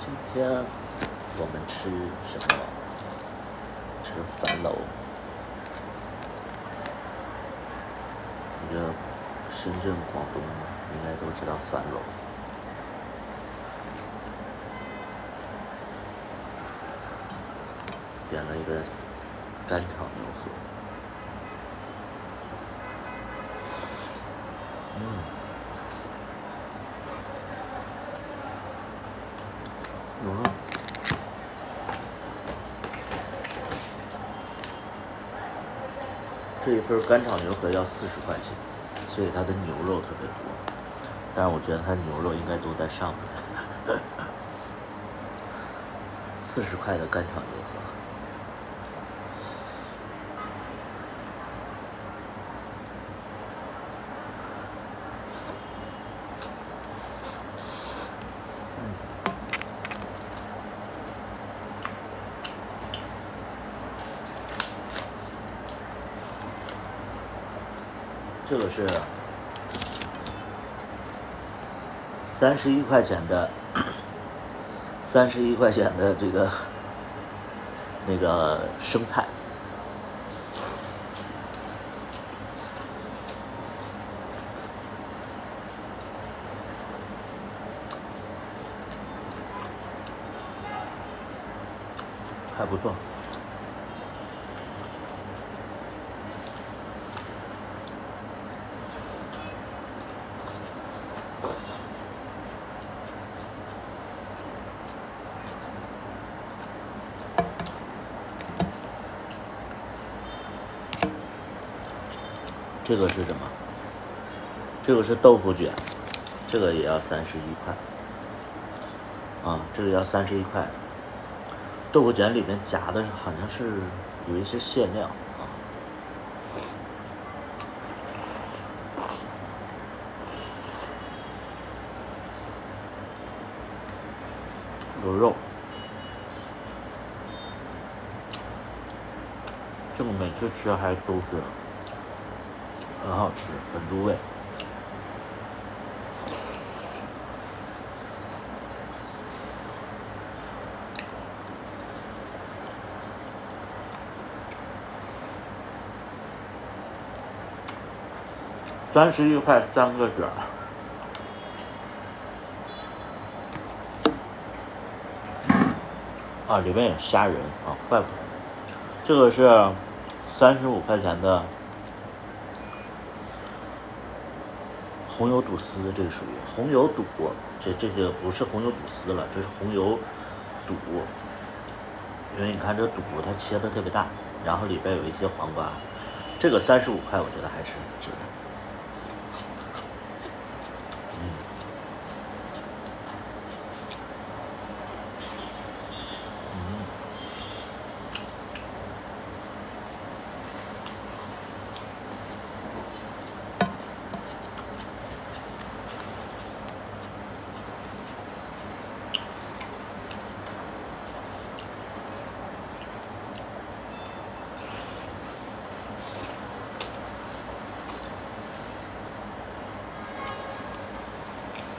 今天我们吃什么？吃樊楼。我觉得深圳、广东应该都知道樊楼。点了一个干炒牛河。牛肉。这一份干炒牛河要40块钱，所以它的牛肉特别多。但是我觉得它牛肉应该都在上面。40块的干炒牛河。这个是31块钱的，31块钱的这个那个生菜。还不错。这个是什么？这个是豆腐卷，这个也要31块。这个要31块。豆腐卷里面夹的好像是有一些馅料啊。有肉。这个每次吃还都是很好吃，很入味。31块3个卷。里面有虾仁怪不得。这个是35块钱的红油肚丝，这个属于红油肚，这个不是红油肚丝了，这是红油肚。因为你看这肚它切的特别大，然后里边有一些黄瓜。这个35块，我觉得还是值的。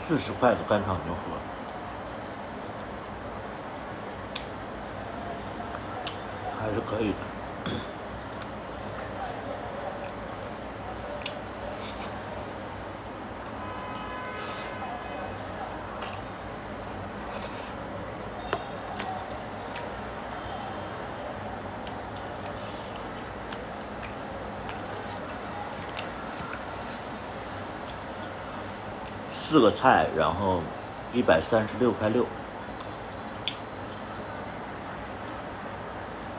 40块的干炒牛河，还是可以的。4个菜，然后136块6。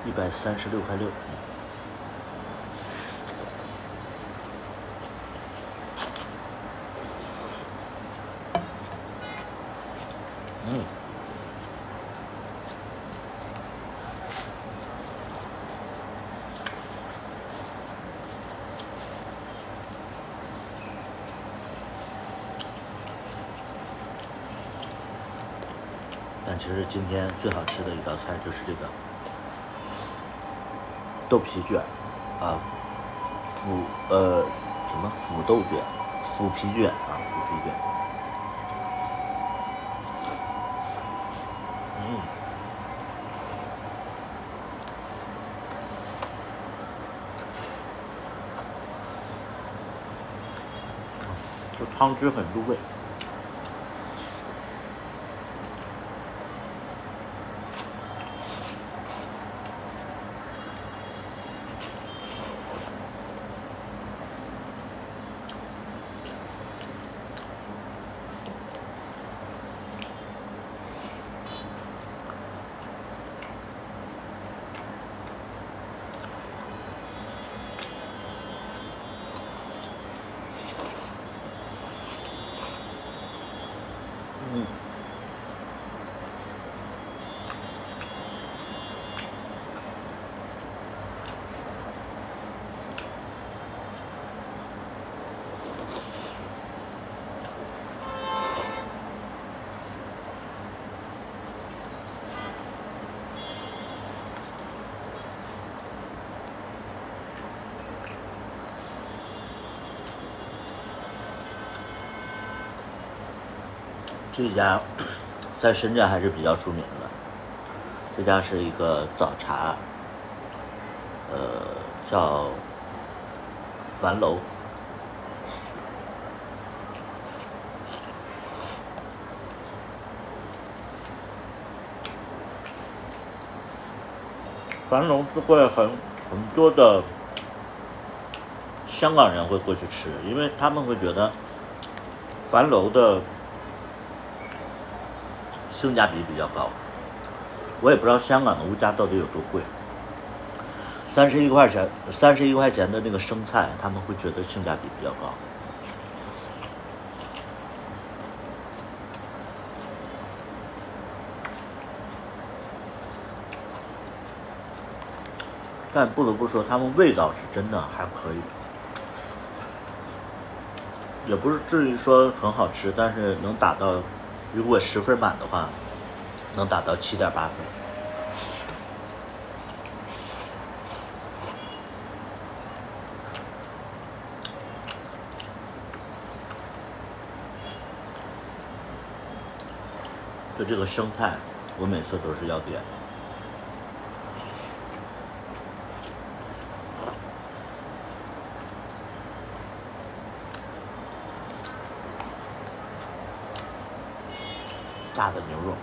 136块6。但其实今天最好吃的一道菜就是这个豆皮卷腐豆卷、腐皮卷。这汤汁很入味。这家在深圳还是比较出名的。这家是一个早茶，叫樊楼。樊楼是会很多的香港人会过去吃，因为他们会觉得樊楼的性价比比较高。我也不知道香港的物价到底有多贵，31块钱的那个生菜，他们会觉得性价比比较高。但不得不说，他们味道是真的还可以，也不是至于说很好吃，但是能打到，如果10分满的话，能打到7.8分。就这个生菜，我每次都是要点的。炸的牛肉。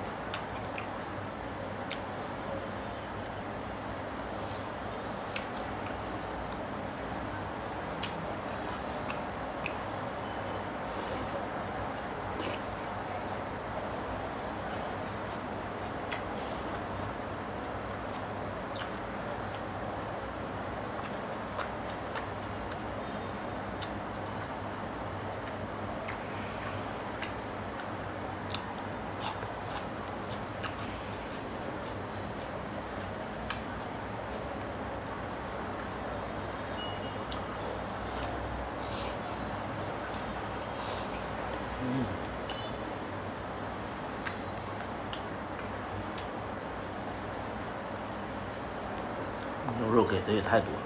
牛肉给的也太多了。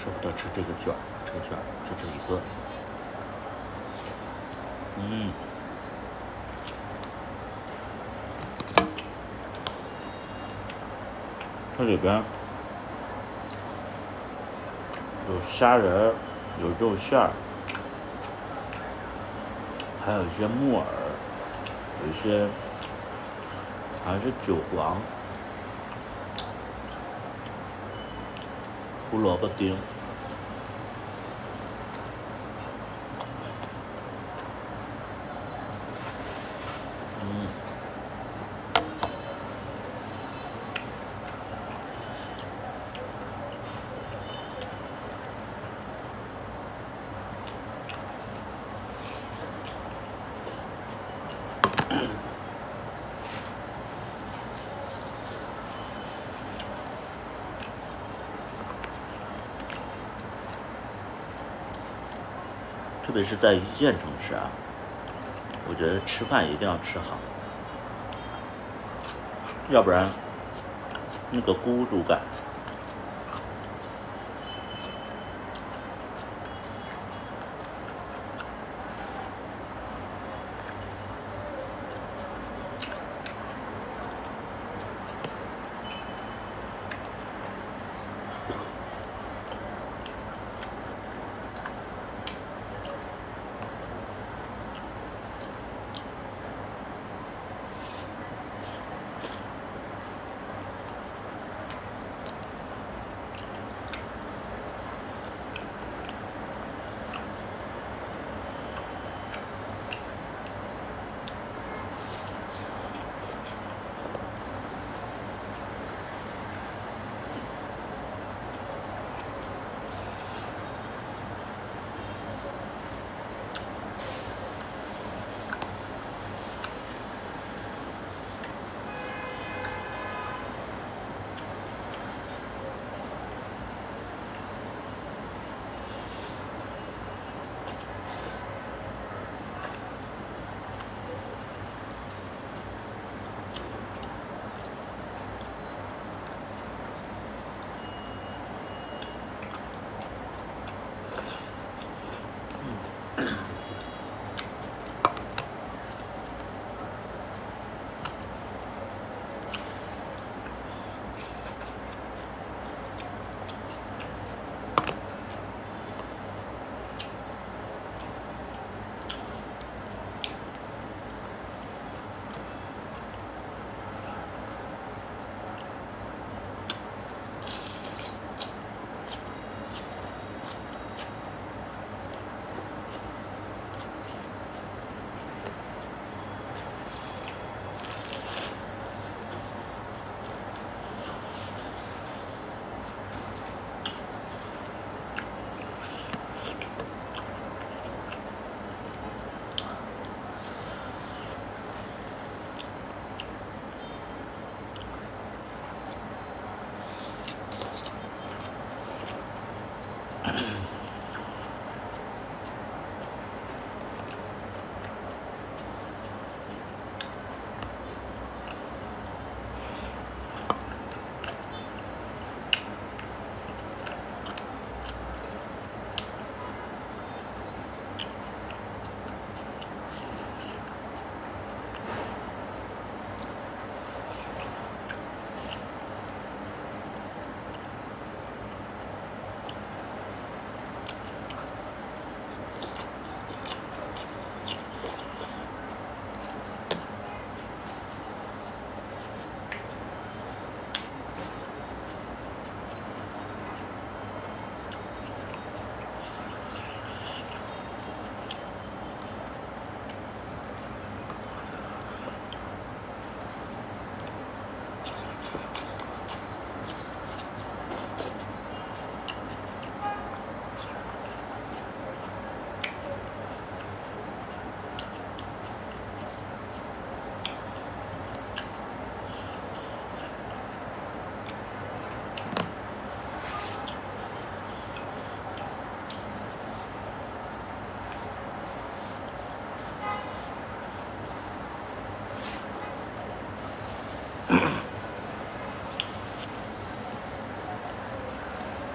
舍不得吃这个卷儿，这个卷儿就这一个。这里边有虾仁儿，有肉馅儿，还有一些木耳，有一些好像是韭黄、胡萝卜丁。特别是在一线城市啊，我觉得吃饭一定要吃好，要不然那个孤独感。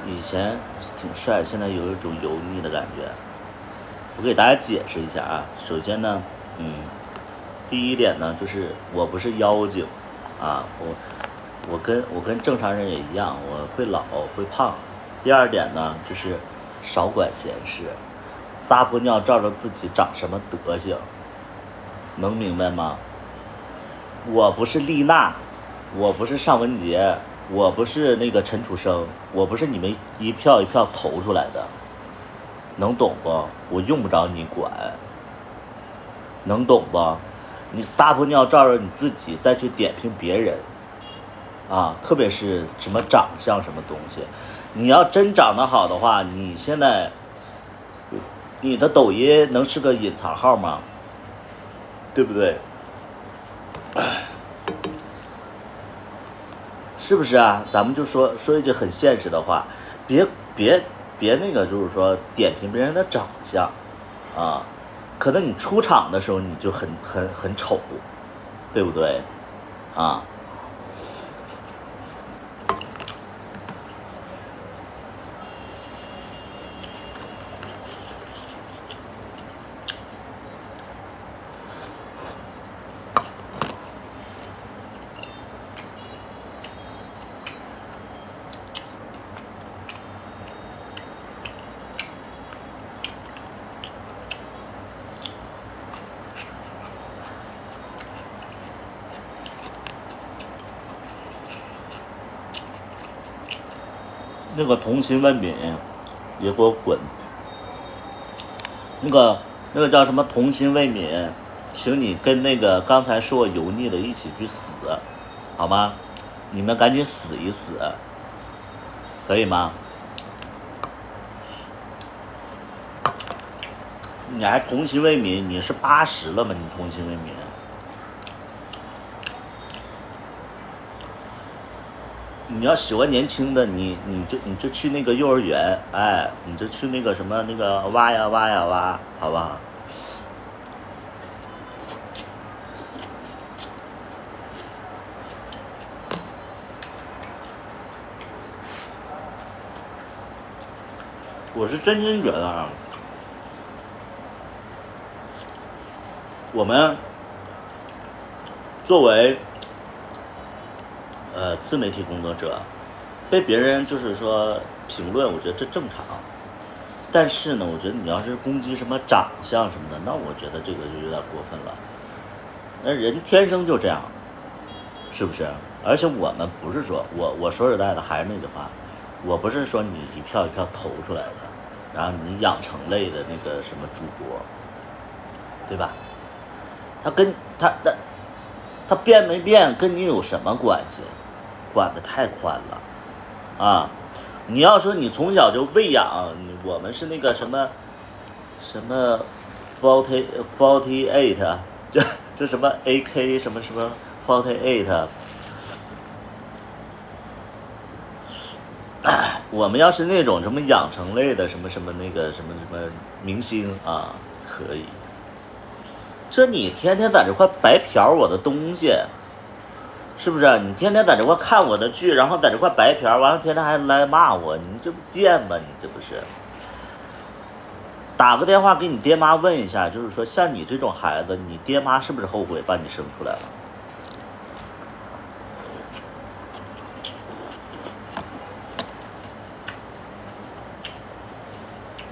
以前挺帅，现在有一种油腻的感觉。我给大家解释一下啊，首先呢，第一点呢，就是我不是妖精啊，我跟正常人也一样，我会老会胖。第二点呢，就是少管闲事，撒泼尿照着自己长什么德行，能明白吗？我不是丽娜，我不是尚雯婕，我不是那个陈楚生，我不是你们一票一票投出来的，能懂不？我用不着你管，能懂不？你撒泼尿照着你自己，再去点评别人啊，特别是什么长相什么东西，你要真长得好的话，你现在你的抖音能是个隐藏号吗？对不对？是不是啊？咱们就说一句很现实的话，别那个，就是说点评别人的长相啊，可能你出场的时候你就很丑，对不对？啊，那个童心未泯也给我滚！那个叫什么童心未泯，请你跟那个刚才说我油腻的一起去死，好吗？你们赶紧死一死，可以吗？你还童心未泯？你是80了吗？你童心未泯？你要喜欢年轻的，你就去那个幼儿园，哎，你就去那个什么那个挖呀挖呀挖，好不好？我是真心觉得啊，我们作为自媒体工作者，被别人就是说评论，我觉得这正常。但是呢，我觉得你要是攻击什么长相什么的，那我觉得这个就有点过分了。那人天生就这样，是不是？而且我们不是说我说实在的，还是那句话，我不是说你一票一票投出来的，然后你养成类的那个什么主播，对吧？他变没变跟你有什么关系？管得太宽了啊！你要说你从小就喂养，我们是那个什么 48，这什么 AK 什么 48，我们要是那种什么养成类的什么那个什么明星啊，可以。这你天天在这块白嫖我的东西，是不是？你天天在这块看我的剧，然后在这块白嫖，完了天天还来骂我，你这不贱吗？你这不是？打个电话给你爹妈问一下，就是说像你这种孩子，你爹妈是不是后悔把你生出来了？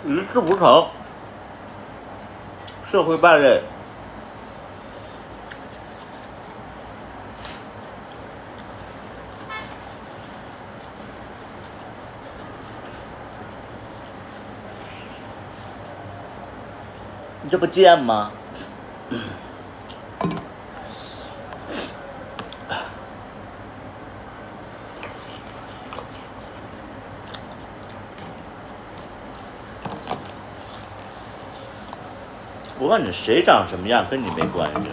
一事无成，社会败类。你这不贱吗？我告诉你，谁长什么样跟你没关系。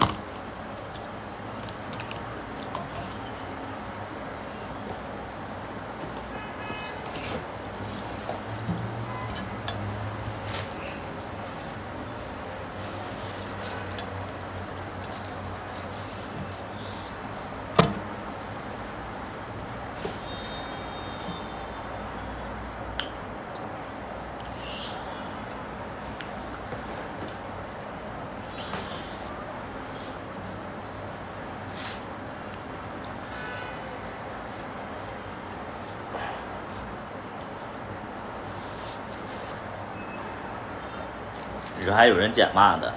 你说还有人捡骂的，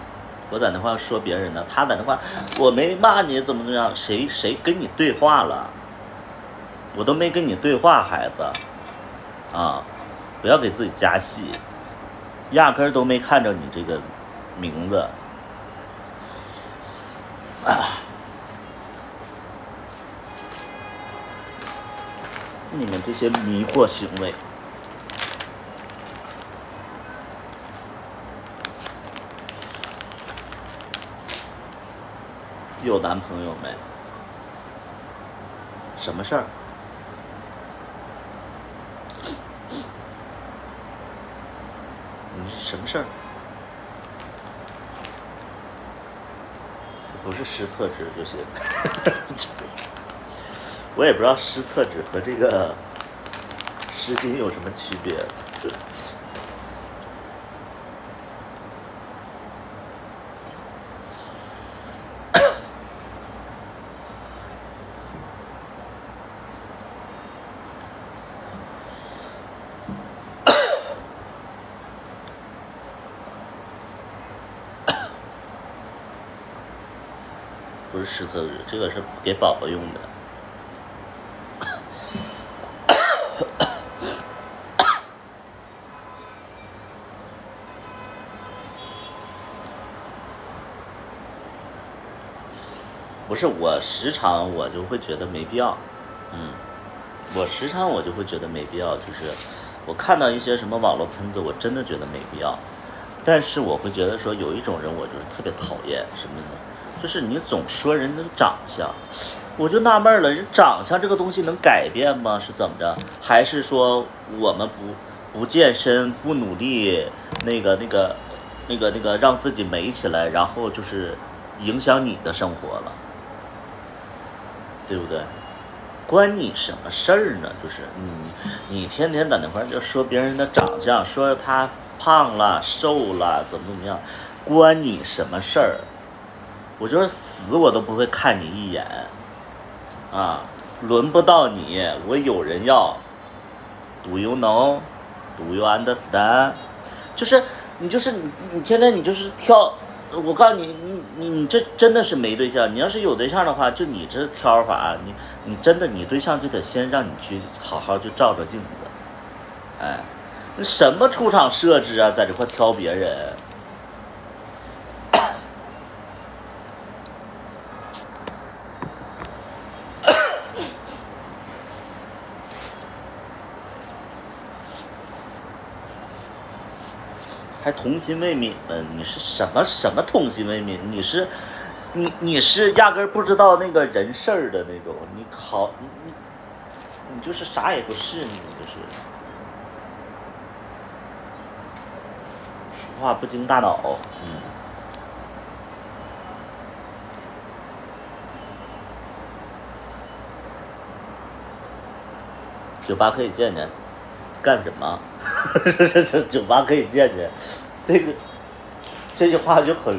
我在那块说别人呢，他在那块我没骂你怎么样，谁跟你对话了？我都没跟你对话，孩子，啊，不要给自己加戏，压根儿都没看着你这个名字。你们这些迷惑行为。有男朋友没？什么事儿？你是什么事儿？不是湿厕纸就行。我也不知道湿厕纸和这个湿巾有什么区别。不是湿厕纸，这个是给宝宝用的。不是，我时常我就会觉得没必要，我时常我就会觉得没必要，就是我看到一些什么网络喷子，我真的觉得没必要。但是我会觉得说有一种人我就是特别讨厌，什么呢？就是你总说人的长相，我就纳闷了，人长相这个东西能改变吗？是怎么着？还是说我们不健身不努力，那个让自己美起来，然后就是影响你的生活了，对不对？关你什么事儿呢？就是你天天在那块就说别人的长相，说他胖了瘦了怎么样，关你什么事儿？我就是死我都不会看你一眼啊！轮不到你，我有人要。Do you know? Do you understand? 就是你天天你就是挑，我告诉你这真的是没对象。你要是有对象的话，就你这挑法，你真的你对象就得先让你去好好去照照镜子。哎，你什么出厂设置啊，在这块挑别人？还童心未泯呢？你是什么童心未泯？你是压根不知道那个人事儿的那种，你就是啥也不是，你就是说话不经大脑。酒吧可以见见，干什么？这酒吧可以见见，这句话就很。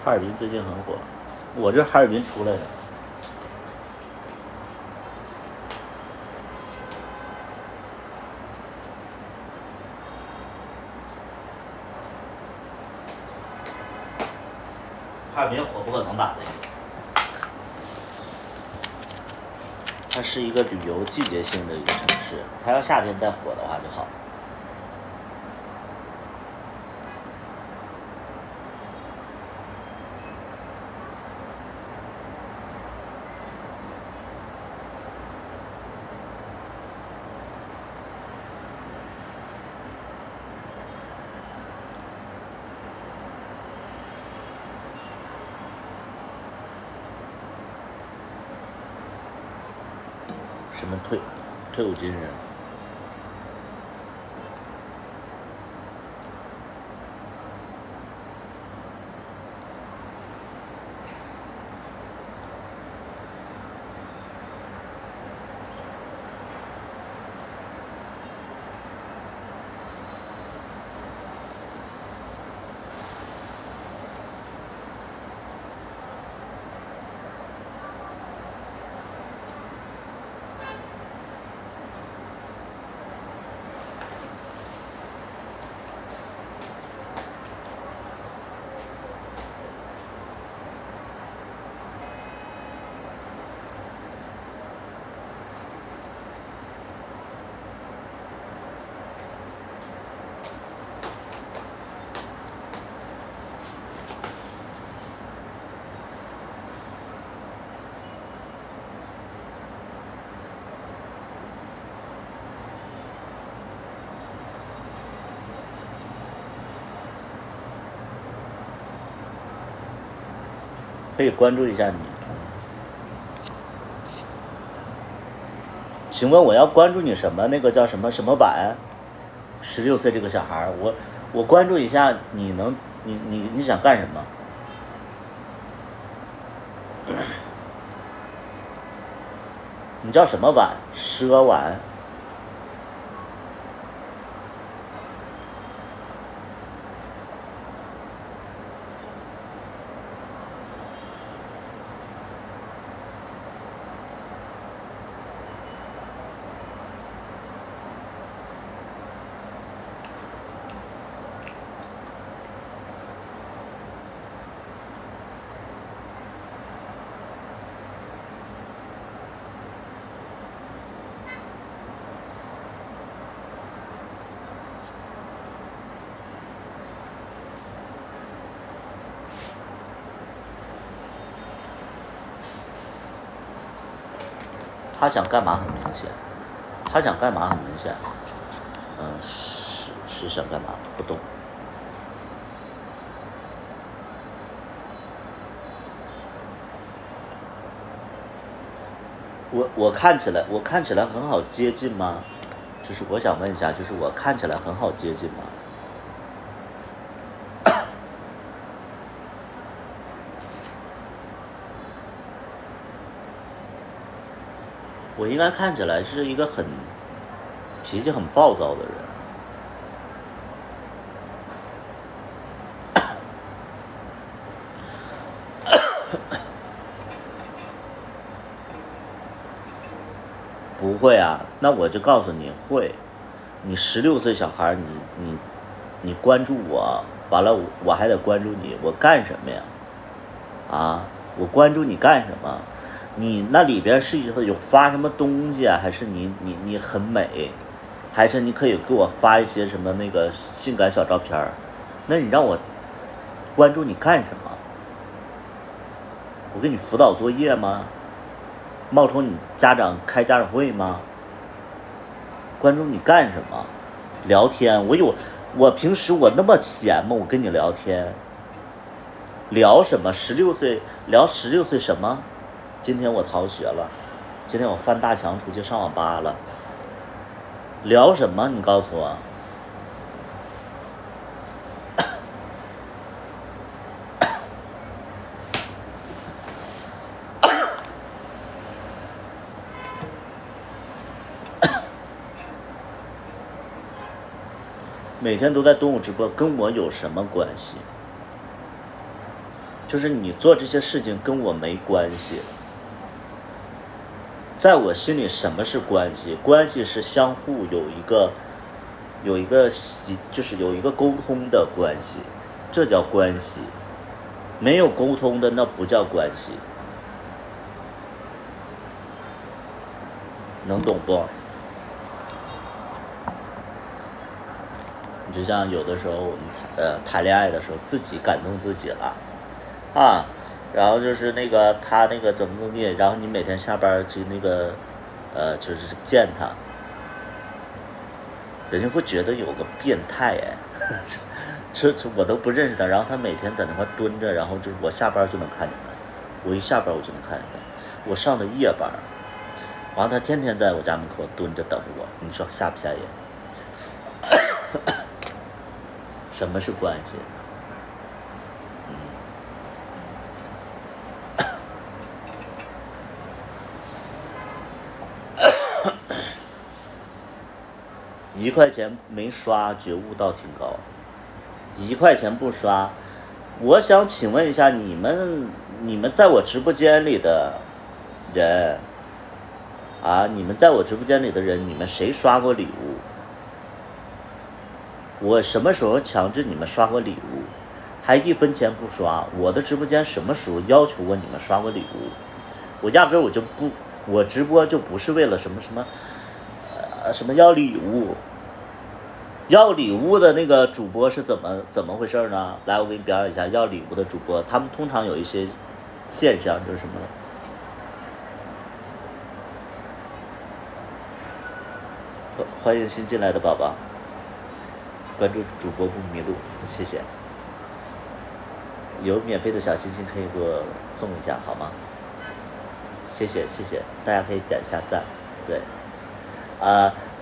哈尔滨最近很火，我这哈尔滨出来的。哈尔滨火不可能打的，它是一个旅游季节性的一个城市，它要夏天再火的话就好。什么退伍军人。可以关注一下你。请问我要关注你什么？那个叫什么什么晚？16岁这个小孩，我关注一下，你想干什么？你叫什么晚？奢晚？他想干嘛很明显，他想干嘛很明显，是想干嘛？不懂。我看起来很好接近吗？就是我想问一下，就是我看起来很好接近吗？我应该看起来是一个脾气很暴躁的人。不会啊，那我就告诉你会。你16岁小孩，你关注我，完了我还得关注你，我干什么呀？啊，我关注你干什么？你那里边是有发什么东西啊？还是你很美？还是你可以给我发一些什么那个性感小照片儿？那你让我关注你干什么？我给你辅导作业吗？冒充你家长开家长会吗？关注你干什么？聊天，我平时我那么闲吗？我跟你聊天，聊什么？16岁聊16岁什么？今天我逃学了，今天我翻大墙出去上网吧了。聊什么？你告诉我。每天都在动物直播，跟我有什么关系？就是你做这些事情跟我没关系。在我心里，什么是关系？关系是相互有一个就是有一个沟通的关系，这叫关系。没有沟通的那不叫关系，能懂不？你就像有的时候我们谈恋爱的时候，自己感动自己了啊，然后就是那个他那个怎么地，然后你每天下班去那个就是见他，人家会觉得有个变态哎，这我都不认识他，然后他每天在那块蹲着，然后就是我下班就能看见他，我一下班我就能看见他，我上的夜班，完了他天天在我家门口蹲着等我，你说下不下眼？什么是关系？1块钱没刷，觉悟倒挺高。1块钱不刷，我想请问一下你们在我直播间里的人啊，你们在我直播间里的人，你们谁刷过礼物？我什么时候强制你们刷过礼物？还1分钱不刷？我的直播间什么时候要求过你们刷过礼物？我压根我就不，我直播就不是为了什么要礼物。要礼物的那个主播是怎么回事呢？来，我给你表演一下要礼物的主播，他们通常有一些现象，就是什么呢？欢迎新进来的宝宝，关注主播不迷路，谢谢。有免费的小心心可以给我送一下好吗？谢谢，大家可以点一下赞，对，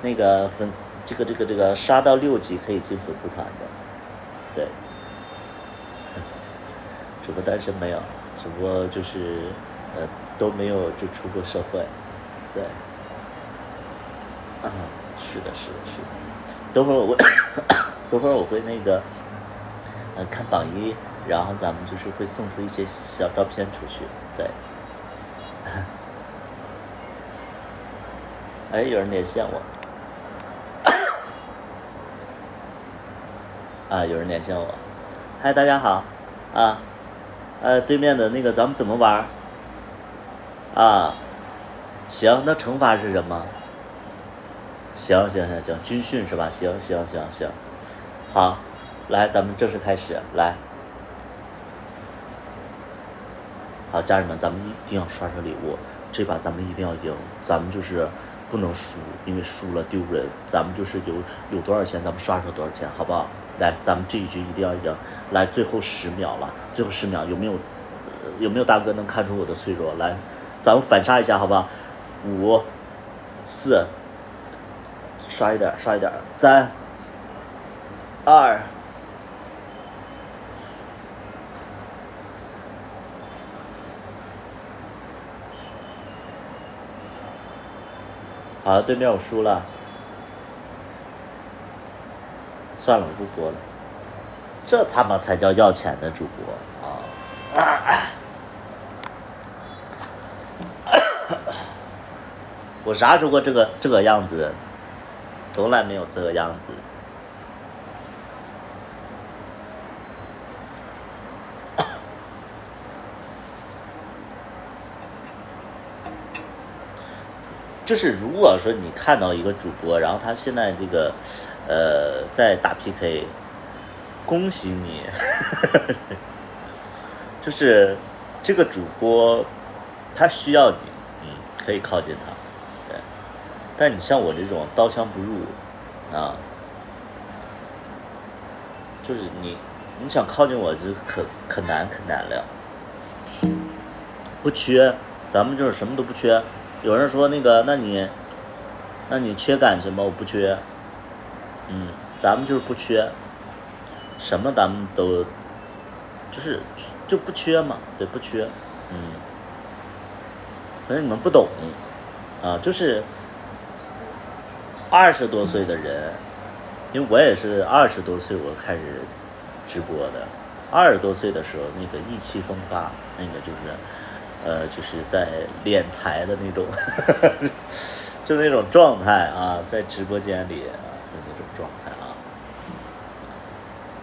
那个粉丝这个刷到6级可以进粉丝团的，对。主播单身没有，主播就是都没有就出过社会，对。是的。等会儿我会那个看榜一，然后咱们就是会送出一些小照片出去，对。哎，有人连线我。有人连线我。嗨，大家好。对面的那个咱们怎么玩？行，那惩罚是什么？行，军训是吧？行，好，来，咱们正式开始，来。好，家人们，咱们一定要刷礼物，这把咱们一定要赢，咱们就是不能输，因为输了丢人。咱们就是有多少钱，咱们刷出多少钱，好不好？来，咱们这一局一定要赢。来，最后10秒了，最后10秒，有没有大哥能看出我的脆弱？来，咱们反杀一下，好不好？5、4，刷一点，3、2。好，对面我输了，算了，我不播了。这他妈才叫要钱的主播啊！我啥时候过这个样子？从来没有这个样子。就是如果说你看到一个主播，然后他现在这个在打 PK， 恭喜你。就是这个主播他需要你，可以靠近他，对。但你像我这种刀枪不入就是你想靠近我就可难了。不缺，咱们就是什么都不缺。有人说那个，那你缺感情吗？我不缺。咱们就是不缺，什么咱们都就不缺嘛，对，不缺。可能你们不懂就是20多岁的人，因为我也是20多岁我开始直播的，20多岁的时候那个意气风发，那个就是在敛财的那种就那种状态在直播间里就那种状态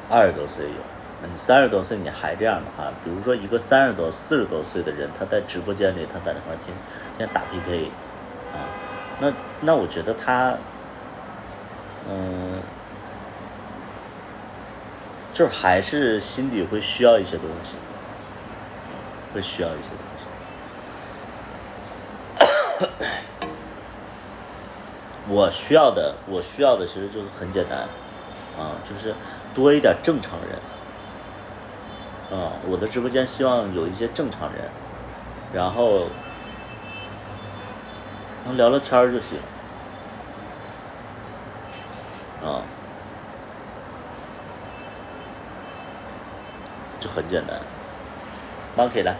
20多岁有，那你30多岁你还这样的话，比如说一个30多、40多岁的人，他在直播间里他在那块天天打 PK 那我觉得他就是还是心底会需要一些东西，我需要的其实就是很简单就是多一点正常人我的直播间希望有一些正常人，然后能聊聊天就行。啊，这很简单。Monkey 来。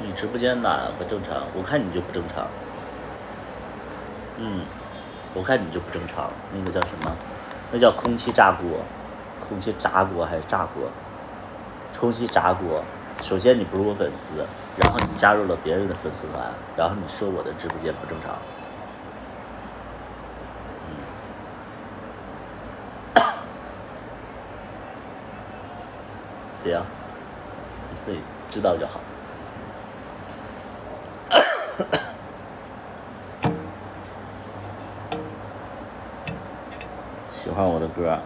你直播间哪个正常？我看你就不正常。我看你就不正常。那个叫什么？那叫空气炸锅，空气炸锅还是炸锅？空气炸锅。首先你不是我粉丝，然后你加入了别人的粉丝团，然后你说我的直播间不正常。行，你自己知道就好。喜欢我的歌。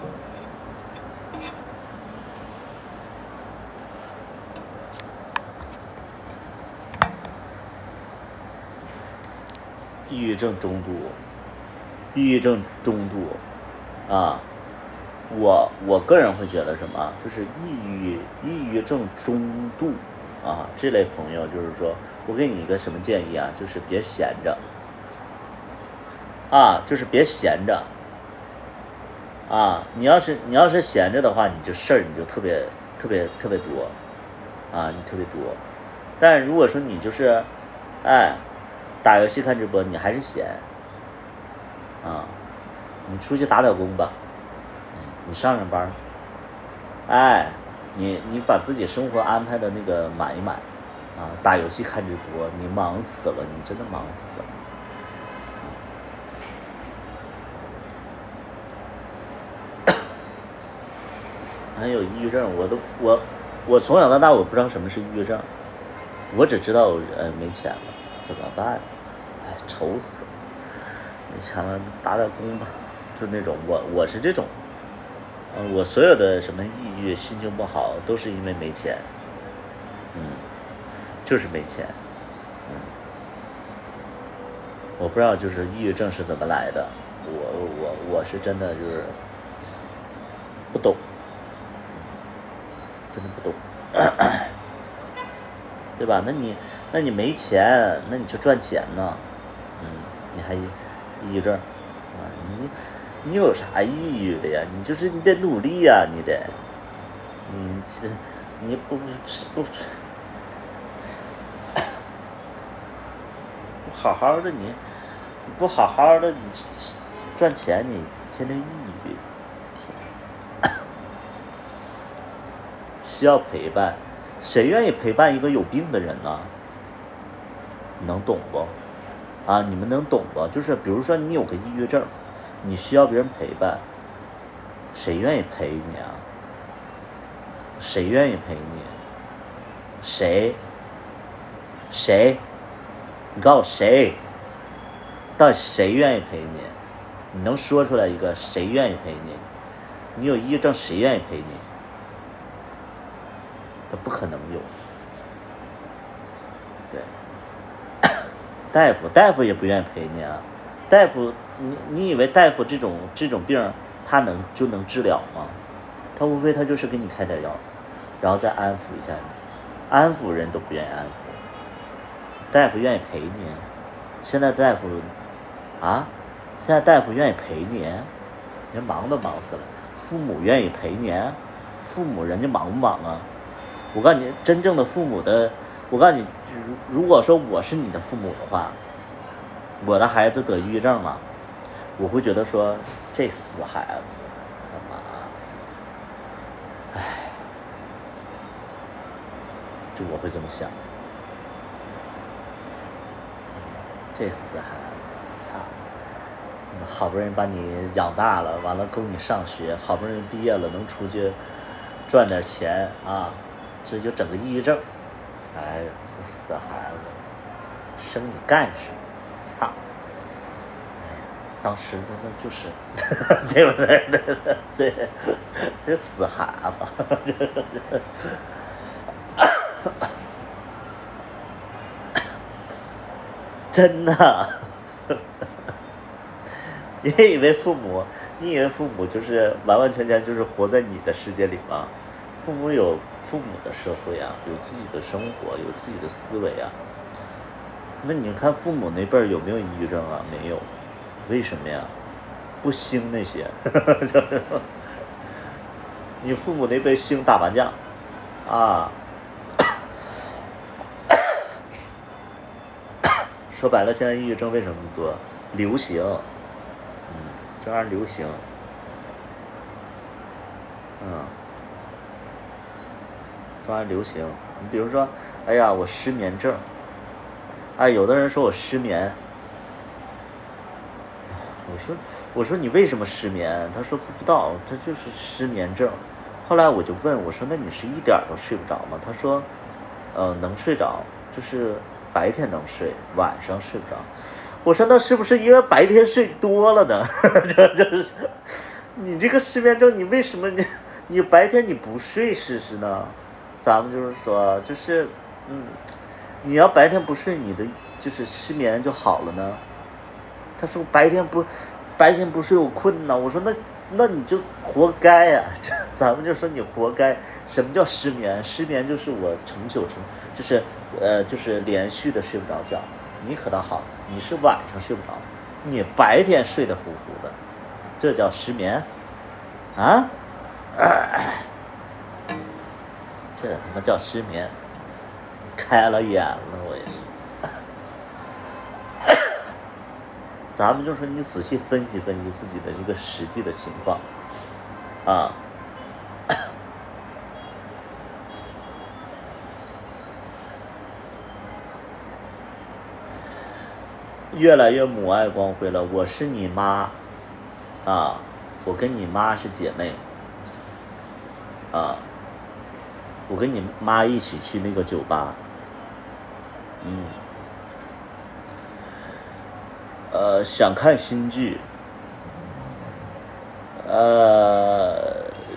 抑郁症中度，抑郁症中度，啊，我个人会觉得什么，就是抑郁症中度啊，这类朋友就是说我给你一个什么建议啊，就是别闲着，啊，就是别闲着，啊，你要是闲着的话，你就事儿你就特别多，啊，你特别多，但是如果说你就是，哎，打游戏看直播，你还是闲，啊，你出去打点工吧，你上班，哎，你把自己生活安排的那个满一满，啊，打游戏看直播，你忙死了，你真的忙死了。还有抑郁症，我从小到大我不知道什么是抑郁症，我只知道没钱了怎么办？哎，愁死了，没钱了打点工吧，就那种我是这种，我所有的什么抑郁、心情不好都是因为没钱，就是没钱，我不知道就是抑郁症是怎么来的，我是真的就是不懂，真的不懂，对吧？那你没钱，那你就赚钱呢，你还抑郁症啊？你有啥抑郁的呀？你得努力呀，你不好好的你不好好的你赚钱，你天天抑郁，需要陪伴，谁愿意陪伴一个有病的人呢？你能懂不？啊，你们能懂不？就是比如说你有个抑郁症，你需要别人陪伴，谁愿意陪你啊？谁愿意陪你？谁？你告诉我谁？到底谁愿意陪你？你能说出来一个谁愿意陪你？你有抑郁症，谁愿意陪你？他不可能有。对，大夫也不愿意陪你啊。大夫，你以为大夫这种病他就能治疗吗？他无非他就是给你开点药，然后再安抚一下你，安抚人都不愿意安抚。大夫愿意陪你，现在大夫愿意陪你，人忙都忙死了。父母愿意陪你，父母人家忙不忙啊？我告诉你，真正的父母的，我告诉你，如果说我是你的父母的话，我的孩子得抑郁症了，我会觉得说这死孩子，他妈，就我会这么想。这死孩子，操！好不容易把你养大了，完了供你上学，好不容易毕业了，能出去赚点钱啊，这就整个抑郁症。哎，这死孩子，生你干什么？操！哎，当时那就是，对不对？对，这死孩子，真的。你以为父母就是完完全全就是活在你的世界里吗？父母有父母的社会啊，有自己的生活，有自己的思维啊。那你看父母那辈儿有没有抑郁症啊？没有，为什么呀？不兴那些，就是你父母那辈兴打麻将啊，说白了，现在抑郁症为什么多？流行，这玩意儿流行，嗯，这玩意儿流行。你比如说，哎呀，我失眠症，哎，有的人说我失眠，我说你为什么失眠？他说不知道，这就是失眠症。后来我就问我说，那你是一点都睡不着吗？他说，能睡着，就是白天能睡，晚上睡不着。我说那是不是因为白天睡多了呢？就是你这个失眠症，你为什么你白天你不睡试试呢？咱们就是说，就是你要白天不睡，你的就是失眠就好了呢。他说白天不睡我困呐。我说那你就活该呀、咱们就说你活该。什么叫失眠？失眠就是我就是连续的睡不着觉。你可倒好，你是晚上睡不着，你白天睡得呼呼的，这叫失眠啊？这他妈叫失眠，开了眼了，我也是。咱们就说你仔细分析分析自己的这个实际的情况啊。越来越母爱光辉了。我是你妈啊，我跟你妈是姐妹啊，我跟你妈一起去那个酒吧，想看新剧，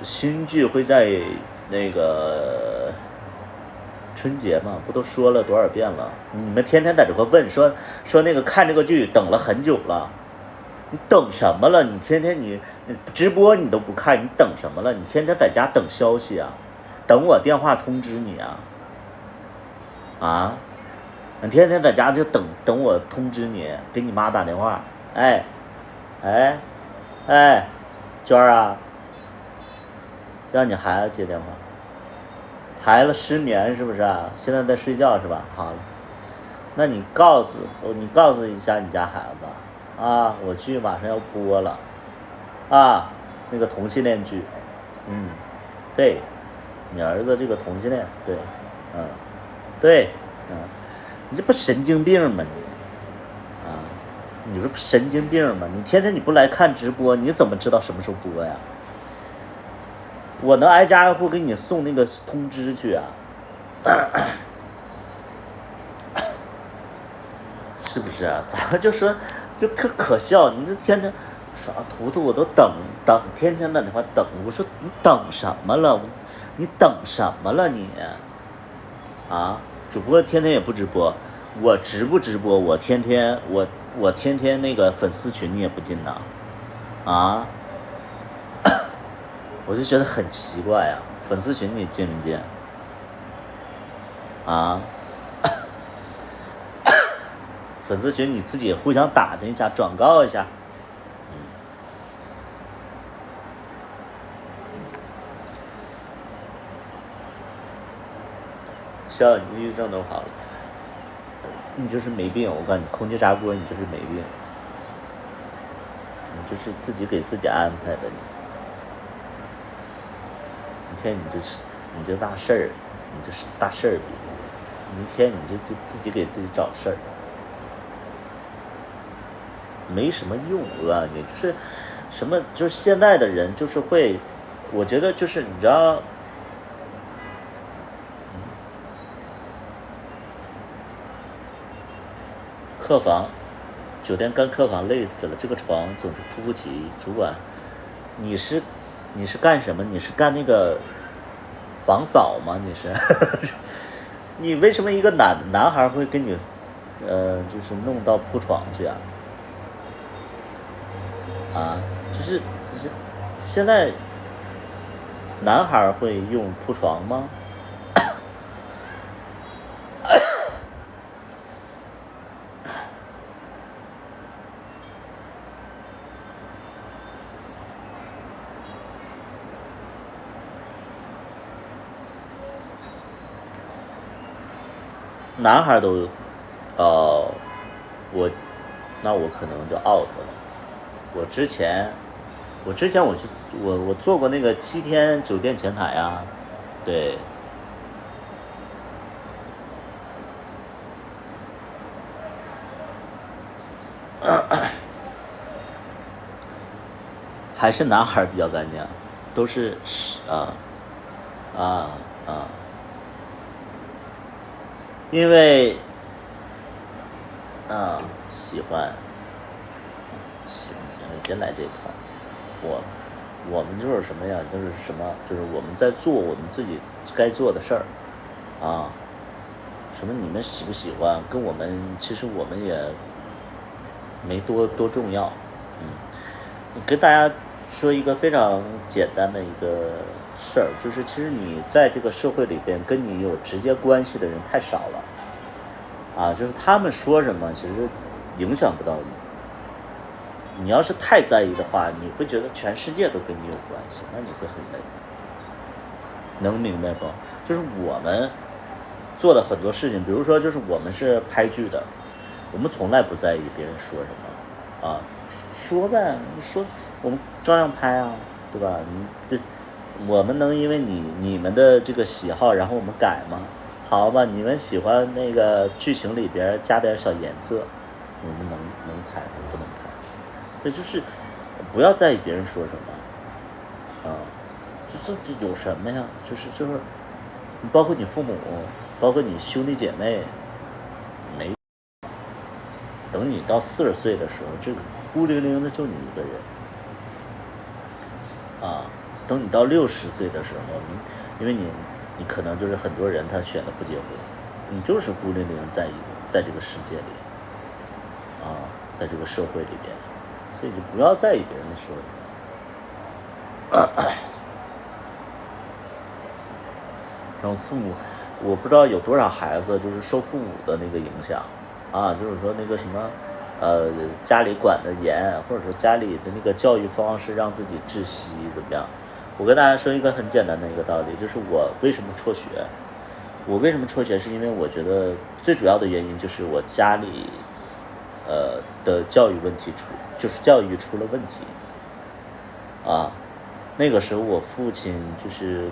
新剧会在那个春节嘛，不都说了多少遍了？你们天天在这块问说那个看这个剧等了很久了，你等什么了？你天天你直播你都不看，你等什么了？你天天在家等消息啊，等我电话通知你啊，啊？你天天在家就等我通知你，给你妈打电话，哎，哎，哎，娟儿啊，让你孩子接电话，孩子失眠是不是啊？现在在睡觉是吧？好了，那你告诉一下你家孩子啊，我剧马上要播了，啊，那个同性恋剧，对，你儿子这个同性恋，对，对，你这不神经病吗你？啊，你说神经病吗？你天天你不来看直播，你怎么知道什么时候播呀？我能挨家挨户给你送那个通知去啊，是不是啊？咱们就说就特可笑，你这天天说啊，图图我都等，天天打电话等。我说你等什么了？你等什么了你？啊，主播天天也不直播，我直不直播？我天天那个粉丝群你也不进呐，啊？我就觉得很奇怪呀、粉丝群你进没进？啊？粉丝群你自己互相打听一下，转告一下。像你抑郁症都好了，你就是没病。我告诉你，空气炸锅你就是没病，你就是自己给自己安排的你。一天你这大事儿，你这是大事儿逼，一天你就自己给自己找事儿，没什么用。我告诉你，就是什么，就是现在的人就是会，我觉得就是你知道，客房，酒店干客房累死了，这个床总是铺不起。主管，你是干什么？你是干那个房嫂吗？你是？你为什么一个男孩会跟你，就是弄到铺床去啊？啊，就是现在男孩会用铺床吗？男孩都，呃，我那我可能就 out 了。我之前我去我做过那个7天酒店前台啊，对，还是男孩比较干净，都是啊啊啊，因为喜欢行，别来这套。我们就是什么呀？就是什么？就是我们在做我们自己该做的事儿啊。什么你们喜不喜欢，跟我们其实我们也没多重要。跟大家说一个非常简单的一个事儿，就是其实你在这个社会里边跟你有直接关系的人太少了啊，就是他们说什么其实影响不到你。你要是太在意的话，你会觉得全世界都跟你有关系，那你会很累。能明白不？就是我们做的很多事情，比如说就是我们是拍剧的，我们从来不在意别人说什么啊，说呗，你说我们照样拍啊，对吧？我们能因为你们的这个喜好，然后我们改吗？好吧，你们喜欢那个剧情里边加点小颜色，我们能拍吗？不能拍。这就是不要在意别人说什么啊，这有什么呀？就是，包括你父母，包括你兄弟姐妹，没等你到40岁的时候，这个孤零零的就你一个人啊。等你到60岁的时候，因为你可能就是很多人他选择不结婚，你就是孤零零在这个世界里啊，在这个社会里边，所以就不要在意别人说什么。然后父母，我不知道有多少孩子就是受父母的那个影响啊，就是说那个什么，家里管得严，或者说家里的那个教育方式让自己窒息怎么样？我跟大家说一个很简单的一个道理，就是我为什么辍学？我为什么辍学？是因为我觉得最主要的原因就是我家里，的教育问题就是教育出了问题啊。那个时候我父亲就是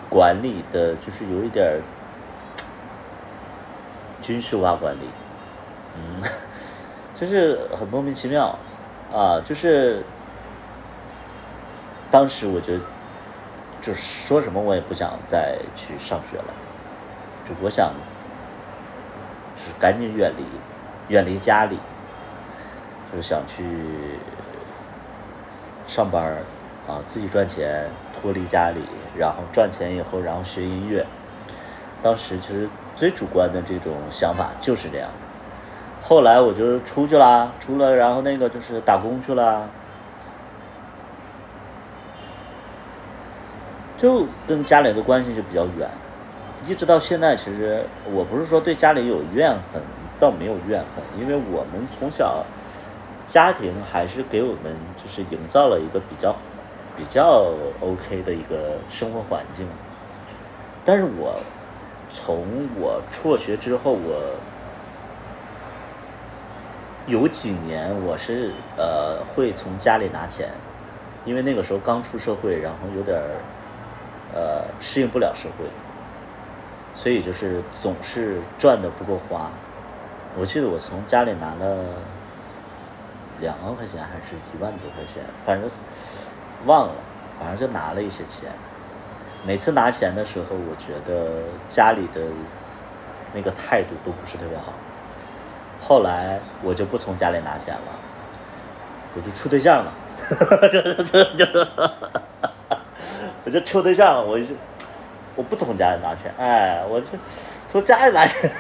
管理的，就是有一点军事化管理，就是很莫名其妙啊。就是当时我就说什么我也不想再去上学了，就我想就是赶紧远离家里，就是想去上班啊，自己赚钱，脱离家里，然后赚钱以后，然后学音乐。当时其实最主观的这种想法就是这样。后来我就出去啦，出了，然后那个就是打工去了，就跟家里的关系就比较远，一直到现在。其实我不是说对家里有怨恨，倒没有怨恨，因为我们从小家庭还是给我们就是营造了一个比较 OK 的一个生活环境。但是从我辍学之后，我有几年我是会从家里拿钱，因为那个时候刚出社会，然后有点适应不了社会，所以就是总是赚的不够花。我记得我从家里拿了2万块钱还是1万多块钱，反正忘了，反正就拿了一些钱。每次拿钱的时候，我觉得家里的那个态度都不是特别好。后来我就不从家里拿钱了，我就处对象了，我就处对象了，我不从家里拿钱，我就从家里拿钱，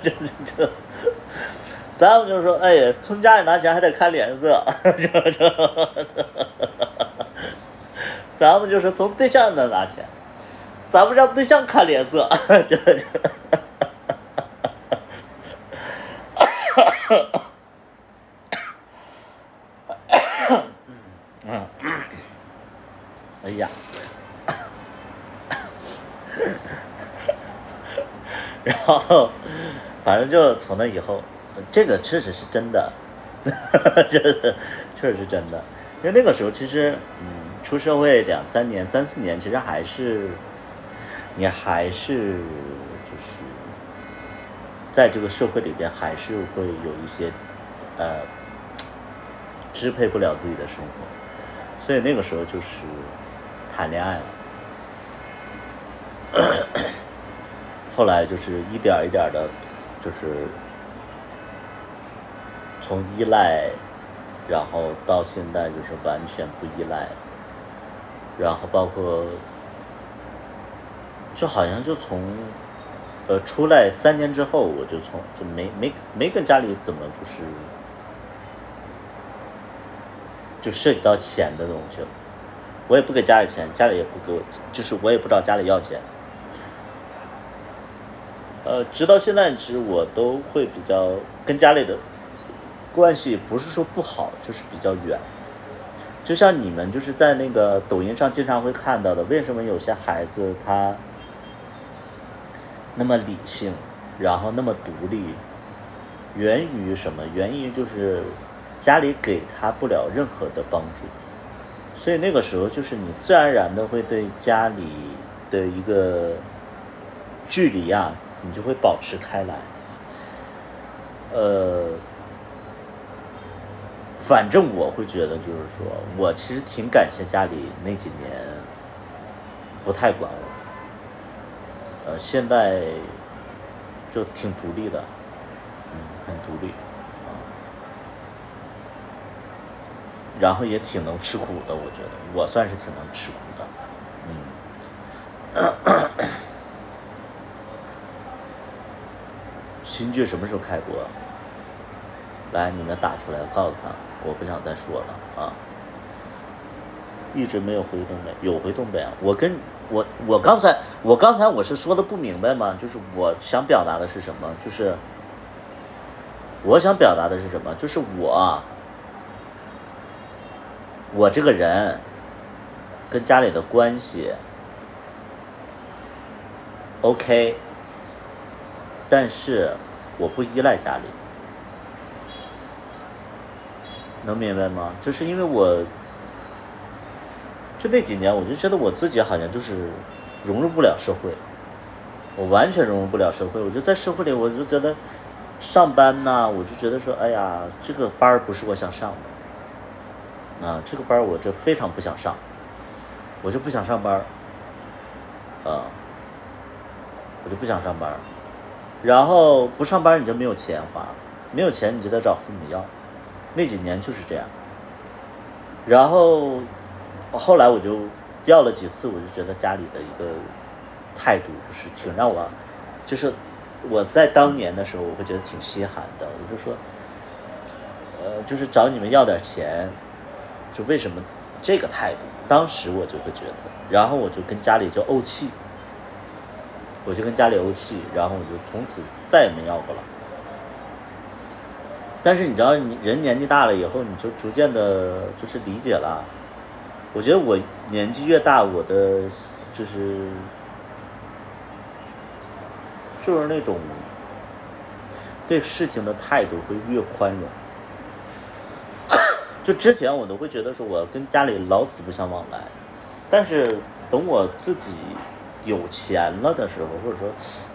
这，咱们就说，哎呀，从家里拿钱还得看脸色，咱们就是从对象那拿钱，咱们让对象看脸色，哎呀，然后反正就从那以后，这个确实是真的，这确实是真的，因为那个时候其实，出社会2、3年、3、4年，其实还是你还是就是在这个社会里边，还是会有一些支配不了自己的生活，所以那个时候就是谈恋爱了。后来就是一点一点的，就是从依赖，然后到现在就是完全不依赖，然后包括就好像就从出来3年之后，我就没跟家里怎么就涉及到钱的东西了，我也不给家里钱，家里也不给我，就是我也不找家里要钱。直到现在，其实我都会比较跟家里的关系不是说不好，就是比较远。就像你们就是在那个抖音上经常会看到的，为什么有些孩子他那么理性，然后那么独立，源于什么？源于就是家里给他不了任何的帮助，所以那个时候就是你自然而然的会对家里的一个距离啊，你就会保持开来。反正我会觉得就是说，我其实挺感谢家里那几年不太管我，现在就挺独立的，很独立，然后也挺能吃苦的，我觉得我算是挺能吃苦的，新剧什么时候开播？来，你们打出来告诉他，我不想再说了啊。一直没有回东北，有回东北啊。我刚才我是说的不明白吗？就是我想表达的是什么？就是我想表达的是什么？就是我这个人跟家里的关系 OK， 但是我不依赖家里。能明白吗？就是因为就那几年，我就觉得我自己好像就是融入不了社会，我完全融入不了社会。我就在社会里，我就觉得上班呐，我就觉得说，哎呀，这个班不是我想上的，这个班我这非常不想上，我就不想上班，我就不想上班，然后不上班你就没有钱花，没有钱你就得找父母要。那几年就是这样，然后后来我就要了几次，我就觉得家里的一个态度就是挺让我，就是我在当年的时候我会觉得挺稀罕的，我就说，就是找你们要点钱，就为什么这个态度？当时我就会觉得，然后我就跟家里就怄气，然后我就从此再也没要过了。但是你知道，你人年纪大了以后，你就逐渐的就是理解了。我觉得我年纪越大，我的就是那种对事情的态度会越宽容。就之前我都会觉得说我跟家里老死不相往来，但是等我自己有钱了的时候，或者说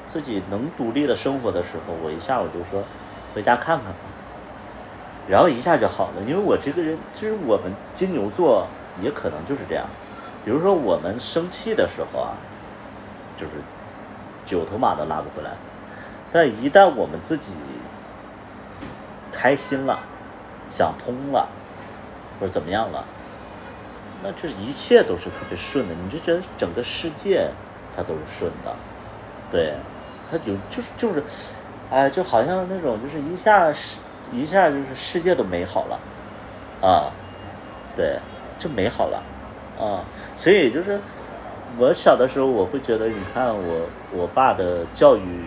自己能独立的生活的时候，我一下我就说回家看看吧。然后一下就好了，因为我这个人就是我们金牛座也可能就是这样，比如说我们生气的时候啊，就是9头马都拉不回来，但一旦我们自己开心了，想通了，或者怎么样了，那就是一切都是特别顺的，你就觉得整个世界它都是顺的，对，它就是哎，就好像那种就是一下就是世界都美好了啊，对，就美好了啊，所以就是我小的时候我会觉得，你看我爸的教育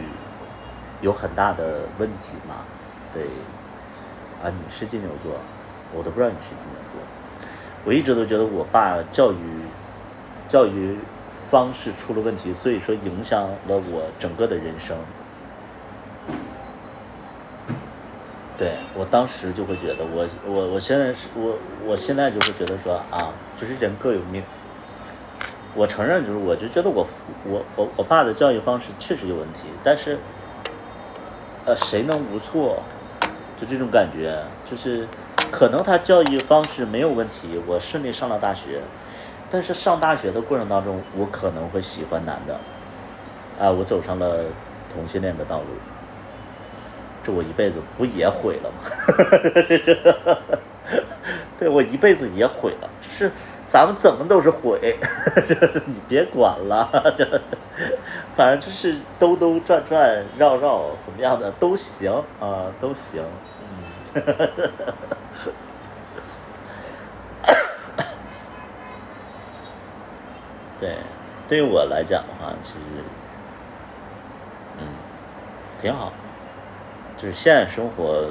有很大的问题嘛，对，啊，你是金牛座，我都不知道你是金牛座，我一直都觉得我爸教育方式出了问题，所以说影响了我整个的人生。对，我当时就会觉得我现在就会觉得说啊，就是人各有命。我承认，就是我就觉得我爸的教育方式确实有问题，但是谁能无错？就这种感觉，就是可能他教育方式没有问题，我顺利上了大学，但是上大学的过程当中，我可能会喜欢男的，啊，我走上了同性恋的道路，这我一辈子不也毁了吗？对，我一辈子也毁了，就是咱们怎么都是毁，这你别管了，反正就是兜兜转转绕绕怎么样的都行啊，都行。对，对于我来讲的话，其实嗯挺好，就是现在生活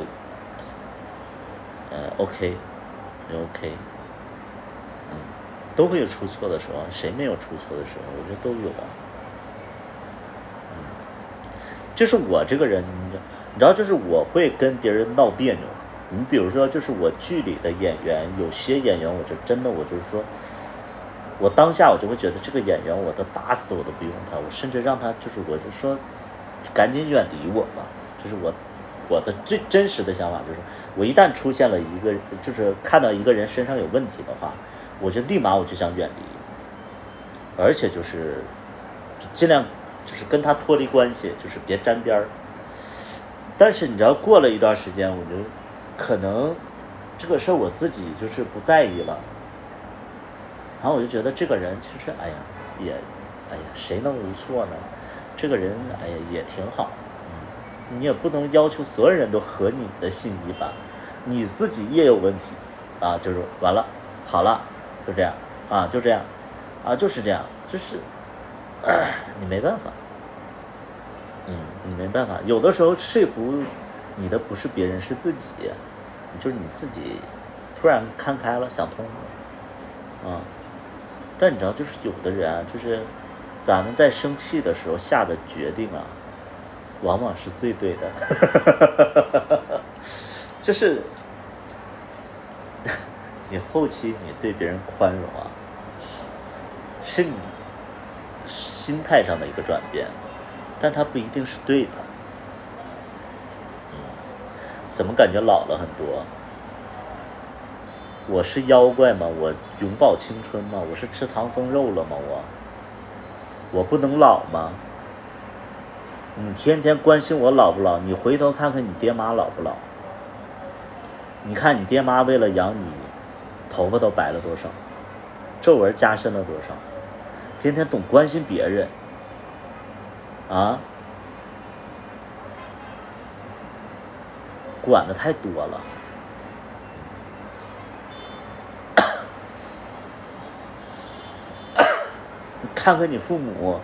OK，也 OK，都会有出错的时候，谁没有出错的时候？我觉得都有啊。就是我这个人，你知道，就是我会跟别人闹别扭。你比如说，就是我剧里的演员，有些演员，我就真的，我就是说，我当下我就会觉得这个演员，我都打死我都不用他，我甚至让他就是，我就说，赶紧远离我吧。就是我的最真实的想法就是，我一旦出现了一个，就是看到一个人身上有问题的话，我就立马我就想远离，而且就是尽量就是跟他脱离关系，就是别沾边儿。但是你知道，过了一段时间，我就可能这个事儿我自己就是不在意了，然后我就觉得这个人其实哎呀也哎呀谁能无错呢？这个人哎呀也挺好，你也不能要求所有人都合你的心意吧，你自己也有问题啊，就是完了，好了，就这样啊，就这样啊，就是这样，就是你没办法，你没办法，有的时候说服你的不是别人，是自己，就是你自己突然看开了，想通了，啊，但你知道，就是有的人啊，就是咱们在生气的时候下的决定啊，往往是最对的，就是你后期你对别人宽容啊，是你心态上的一个转变，但它不一定是对的。怎么感觉老了很多？我是妖怪吗？我永葆青春吗？我是吃唐僧肉了吗？我不能老吗？你天天关心我老不老，你回头看看你爹妈老不老？你看你爹妈为了养你，头发都白了多少，皱纹加深了多少，天天总关心别人啊，管的太多了。你看看你父母，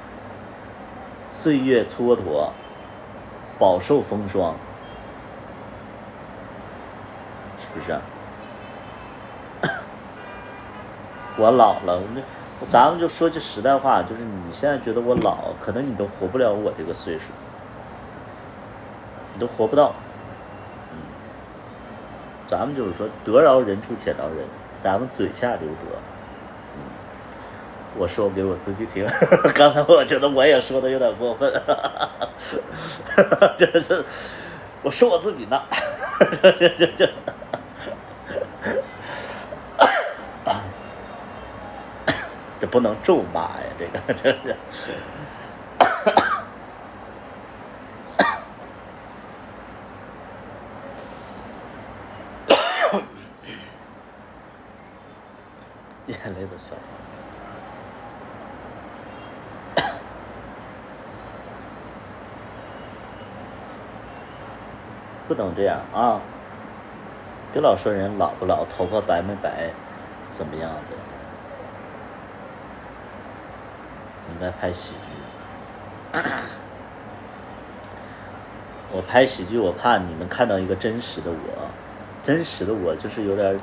岁月蹉跎，饱受风霜，是不是？我老了，咱们就说句实在话，就是你现在觉得我老，可能你都活不了我这个岁数，你都活不到。咱们就是说得饶人处且饶人，咱们嘴下留德。我说给我自己听，刚才我觉得我也说的有点过分，就是我说我自己呢，这这不能咒骂呀，这个真是。眼泪都笑了。不能这样啊！别老说人老不老，头发白没白，怎么样的？应该拍喜剧。我拍喜剧，我怕你们看到一个真实的我，真实的我就是有点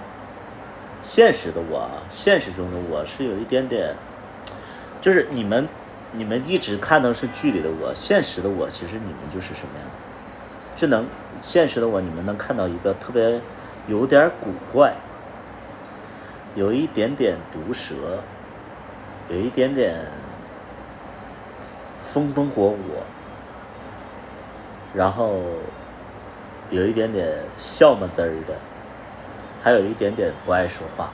现实的我，现实中的我是有一点点，就是你们一直看到是剧里的我，现实的我其实你们就是什么样？就能现实的我，你们能看到一个特别有点古怪，有一点点毒舌，有一点点风风火火，然后有一点点笑么滋儿的，还有一点点不爱说话。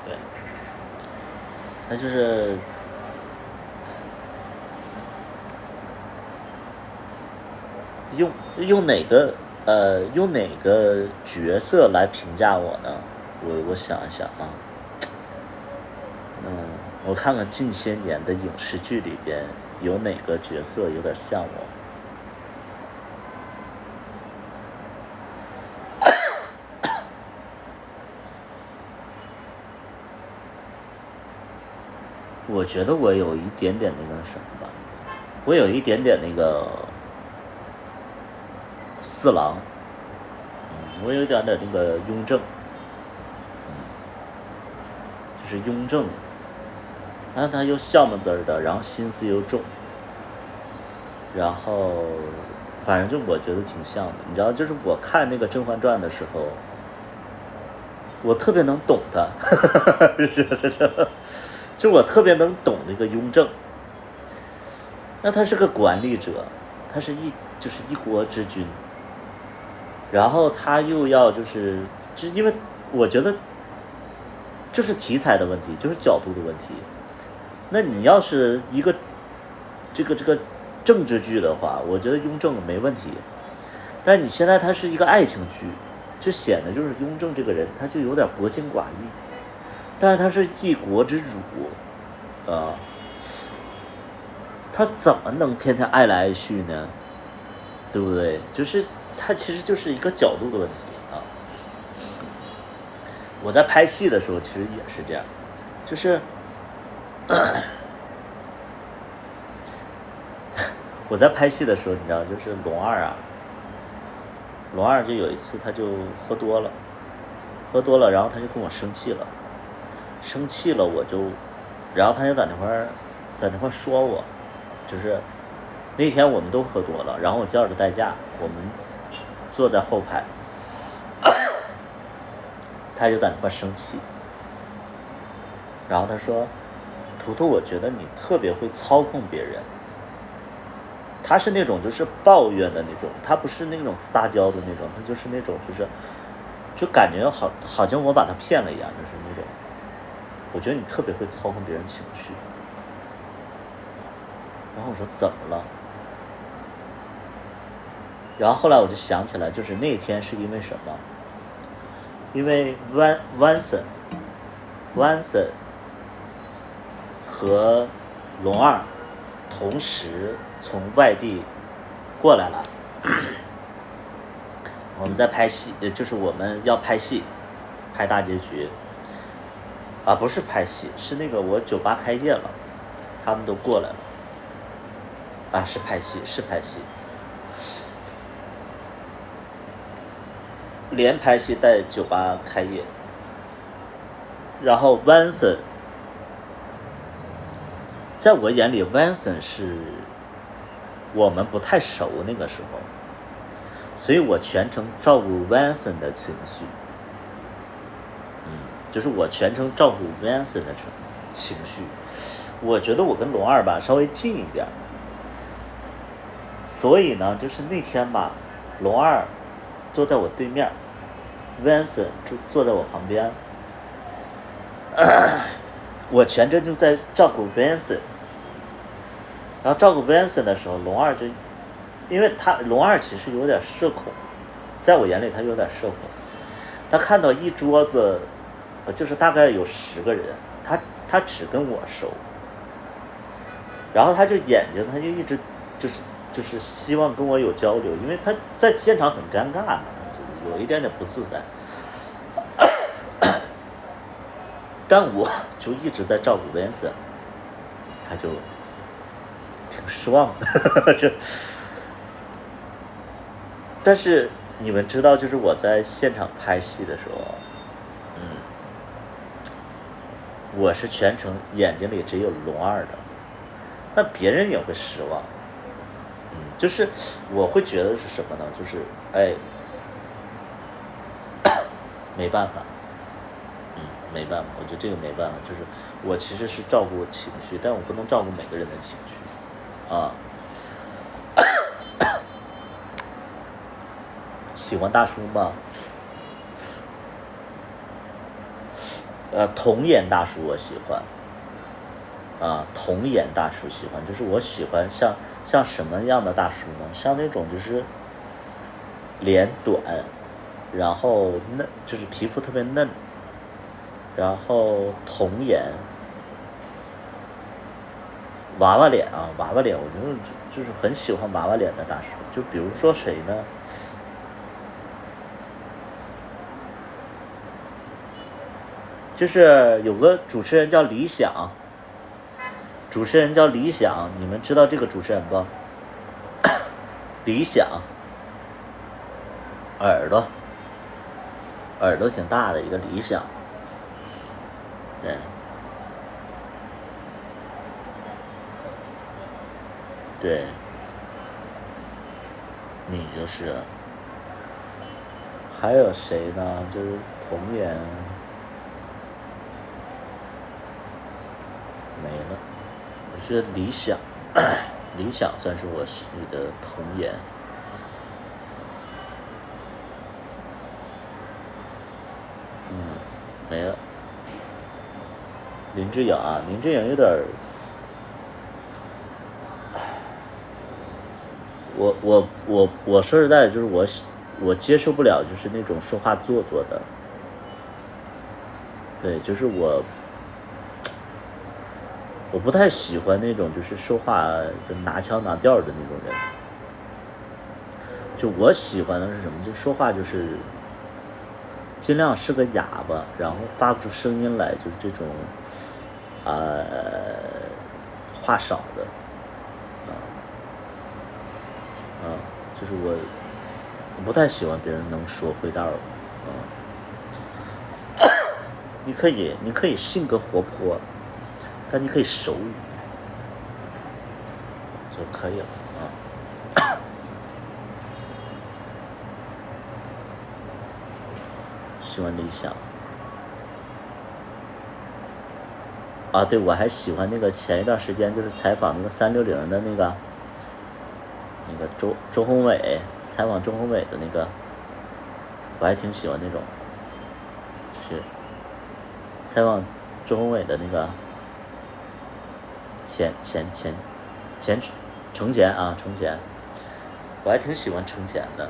对，他就是用哪个角色来评价我呢？我想一想啊，我看看近些年的影视剧里边有哪个角色有点像我。我觉得我有一点点那个什么吧，我有一点点那个四郎，我有一点点那个雍正，就是雍正，然后他又笑么滋儿的，然后心思又重，然后反正就我觉得挺像的，你知道，就是我看那个《甄嬛传》的时候，我特别能懂他，就我特别能懂那个雍正。那他是个管理者，他是就是一国之君，然后他又要就因为我觉得就是题材的问题，就是角度的问题。那你要是一个这个政治剧的话，我觉得雍正没问题。但你现在他是一个爱情剧，就显得就是雍正这个人他就有点薄情寡义，但是他是一国之主，他怎么能天天爱来爱去呢？对不对？就是他其实就是一个角度的问题啊。我在拍戏的时候其实也是这样，就是我在拍戏的时候，你知道，就是龙二就有一次他就喝多了，然后他就跟我生气了，然后他就在那块说我，就是那天我们都喝多了，然后我叫着代驾，我们坐在后排，他就在那块生气，然后他说：“图图，我觉得你特别会操控别人。”他是那种就是抱怨的那种，他不是那种撒娇的那种，他就是那种就感觉好像我把他骗了一样，就是那种。我觉得你特别会操控别人情绪。然后我说怎么了？然后后来我就想起来，就是那天是因为什么？因为Vanson 和龙二同时从外地过来了，我们在拍戏，就是我们要拍戏，拍大结局，不是拍戏，是那个我酒吧开业了，他们都过来了，是拍戏，连拍戏带酒吧开业，然后 Vanson。在我眼里 Vanson 是我们不太熟那个时候，所以我全程照顾 Vanson 的情绪，就是我全程照顾 Vanson 的情绪。我觉得我跟龙二吧稍微近一点，所以呢，就是那天吧，龙二坐在我对面， Vanson 就坐在我旁边，我全程就在照顾 Vanson。然后照顾 Vanson 的时候，龙二就，因为龙二其实有点社恐，在我眼里他有点社恐。他看到一桌子，就是大概有10个人，他只跟我熟，然后他就眼睛他就一直就是希望跟我有交流，因为他在现场很尴尬嘛，就有一点点不自在。但我就一直在照顾 Vincent， 他就挺失望的，就。但是你们知道，就是我在现场拍戏的时候，我是全程眼睛里只有龙二的，那别人也会失望。就是我会觉得是什么呢？就是没办法，没办法，我觉得这个没办法，就是我其实是照顾情绪，但我不能照顾每个人的情绪，啊。喜欢大叔吗？童颜大叔我喜欢，童颜大叔喜欢，就是我喜欢像什么样的大叔呢？像那种就是脸短，然后嫩，就是皮肤特别嫩，然后童颜，娃娃脸啊，娃娃脸，我觉得就是很喜欢娃娃脸的大叔。就比如说谁呢？就是有个主持人叫李想，你们知道这个主持人不？李想，耳朵挺大的一个李想，对，你就是。还有谁呢？就是童颜没了。我觉得理想算是我心里的童颜。没了。林志颖啊，林志颖有点我说实在的，就是我接受不了，就是那种说话做作的。对，就是我不太喜欢那种就是说话就拿腔拿调的那种人。就我喜欢的是什么？就说话就是尽量是个哑巴，然后发不出声音来，就是这种话少的，就是我不太喜欢别人能说会道的。你可以性格活泼，但你可以手语就可以了。喜欢理想啊，对，我还喜欢那个前一段时间就是采访那个360的那个周宏伟，采访周宏伟的那个，我还挺喜欢那种，是采访周宏伟的那个程前，我还挺喜欢程前的。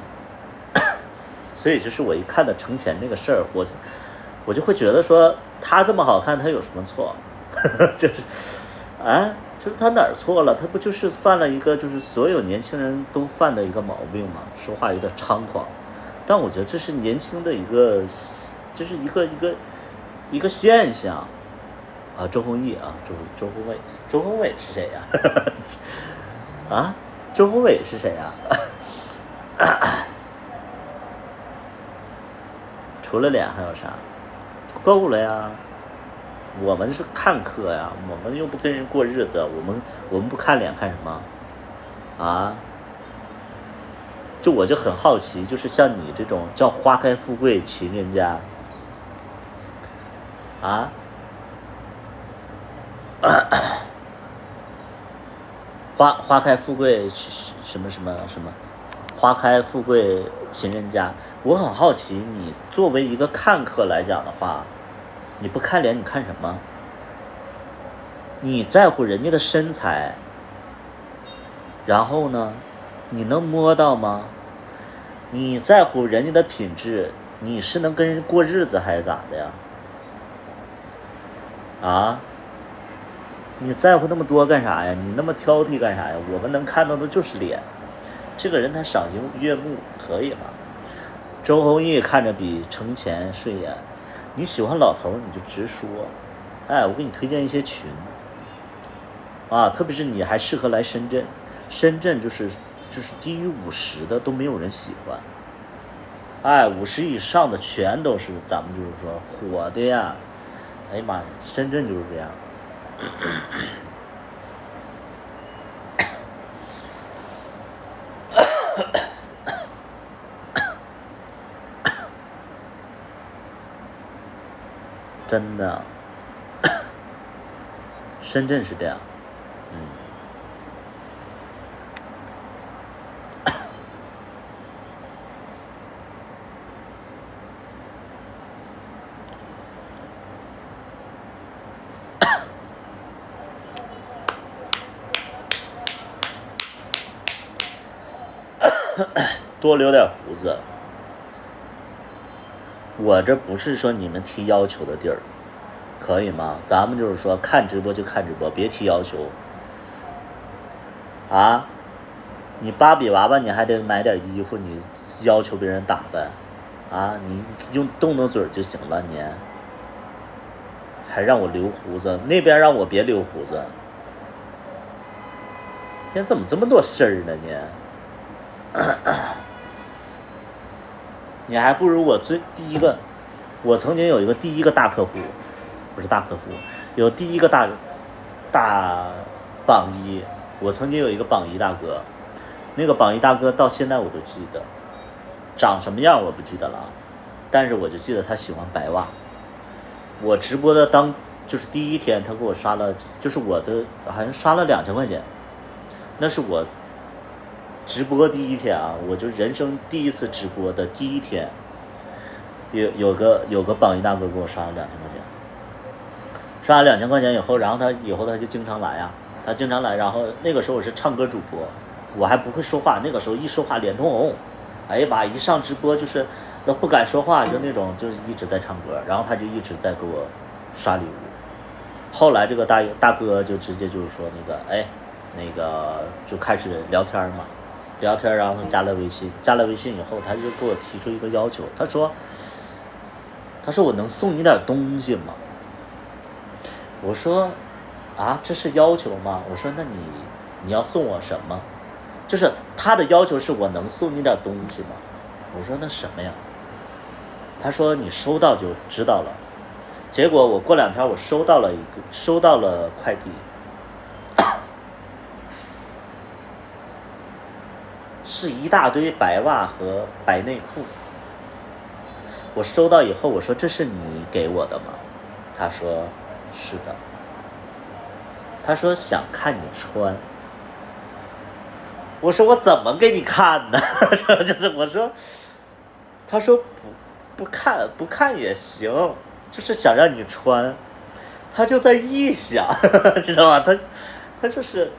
所以就是我一看到程前这个事儿，我就会觉得说他这么好看，他有什么错？就是他哪儿错了？他不就是犯了一个就是所有年轻人都犯的一个毛病吗？说话有点猖狂。但我觉得这是年轻的一个，就是一个现象。周鸿祎啊，周鸿伟是谁呀？周鸿伟是谁呀？除了脸还有啥？够了呀！我们是看客呀，我们又不跟人过日子，我们不看脸看什么？就我就很好奇，就是像你这种叫花开富贵情人家，花开富贵什么，花开富贵情人家。我很好奇，你作为一个看客来讲的话，你不看脸你看什么？你在乎人家的身材，然后呢，你能摸到吗？你在乎人家的品质，你是能跟人过日子还是咋的呀？你在乎那么多干啥呀？你那么挑剔干啥呀？我们能看到的就是脸。这个人他赏心悦目，可以吗？周鸿祎看着比程前顺眼，你喜欢老头你就直说，哎，我给你推荐一些群，啊，特别是你还适合来深圳，深圳就是低于50的都没有人喜欢，哎，50以上的全都是咱们就是说火的呀，哎呀妈呀，深圳就是这样。真的，深圳是这样，多留点胡子。我这不是说你们提要求的地儿，可以吗？咱们就是说看直播就看直播，别提要求。啊，你芭比娃娃你还得买点衣服，你要求别人打扮，啊，你用动嘴就行了，你还让我留胡子，那边让我别留胡子。现在怎么这么多事儿呢你？你还不如我第一个，我曾经有一个第一个大客户，不是大客户，有第一个大榜一，我曾经有一个榜一大哥，那个榜一大哥到现在我都记得，长什么样我不记得了，但是我就记得他喜欢白袜。我直播的就是第一天，他给我刷了，就是我的好像刷了2000块钱，那是我直播第一天啊，我就人生第一次直播的第一天，有个榜一大哥给我刷了2000块钱，刷了2000块钱以后，然后他以后他就经常来啊，他经常来，然后那个时候我是唱歌主播，我还不会说话，那个时候一说话脸通红，哎呀妈，一上直播就是都不敢说话，就那种就是一直在唱歌，然后他就一直在给我刷礼物。后来这个大哥就直接就是说那个就开始聊天嘛，聊天然后加了微信以后，他就给我提出一个要求，他说我能送你点东西吗？我说啊，这是要求吗？我说那你要送我什么？就是他的要求是我能送你点东西吗？我说那什么呀？他说你收到就知道了。结果我过2天我收到了快递，是一大堆白袜和白内裤。我收到以后我说这是你给我的吗？他说是的。他说想看你穿。我说我怎么给你看呢？就是我说，他说不看也行，就是想让你穿，他就在臆想，知道吗？他就是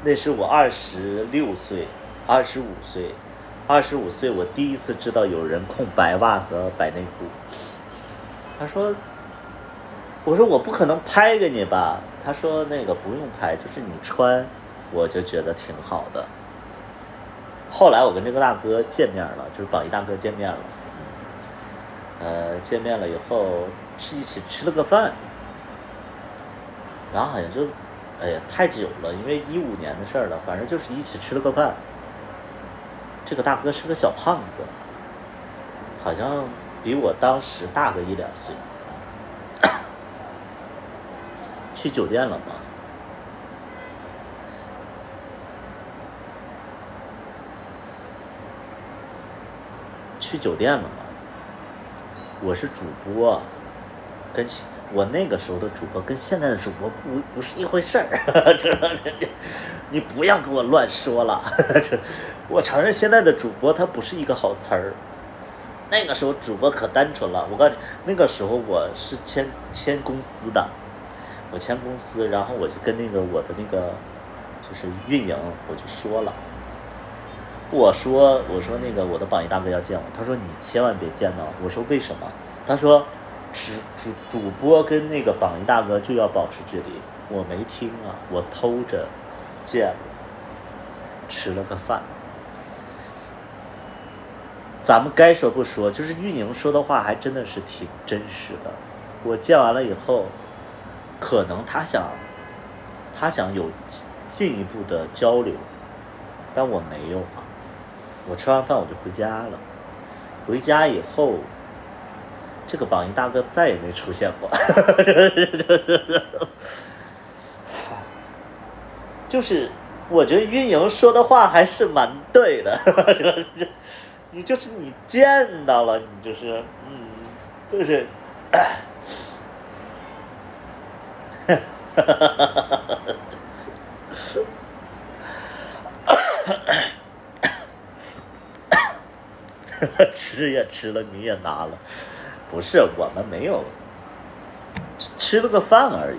那是我26岁、25岁，我第一次知道有人控白袜和白内裤。他说，我说我不可能拍给你吧？他说那个不用拍，就是你穿，我就觉得挺好的。后来我跟这个大哥见面了，就是榜一大哥见面了，见面了以后是一起吃了个饭，然后好像就，哎呀太久了，因为15年的事儿了，反正就是一起吃了个饭。这个大哥是个小胖子，好像比我当时大个1-2岁。去酒店了吗？去酒店了吗？我是主播，我那个时候的主播跟现在的主播不是一回事儿，你不要给我乱说了。我承认现在的主播他不是一个好词儿，那个时候主播可单纯了。我告诉你，那个时候我是签公司的。我签公司，然后我就跟我的就是运营，我就说了，我说那个我的榜一大哥要见我，他说你千万别见到，我说为什么？他说主播跟那个榜一大哥就要保持距离，我没听啊，我偷着见了，吃了个饭。咱们该说不说，就是运营说的话还真的是挺真实的。我见完了以后，可能他想有进一步的交流，但我没有啊。我吃完饭我就回家了。回家以后，这个榜一大哥再也没出现过。就是我觉得运营说的话还是蛮对的。你就是你见到了，你就是就是吃也吃了，你也拿了，不是我们没有吃了个饭而已。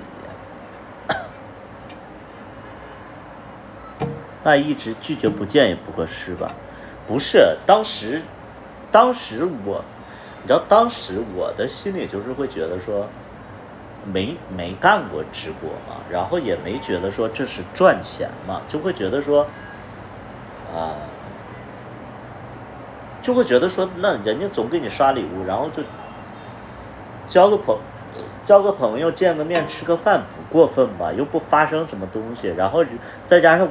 那一直拒绝不见也不合适吧？不是，当时我，你知道，当时我的心里就是会觉得说，没干过直播嘛，然后也没觉得说这是赚钱嘛，就会觉得说，就会觉得说，那人家总给你刷礼物，然后就交个朋友，见个面，吃个饭，不过分吧？又不发生什么东西，然后再加上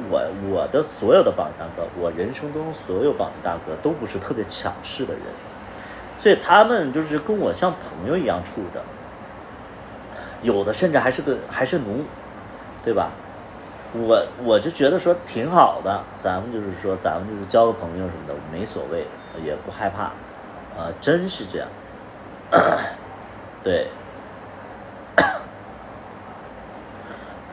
我的所有的榜一大哥，我人生中所有榜一大哥都不是特别强势的人，所以他们就是跟我像朋友一样处着，有的甚至还是奴，对吧？我就觉得说挺好的，咱们就是交个朋友什么的，没所谓，也不害怕，真是这样，对。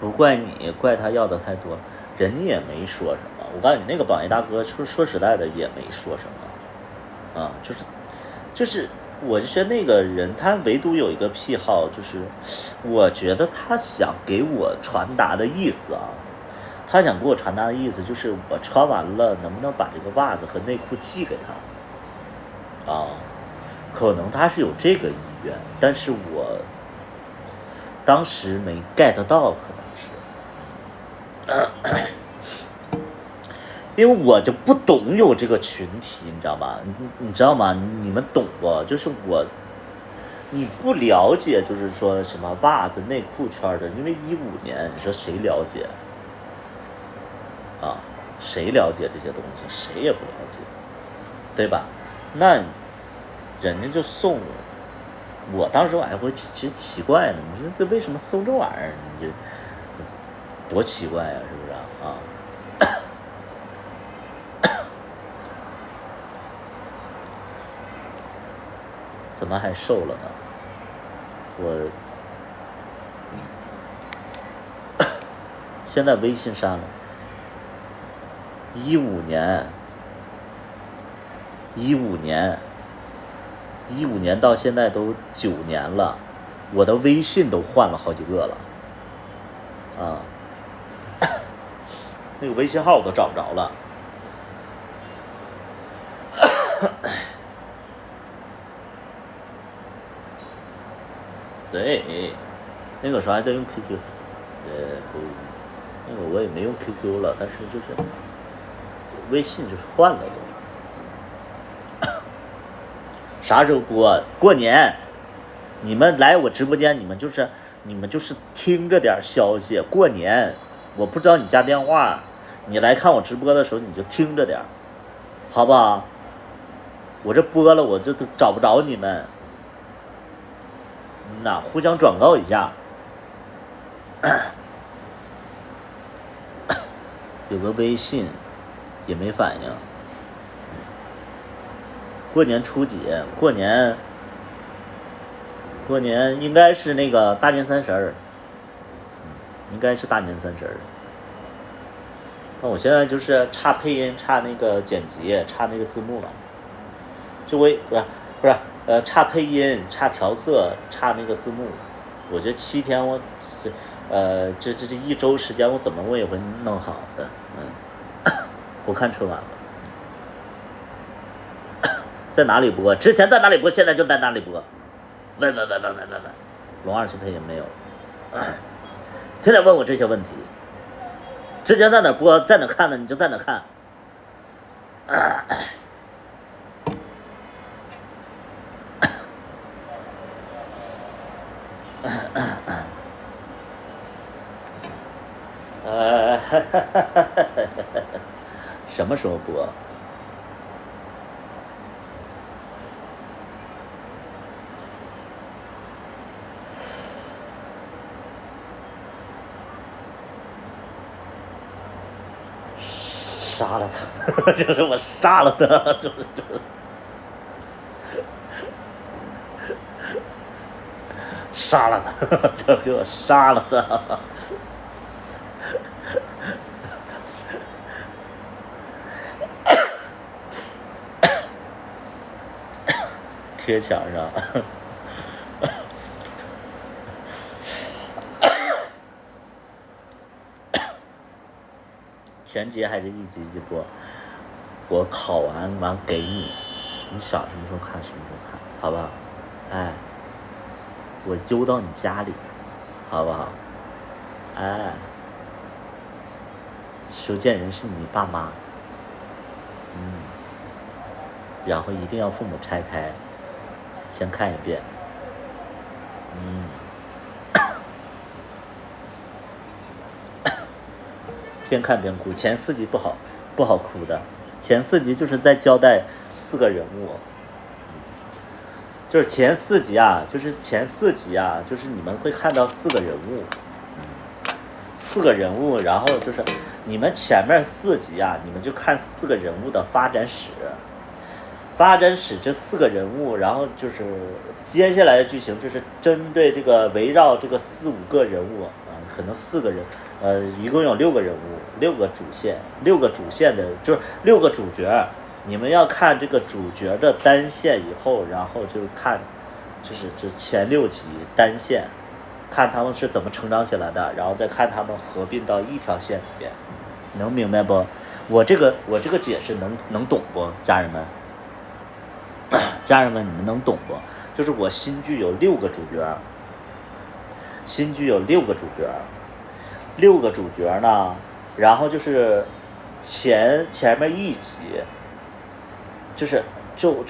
不怪你，怪他要的太多，人家也没说什么。我告诉你，那个榜一大哥说实在的也没说什么，就是，我就觉得那个人他唯独有一个癖好，就是我觉得他想给我传达的意思啊，他想给我传达的意思就是我穿完了能不能把这个袜子和内裤寄给他啊？可能他是有这个意愿，但是我当时没 get 到，可能。因为我就不懂有这个群体，你知道吗？你知道吗？你们懂不？就是你不了解，就是说什么袜子、内裤圈的，因为15年，你说谁了解啊？谁了解这些东西？谁也不了解，对吧？那人家就送我当时我还会其实奇怪呢，你说这为什么送这玩意儿？你这多奇怪呀，是不是啊？怎么还瘦了呢？我现在微信删了。15年到现在都9年了，我的微信都换了好几个了，那个微信号我都找不着了。对，那个时候还在用 QQ，不，那个我也没用 QQ 了，但是就是微信就是换了都。啥时候播？过年，你们来我直播间，你们就是听着点消息。过年，我不知道你家电话，你来看我直播的时候你就听着点，好不好？我这播了，我这都找不着你们。互相转告一下。有个微信也没反应。过年初几？过年应该是那个大年三十儿，应该是大年三十儿。但我现在就是差配音，差那个剪辑，差那个字幕了。不是，差配音，差调色，差那个字幕。我觉得7天这1周时间我怎么我也会弄好的。不看春晚了。在哪里播？之前在哪里播？现在就在哪里播？问，龙二去配音没有？天天问我这些问题。之前在哪播，在哪看呢？你就在哪看。什么时候播？杀了他，就是我杀了他，就是杀了他，就给我杀了他。贴墙上。全节还是一集一集播？我考完给你，你想什么时候看什么时候看，好不好？哎，我邮到你家里，好不好？哎，收件人是你爸妈，然后一定要父母拆开，先看一遍，边看边哭。前4集不好哭的，前4集就是在交代4个人物，就是前4集啊，就是你们会看到4个人物，4个人物，然后就是你们前面4集啊，你们就看4个人物的发展史，这4个人物，然后就是接下来的剧情就是针对这个围绕这个4、5个人物啊，可能4个人，一共有6个人物，6个主线的，就是6个主角。你们要看这个主角的单线以后，然后就看，就是这前6集单线，看他们是怎么成长起来的，然后再看他们合并到一条线里边，能明白不？我这个解释能懂不，家人们？家人们，你们能懂不？就是我新剧有6个主角，6个主角呢，然后就是前面1集，就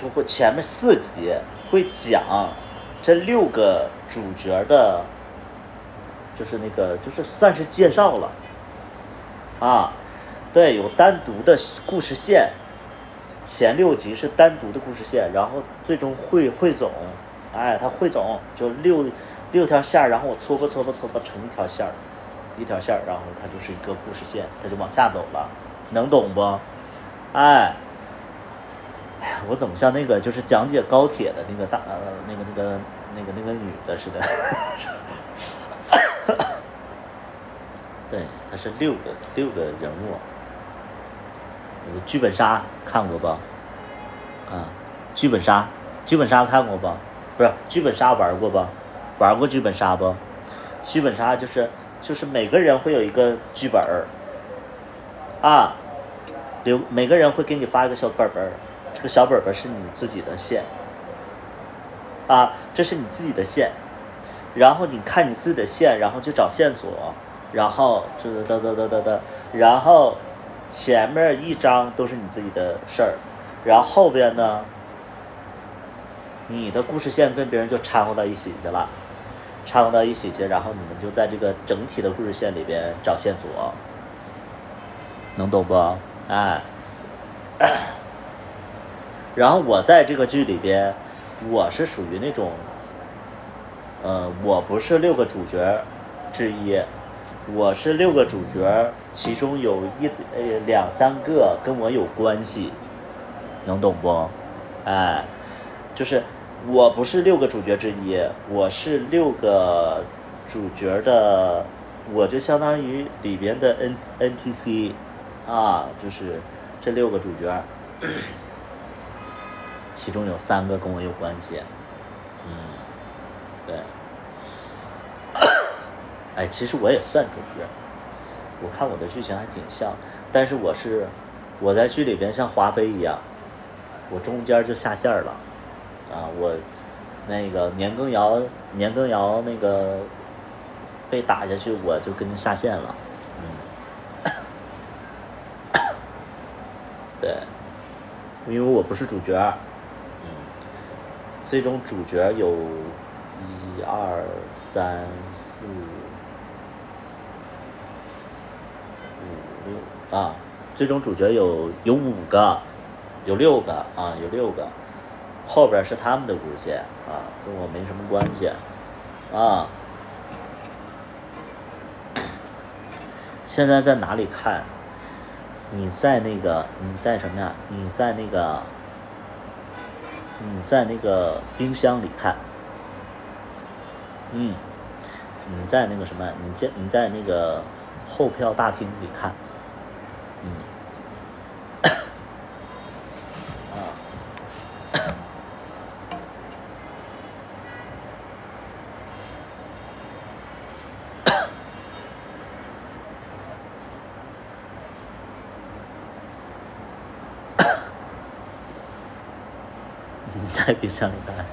会前面4集会讲这6个主角的，就是那个就是算是介绍了啊，对，有单独的故事线。前6集是单独的故事线，然后最终汇总，哎，它汇总就6条线，然后我搓吧成一条线，然后它就是一个故事线，它就往下走了，能懂不？哎，我怎么像那个就是讲解高铁的那个那个女的似的？对，它是6个人物。剧本杀看过吧？啊，剧本杀看过吧？不是，剧本杀玩过吧？玩过剧本杀不？剧本杀就是每个人会有一个剧本啊，每个人会给你发一个小本本，这个小本本是你自己的线啊，这是你自己的线，然后你看你自己的线，然后去找线索，然后就是然后前面1章都是你自己的事儿，然后后边呢，你的故事线跟别人就掺和到一起去了，然后你们就在这个整体的故事线里边找线索，能懂不？哎，然后我在这个剧里边，我是属于那种，我不是6个主角之一。我是6个主角，其中有2、3个跟我有关系，能懂不？哎，就是我不是6个主角之一，我是6个主角的，我就相当于里边的 NPC 啊，就是这6个主角，其中有3个跟我有关系，对。哎，其实我也算主角，我看我的剧情还挺像，但是我在剧里边像华妃一样，我中间就下线了，啊，我那个年羹尧那个被打下去我就跟着下线了。对，因为我不是主角。最终主角有1、2、3、4、5、6啊，最终主角有5个，有6个啊，有6个，后边是他们的故事线啊，跟我没什么关系啊。现在在哪里看？你在那个，你在什么呀？你在那个冰箱里看。你在那个什么？你在那个后票大厅里看。你在冰箱里看。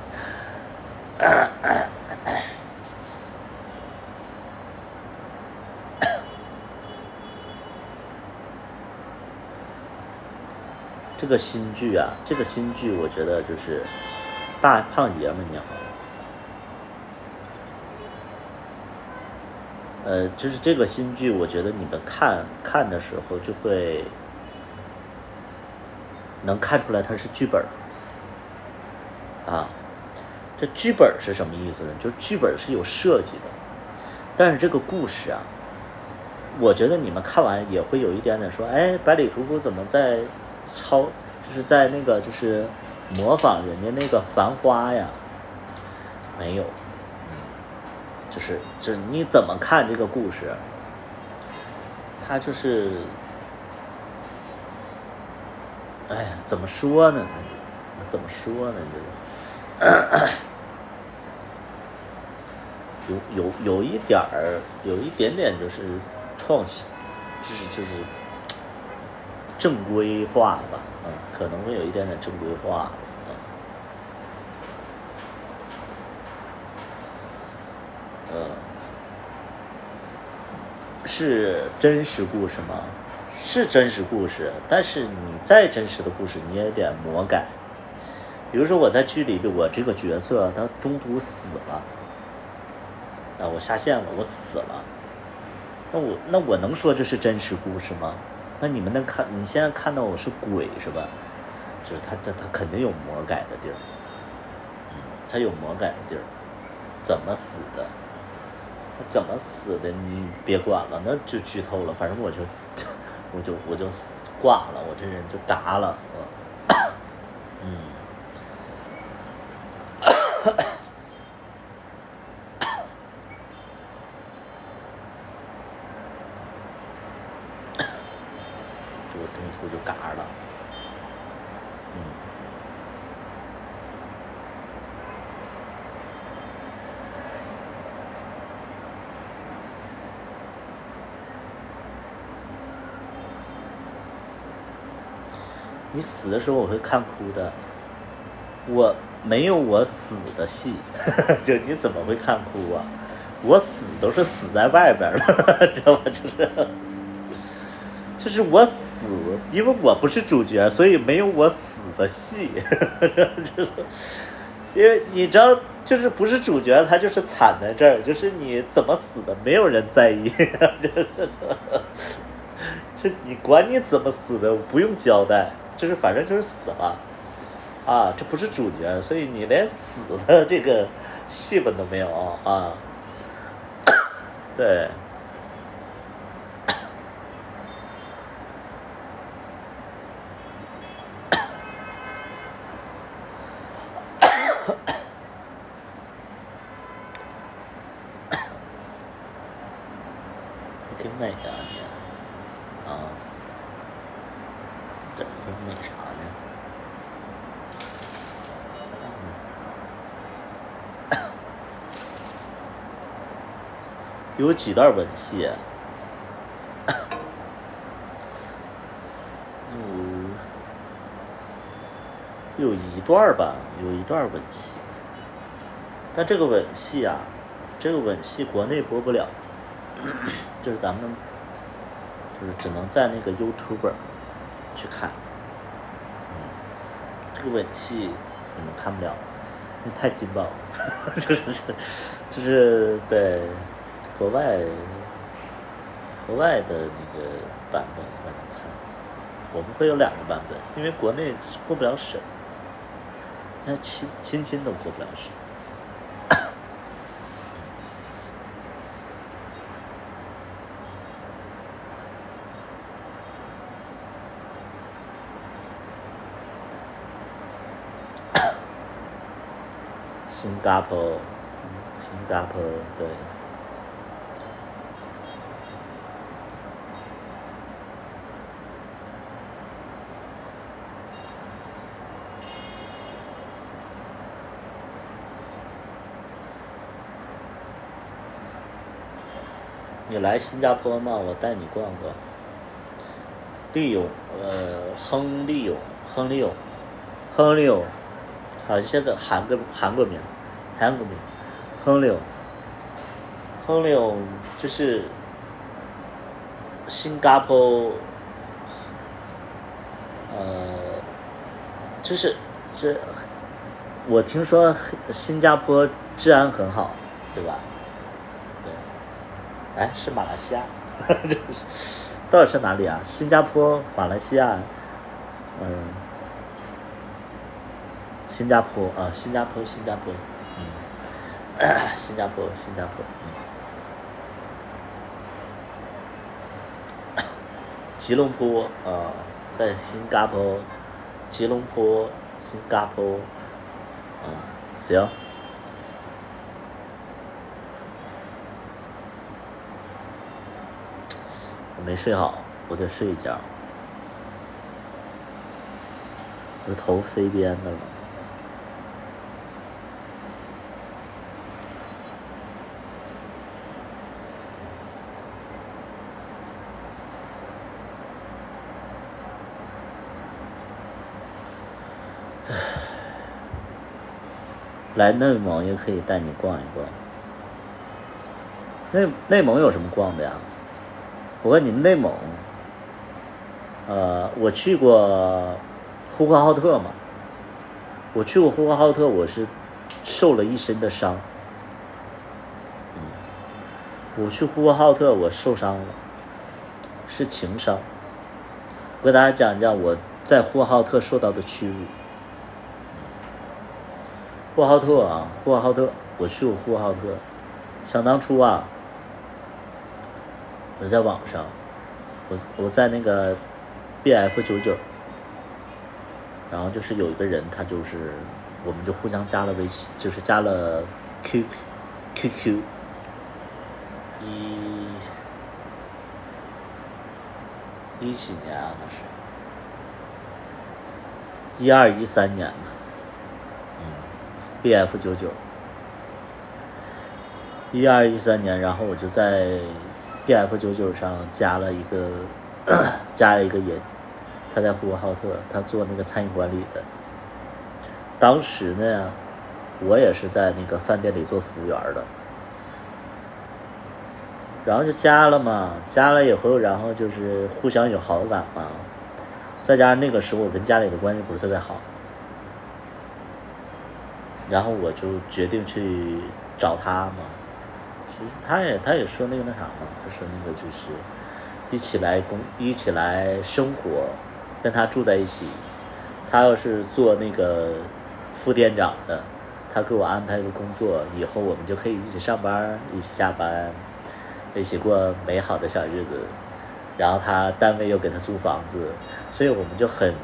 这个新剧啊，我觉得就是大胖爷们你好。就是这个新剧，我觉得你们看的时候就会能看出来它是剧本啊。这剧本是什么意思呢？就是剧本是有设计的，但是这个故事啊，我觉得你们看完也会有一点点说，哎，百里屠夫怎么在就是在那个就是模仿人家那个繁花呀？没有。就是你怎么看这个故事，它就是，哎呀，怎么说呢？怎么说呢？有一点点就是创新，就是正规化吧，可能会有一点点正规化。是真实故事吗？是真实故事，但是你再真实的故事你也得魔改。比如说我在剧里，我这个角色他中途死了，我下线了，我死了，那我能说这是真实故事吗？那你们你现在看到我是鬼是吧？就是他肯定有魔改的地儿，他有魔改的地儿，怎么死的？怎么死的你别管了，那就剧透了，反正我就挂了，我这人就嘎了。这个中途就嘎了。你死的时候我会看哭的，我没有我死的戏。就你怎么会看哭啊？我死都是死在外边了，知道吧？就是我死，因为我不是主角，所以没有我死的戏。因为你知道，就是不是主角，他就是惨在这儿，就是你怎么死的，没有人在意。就你管你怎么死的，不用交代，就是反正就是死了啊，这不是主角，所以你连死的这个戏份都没有啊。对。挺美的你啊，这美啥呢？有几段吻戏，有一段吧，有一段吻戏，但这个吻戏啊，国内播不了就是咱们就是只能在那个 YouTube 去看，这个吻戏你们看不了，因为太劲爆了，就是对国外的那个版本我能看，我们会有2个版本，因为国内过不了审，那亲都过不了审。新加坡，对。你来新加坡吗？我带你逛逛。利勇，亨利勇，好像是个韩国名，亨利勇就是新加坡，就是我听说新加坡治安很好，对吧？对，哎，是马来西亚，到底是哪里啊？新加坡、马来西亚，新加坡啊，新加坡，新加坡，吉隆坡啊，在新加坡，吉隆坡，新加坡，行。我没睡好，我得睡一觉。我的头飞边的了。来内蒙也可以带你逛一逛。内蒙有什么逛的呀？我问你，内蒙，我去过呼和浩特嘛？我去过呼和浩特，我是受了一身的伤。我去呼和浩特，我受伤了，是情伤。我给大家讲一讲我在呼和浩特受到的屈辱。呼和浩特，我去过呼和浩特。想当初啊，我在网上，我在那个 BF99，然后就是有一个人，他就是我们就互相加了微信，就是加了 QQ，一几年啊，那是12、13年吧，BF99，12、13年，然后我就在 BF99上加了一个人，他在呼和浩特，他做那个餐饮管理的。当时呢，我也是在那个饭店里做服务员的，然后就加了嘛，加了以后，然后就是互相有好感嘛。再加上那个时候我跟家里的关系不是特别好，然后我就决定去找他嘛。其实他也说那个啥嘛，他说那个就是一起来生活，跟他住在一起。他要是做那个副店长的，他给我安排个工作，以后我们就可以一起上班，一起下班，一起过美好的小日子。然后他单位又给他租房子，所以我们就很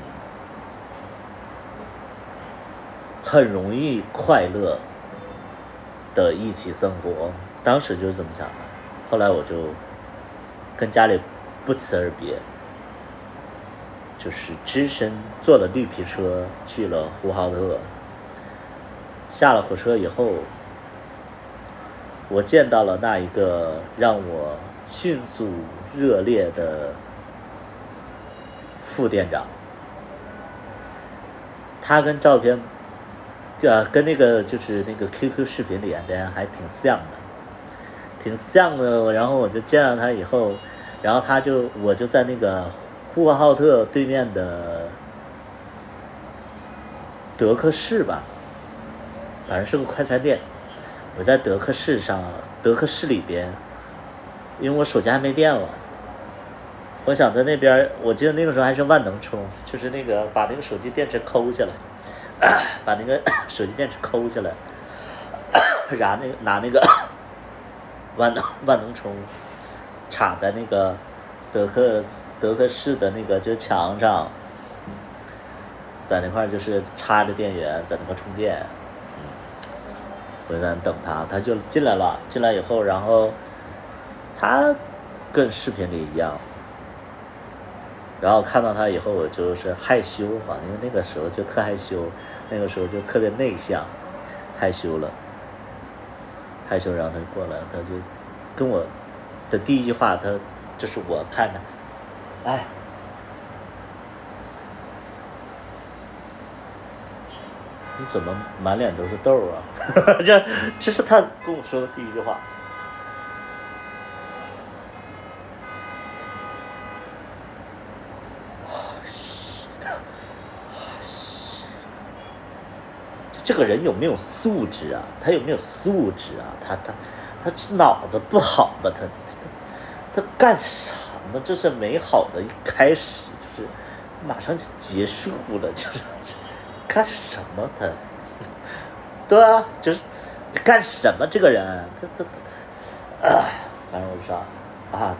容易快乐的一起生活。当时就是这么想的。后来我就跟家里不辞而别，就是只身坐了绿皮车去了呼和浩特。下了火车以后，我见到了那一个让我迅速热烈的副店长，他跟照片，跟那个就是那个 QQ 视频里边还挺像的。挺像的。然后我就见到他以后，然后我就在那个呼和浩特对面的德克士吧，反正是个快餐店。我在德克士里边，因为我手机还没电了，我想在那边，我记得那个时候还是万能充，就是那个把那个手机电池抠下来，把那个手机电池抠下来，拿那个万能充插在那个德克士的那个就墙上，在那块就是插着电源，在那块充电。我在那等他，他就进来了。进来以后，然后他跟视频里一样，然后看到他以后，我就是害羞嘛，因为那个时候就特害羞，那个时候就特别内向，害羞了，然后他就过来，他就跟我的第一句话，他就是我看着，哎。你怎么满脸都是痘啊？这是他跟我说的第一句话。这个人有没有素质啊？他有没有素质啊？他脑子不好吧？他干什么？这是美好的一开始，就是马上就结束了，就是干什么他？对啊，就是干什么这个人？反正我就说啊，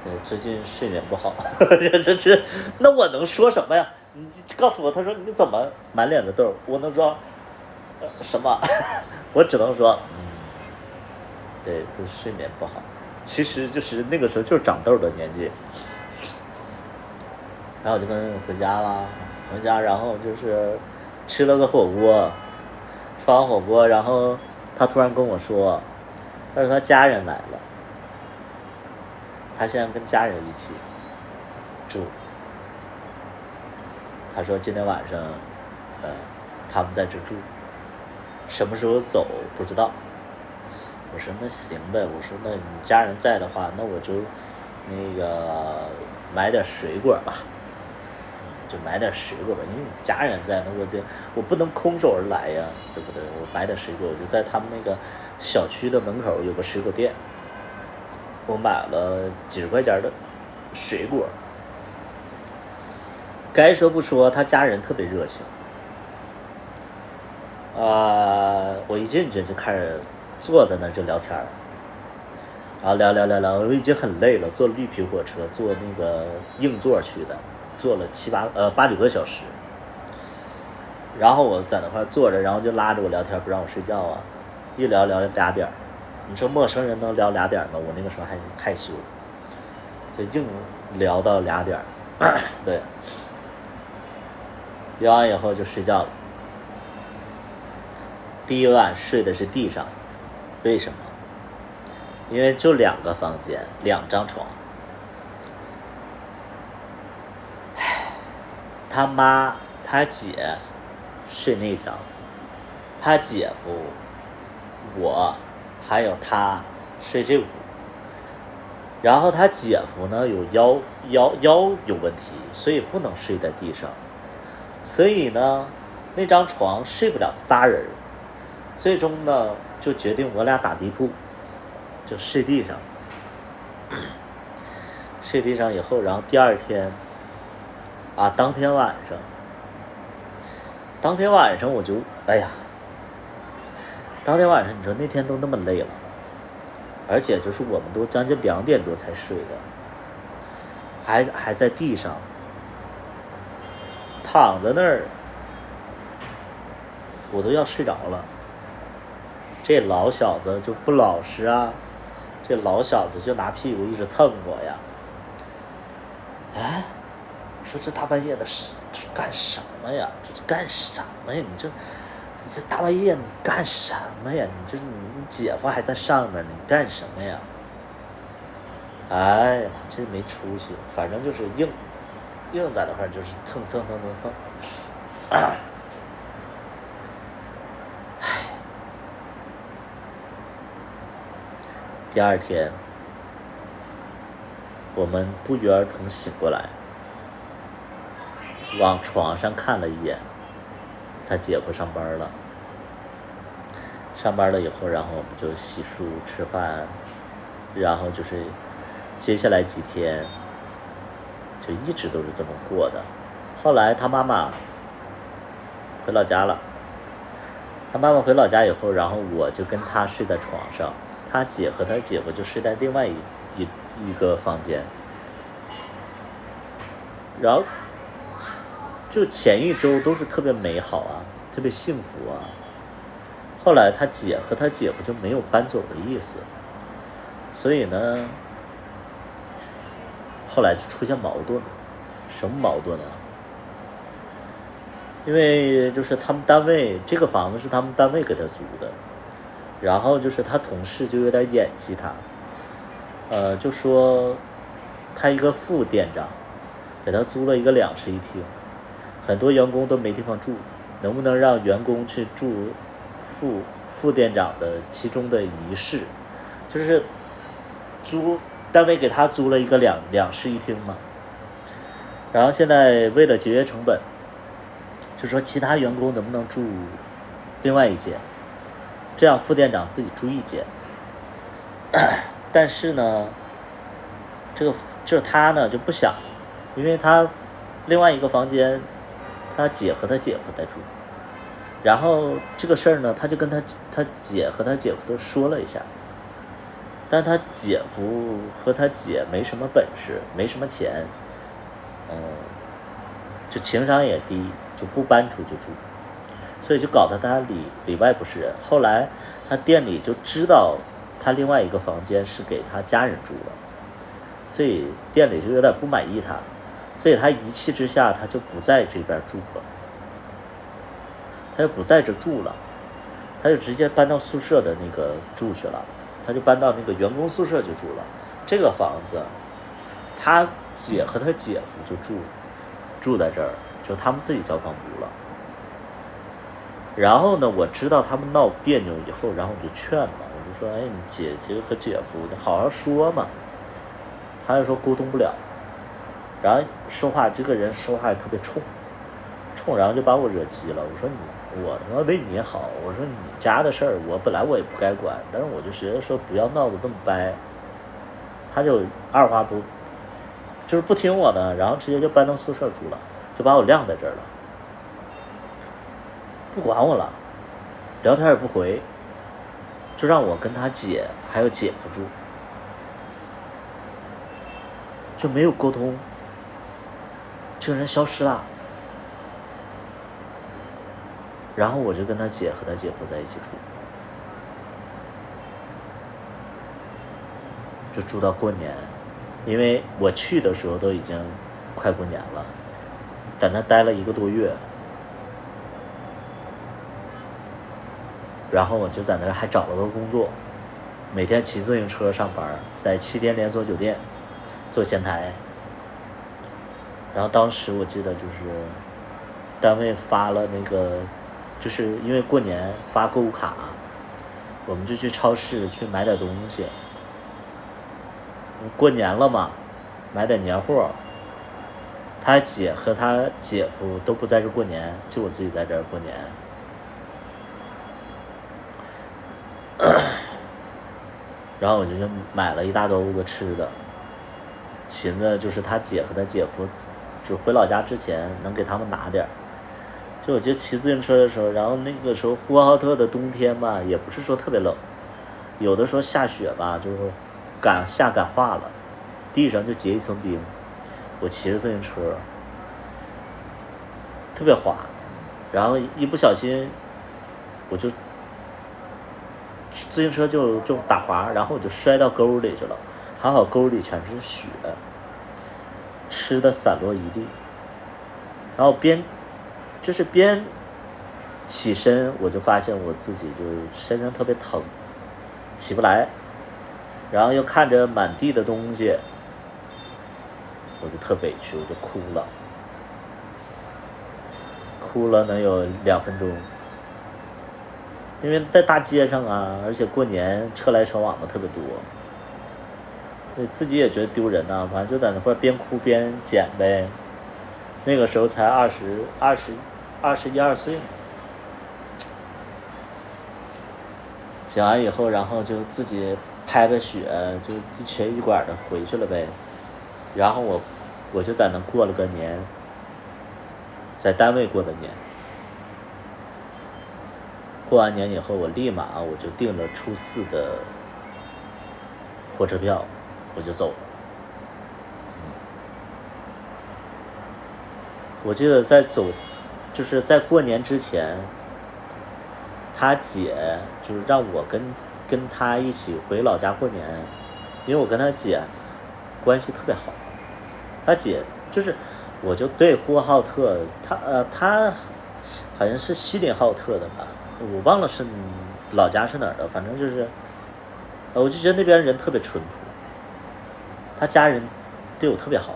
对，最近睡眠不好，这，那我能说什么呀？你告诉我，他说你怎么满脸的痘？我能说什么？我只能说，对，他睡眠不好，其实就是那个时候就是长痘的年纪。然后我就跟回家了，回家然后就是吃了个火锅，吃完火锅，然后他突然跟我说，他说他家人来了，他现在跟家人一起住。他说今天晚上，他们在这住，什么时候走不知道。我说那行呗，我说那你家人在的话，那我就那个买点水果吧，就买点水果吧，因为你家人在，那我不能空手而来呀，对不对？我买点水果，我就在他们那个小区的门口有个水果店，我买了几十块钱的水果。该说不说，他家人特别热情。我一进去就开始坐在那就聊天儿，然后聊，我已经很累了，坐绿皮火车，坐那个硬座去的，坐了8、9个小时。然后我在那块坐着，然后就拉着我聊天，不让我睡觉啊，一聊俩点儿。你说陌生人能聊俩点吗？我那个时候还害羞，就硬聊到俩点儿，对。聊完以后就睡觉了。第一晚睡的是地上，为什么？因为就2个房间，2张床。他妈他姐睡那张，他姐夫我还有他睡这屋。然后他姐夫呢有腰有问题，所以不能睡在地上，所以呢那张床睡不了仨人，最终呢就决定我俩打地铺，就睡地上。睡地上以后，然后第二天当天晚上我就当天晚上你说那天都那么累了，而且就是我们都将近2点多才睡的，还在地上躺在那儿，我都要睡着了。这老小子就不老实啊，这老小子就拿屁股一直蹭我呀。我说这大半夜的这干什么呀？这干什么呀？你这大半夜你干什么呀？你姐夫还在上面，你干什么呀？哎呀，这没出息，反正就是硬在那块就是蹭。第二天，我们不约而同醒过来，往床上看了一眼，他姐夫上班了。上班了以后，然后我们就洗漱吃饭，然后就是接下来几天就一直都是这么过的。后来他妈妈回老家了，他妈妈回老家以后，然后我就跟他睡在床上，他姐和他姐夫就睡在另外一个房间。然后就前一周都是特别美好啊，特别幸福啊。后来他姐和他姐夫就没有搬走的意思，所以呢，后来就出现矛盾。什么矛盾呢？因为就是他们单位这个房子是他们单位给他租的，然后就是他同事就有点演戏他，就说他一个副店长给他租了一个2室1厅，很多员工都没地方住，能不能让员工去住副店长的其中的一室，就是单位给他租了一个两室1厅嘛。然后现在为了节约成本，就说其他员工能不能住另外一间，这样副店长自己住一间。但是呢，这个就是他呢就不想，因为他另外一个房间他姐和他姐夫在住，然后这个事儿呢他就跟他姐和他姐夫都说了一下，但他姐夫和他姐没什么本事，没什么钱，就情商也低，就不搬出去住，所以就搞得他里外不是人。后来他店里就知道他另外一个房间是给他家人住了，所以店里就有点不满意他，所以他一气之下他就不在这边住了，他就不在这住了，他就直接搬到宿舍的那个住去了，他就搬到那个员工宿舍去住了。这个房子他姐和他姐夫就住在这儿，就他们自己交房租了。然后呢，我知道他们闹别扭以后，然后我就劝嘛，我就说，哎，你姐姐和姐夫你好好说嘛。他就说沟通不了，然后这个人说话也特别冲，然后就把我惹急了。我说我他妈为你好，我说你家的事儿本来我也不该管，但是我就觉得说不要闹得这么掰。他就二话就是不听我的，然后直接就搬到宿舍住了，就把我晾在这儿了，不管我了，聊天也不回，就让我跟他姐还有姐夫住，就没有沟通，这个人消失了。然后我就跟他姐和他姐夫在一起住，就住到过年。因为我去的时候都已经快过年了，在那待了1个多月，然后我就在那还找了个工作，每天骑自行车上班，在7天连锁酒店做前台。然后当时我记得就是单位发了那个，就是因为过年发购物卡，我们就去超市去买点东西，过年了嘛，买点年货。他姐和他姐夫都不在这过年，就我自己在这儿过年。然后我就买了一大兜子吃的，寻思就是他姐和他姐夫就回老家之前能给他们拿点。就我就骑自行车的时候，然后那个时候呼和浩特的冬天吧，也不是说特别冷，有的时候下雪吧，就是赶化了，地上就结一层冰。我骑着自行车特别滑，然后一不小心我就自行车就打滑，然后我就摔到沟里去了，还好沟里全是雪，吃的散落一地。然后边起身，我就发现我自己就身上特别疼，起不来，然后又看着满地的东西，我就特委屈，我就哭了能有2分钟。因为在大街上啊，而且过年车来车往的特别多，自己也觉得丢人呐，反正就在那块边哭边捡呗。那个时候才21、22岁。捡完以后，然后就自己拍拍雪，就一瘸一拐的回去了呗。然后我就在那过了个年，在单位过的年。过完年以后，我立马我就订了初4的火车票，我就走了。我记得就是在过年之前，他姐就是让我跟他一起回老家过年，因为我跟他姐关系特别好。他姐就是我就对呼和浩特，他好像是锡林浩特的吧，我忘了是老家是哪儿的，反正就是我就觉得那边人特别淳朴，他家人对我特别好。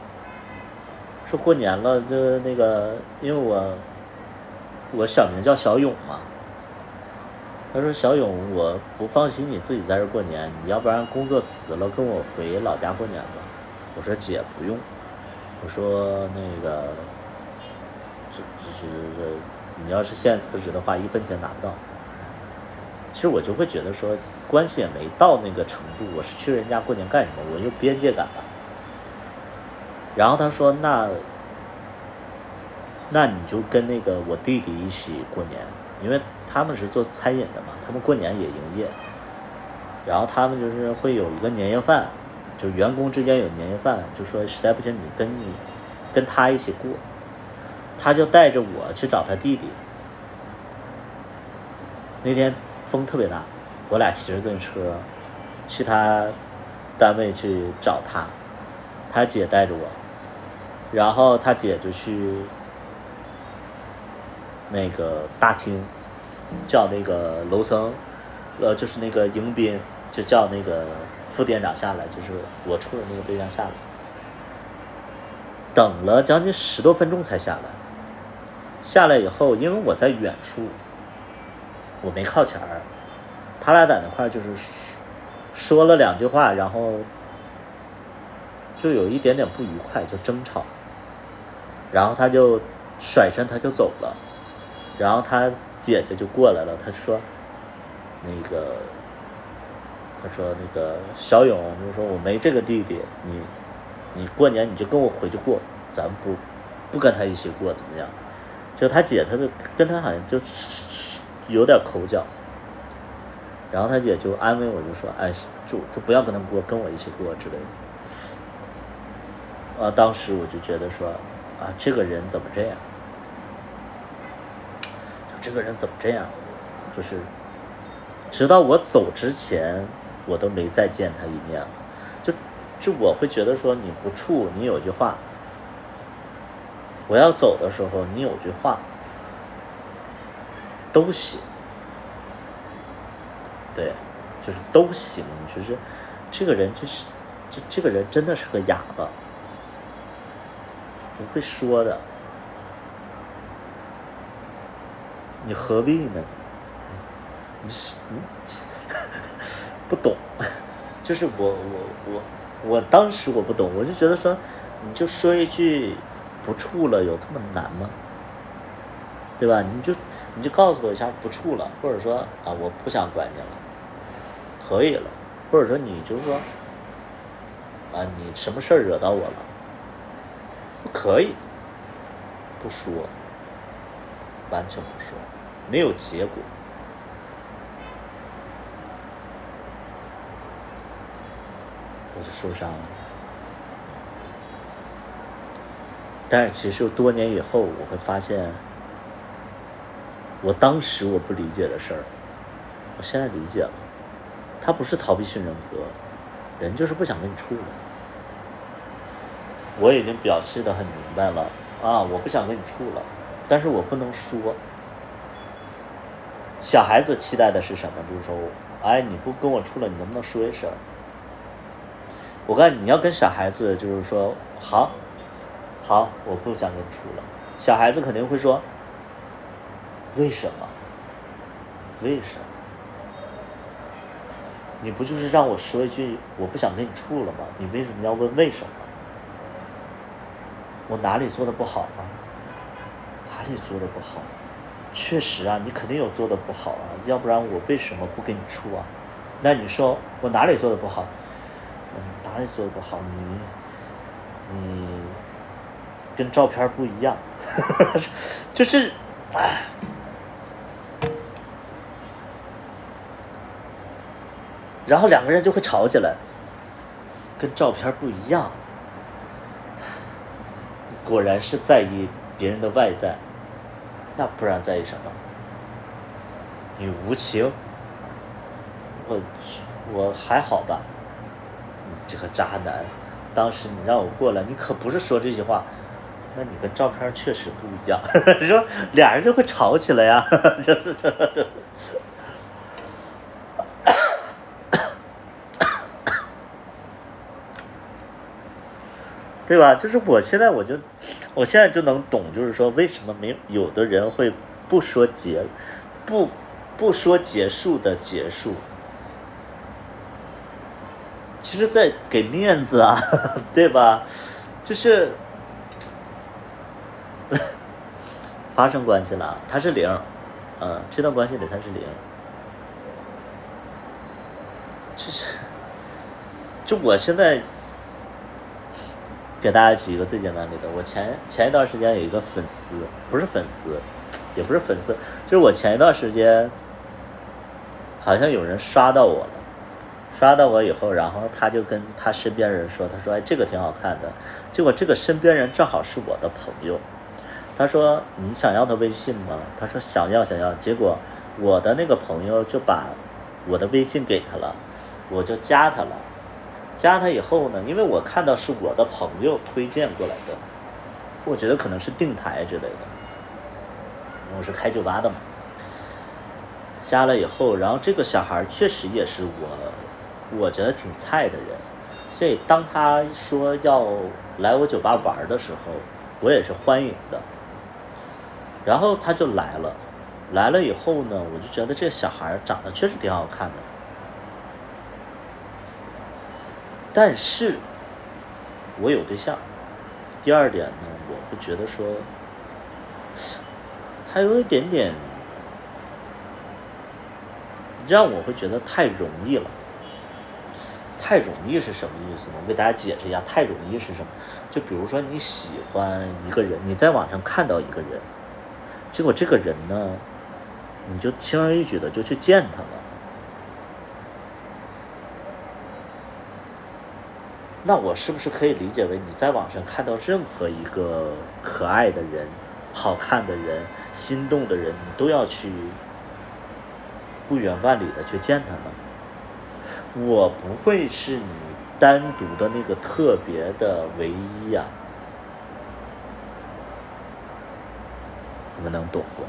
说过年了，就那个，因为我小名叫小勇嘛。他说小勇，我不放心你自己在这过年，你要不然工作辞了，跟我回老家过年吧。我说姐不用，我说那个，这你要是现在辞职的话，1分钱拿不到。其实我就会觉得说，关系也没到那个程度，我是去人家过年干什么？我有边界感吧。然后他说那你就跟那个我弟弟一起过年，因为他们是做餐饮的嘛，他们过年也营业。然后他们就是会有一个年夜饭，就员工之间有年夜饭，就说实在不行你跟他一起过。他就带着我去找他弟弟。那天风特别大，我俩骑着自行车去他单位去找他，他姐带着我，然后他姐就去那个大厅叫那个楼层，就是那个迎宾，就叫那个副店长下来，就是我处的那个对象下来。等了将近10多分钟才下来。下来以后，因为我在远处，我没靠前儿，他俩在那块就是说了2句话，然后就有一点点不愉快，就争吵。然后他就甩身他就走了。然后他姐姐就过来了，他说那个小勇，就说我没这个弟弟，你过年你就跟我回去过，咱们不跟他一起过怎么样？就他姐他就跟他好像就有点口角。然后他姐就安慰我，就说哎，就不要跟他过，跟我一起过之类的。当时我就觉得说这个人怎么这样？这个人怎么这样？就是直到我走之前，我都没再见他一面了。就我会觉得说，你不处，你有句话；我要走的时候，你有句话，都行。对，就是都行。就是这个人，就是这个人真的是个哑巴，不会说的。你何必呢？你不懂。就是我当时我不懂，我就觉得说，你就说一句不处了，有这么难吗？对吧？你就告诉我一下不处了，或者说我不想管你了，可以了，或者说你就是说你什么事儿惹到我了，不可以，不说，完全不说，没有结果。我就受伤了。但是其实多年以后，我会发现，我当时我不理解的事儿，我现在理解了。他不是逃避性人格，人就是不想跟你处了。我已经表示得很明白了我不想跟你处了，但是我不能说。小孩子期待的是什么？就是说，你不跟我处了，你能不能说一声？我告诉你，你要跟小孩子就是说，好，我不想跟你处了。小孩子肯定会说，为什么？你不就是让我说一句我不想跟你处了吗？你为什么要问为什么？我哪里做的不好啊？哪里做的不好？确实啊，你肯定有做的不好啊，要不然我为什么不跟你处啊？那你说我哪里做的不好？哪里做的不好？你跟照片不一样，就是，哎。然后两个人就会吵起来，跟照片不一样。果然是在意别人的外在，那不然在意什么？你无情，我还好吧？你这个渣男，当时你让我过来，你可不是说这句话，那你跟照片确实不一样。说俩人就会吵起来呀，就是这。对吧？就是我现在就能懂，就是说为什么有的人会不说结束的结束，其实在给面子啊，对吧？就是发生关系了，他是0，这段关系里他是0，就我现在。给大家举一个最简单的例子，我前一段时间有一个粉丝，不是粉丝，也不是粉丝，就是我前一段时间好像有人刷到我了，刷到我以后，然后他就跟他身边人说，他说哎这个挺好看的，结果这个身边人正好是我的朋友，他说你想要他微信吗？他说想要，结果我的那个朋友就把我的微信给他了，我就加他了。加他以后呢，因为我看到是我的朋友推荐过来的，我觉得可能是定台之类的，我是开酒吧的嘛。加了以后，然后这个小孩确实也是我觉得挺菜的人，所以当他说要来我酒吧玩的时候，我也是欢迎的。然后他就来了以后呢，我就觉得这个小孩长得确实挺好看的。但是，我有对象。第二点呢，我会觉得说，他有一点点让我会觉得太容易了。太容易是什么意思呢？我给大家解释一下，太容易是什么？就比如说你喜欢一个人，你在网上看到一个人，结果这个人呢，你就轻而易举的就去见他了。那我是不是可以理解为你在网上看到任何一个可爱的人、好看的人、心动的人，你都要去不远万里的去见他呢？我不会是你单独的那个特别的唯一呀，你们能懂不？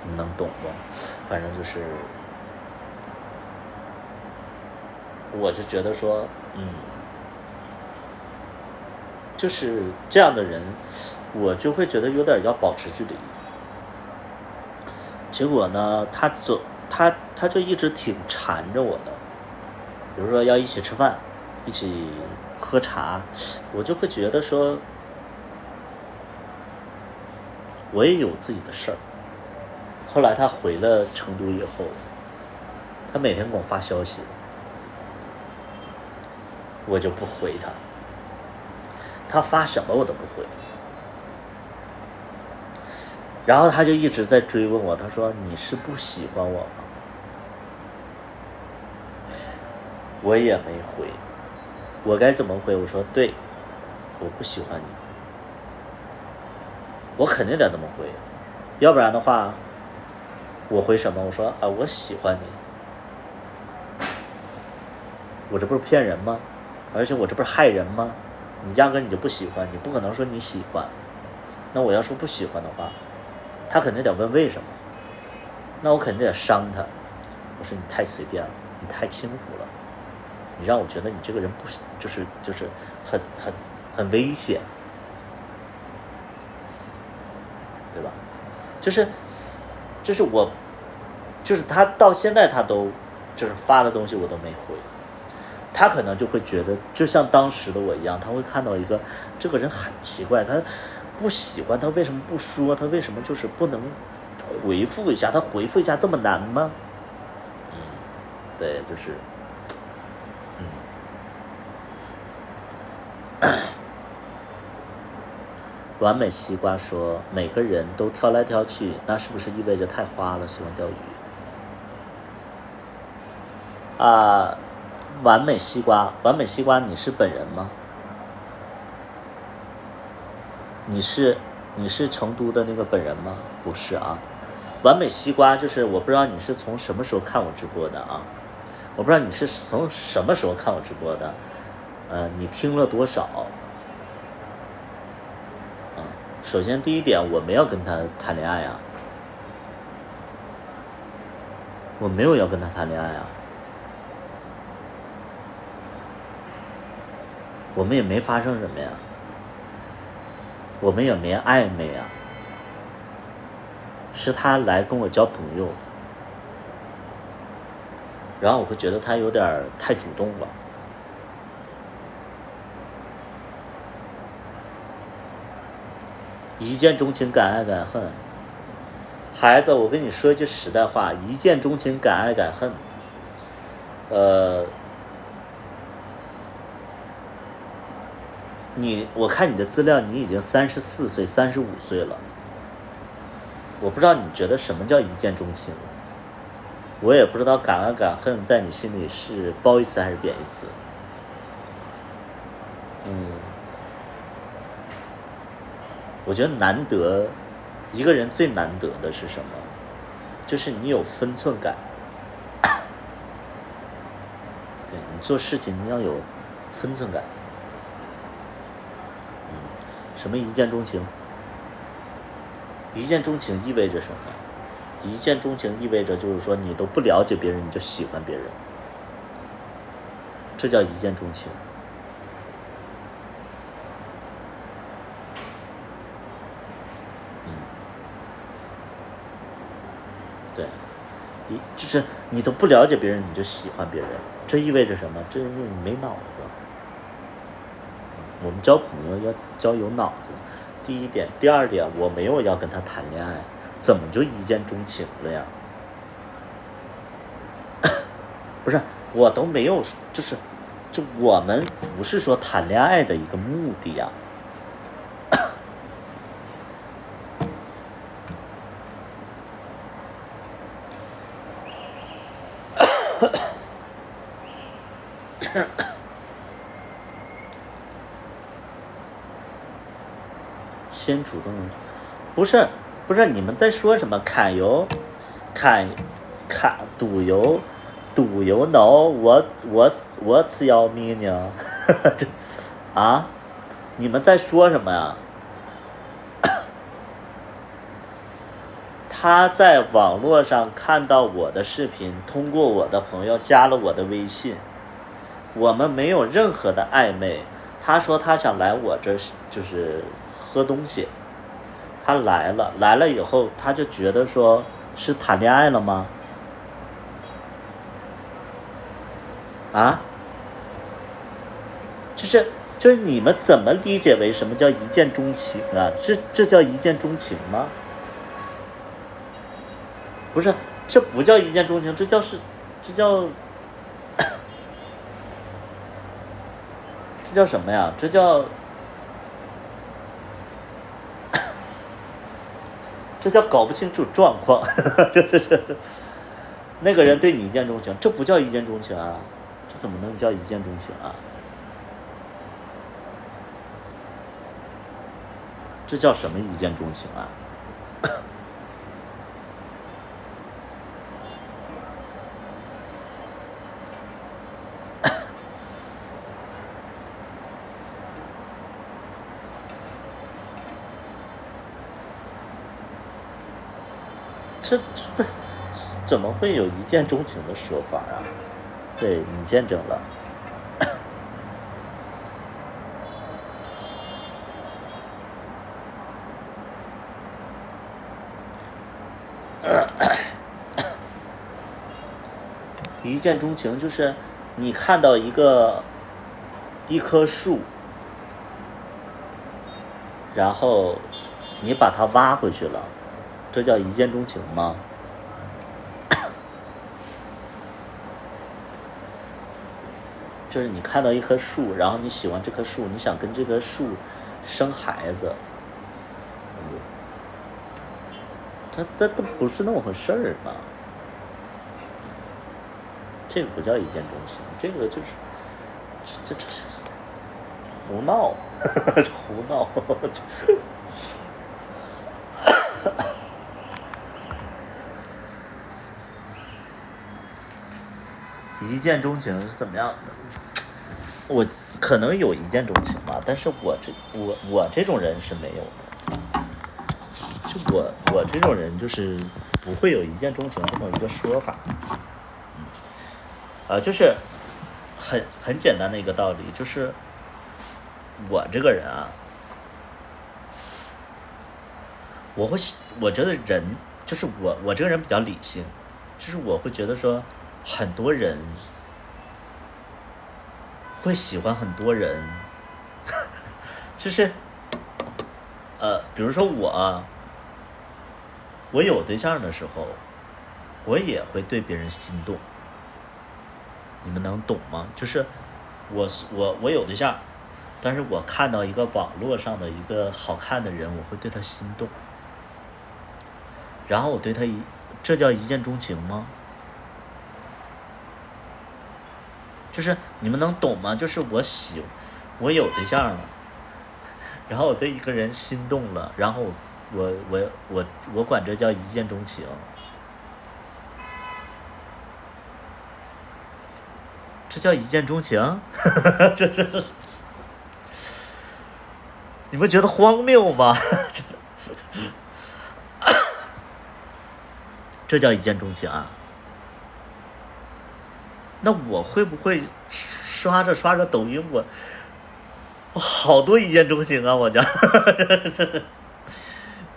你们能懂不？反正就是。我就觉得说，就是这样的人，我就会觉得有点要保持距离。结果呢，他就一直挺缠着我的，比如说要一起吃饭，一起喝茶，我就会觉得说，我也有自己的事儿。后来他回了成都以后，他每天给我发消息。我就不回他，他发什么我都不回。然后他就一直在追问我，他说你是不喜欢我吗？我也没回，我该怎么回？我说对，我不喜欢你，我肯定得这么回，要不然的话，我回什么？我说啊，我喜欢你，我这不是骗人吗？而且我这不是害人吗？你压根你就不喜欢，你不可能说你喜欢。那我要说不喜欢的话，他肯定得问为什么。那我肯定得伤他。我说你太随便了，你太轻浮了，你让我觉得你这个人不就是很危险，对吧？就是就是他到现在他都就是发的东西我都没回，他可能就会觉得就像当时的我一样，他会看到一个这个人很奇怪，他不喜欢，他为什么不说，他为什么就是不能回复一下，他回复一下这么难吗？对，就是完美西瓜说每个人都挑来挑去，那是不是意味着太花了，喜欢钓鱼啊？完美西瓜，你是本人吗？你是成都的那个本人吗？不是啊。完美西瓜就是我不知道你是从什么时候看我直播的啊？我不知道你是从什么时候看我直播的，你听了多少？首先第一点，我没有跟他谈恋爱啊，我没有要跟他谈恋爱啊，我们也没发生什么呀，我们也没暧昧啊，是他来跟我交朋友，然后我会觉得他有点太主动了。一见钟情，敢爱敢恨。孩子，我跟你说一句实在话，一见钟情，敢爱敢恨。我看你的资料，你已经34岁、35岁了。我不知道你觉得什么叫一见钟情，我也不知道敢爱敢恨在你心里是褒义词还是贬义词。我觉得难得，一个人最难得的是什么？就是你有分寸感。对，你做事情你要有分寸感。什么一见钟情？一见钟情意味着什么？一见钟情意味着就是说你都不了解别人，你就喜欢别人，这叫一见钟情。对，就是你都不了解别人，你就喜欢别人，这意味着什么？这意味着你没脑子。我们交朋友要交有脑子，第一点。第二点，我没有要跟他谈恋爱，怎么就一见钟情了呀？不是，我都没有，就我们不是说谈恋爱的一个目的呀。先主动，不是，你们在说什么？砍油赌油no，我吃要命呢？啊，你们在说什么呀？他在网络上看到我的视频，通过我的朋友加了我的微信，我们没有任何的暧昧。他说他想来我这就是喝东西，他来了以后，他就觉得说是谈恋爱了吗？啊？就是你们怎么理解为什么叫一见钟情啊？这叫一见钟情吗？不是，这不叫一见钟情，这叫这叫什么呀？这叫搞不清楚状况，就是那个人对你一见钟情，这不叫一见钟情啊，这怎么能叫一见钟情啊？这叫什么一见钟情啊？这不是怎么会有一见钟情的说法啊？对，你见证了。一见钟情就是你看到一棵树，然后你把它挖回去了，这叫一见钟情吗？就是你看到一棵树，然后你喜欢这棵树，你想跟这棵树生孩子，它都不是那么回事儿嘛。这个不叫一见钟情，这个就是这胡闹，胡闹。一见钟情是怎么样的？我可能有一见钟情吧，但是我这种人是没有的。就我这种人就是不会有一见钟情这么一个说法。就是很简单的一个道理，就是我这个人啊，我觉得人就是我这个人比较理性，就是我会觉得说很多人会喜欢很多人，就是比如说我有对象的时候，我也会对别人心动。你们能懂吗？就是我有对象，但是我看到一个网络上的一个好看的人，我会对他心动，然后我对他这叫一见钟情吗？就是你们能懂吗？就是我有对象了，然后我对一个人心动了，然后我管这叫一见钟情。这叫一见钟情？这你们觉得荒谬吗？这叫一见钟情啊？那我会不会刷着抖音，我好多一见钟情啊？我讲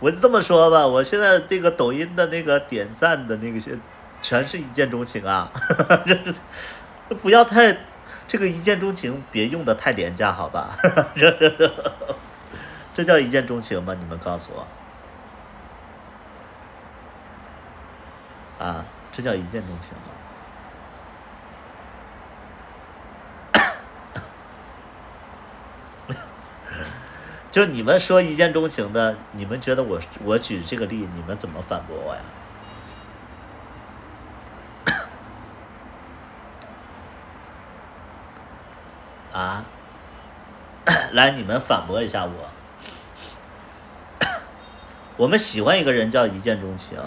我这么说吧，我现在这个抖音的那个点赞的那个些，全是一见钟情啊！不要太这个一见钟情，别用的太廉价，好吧？这叫一见钟情吗？你们告诉我啊，这叫一见钟情吗？就你们说一见钟情的，你们觉得我举这个例，你们怎么反驳我呀？啊，来，你们反驳一下我。我们喜欢一个人叫一见钟情，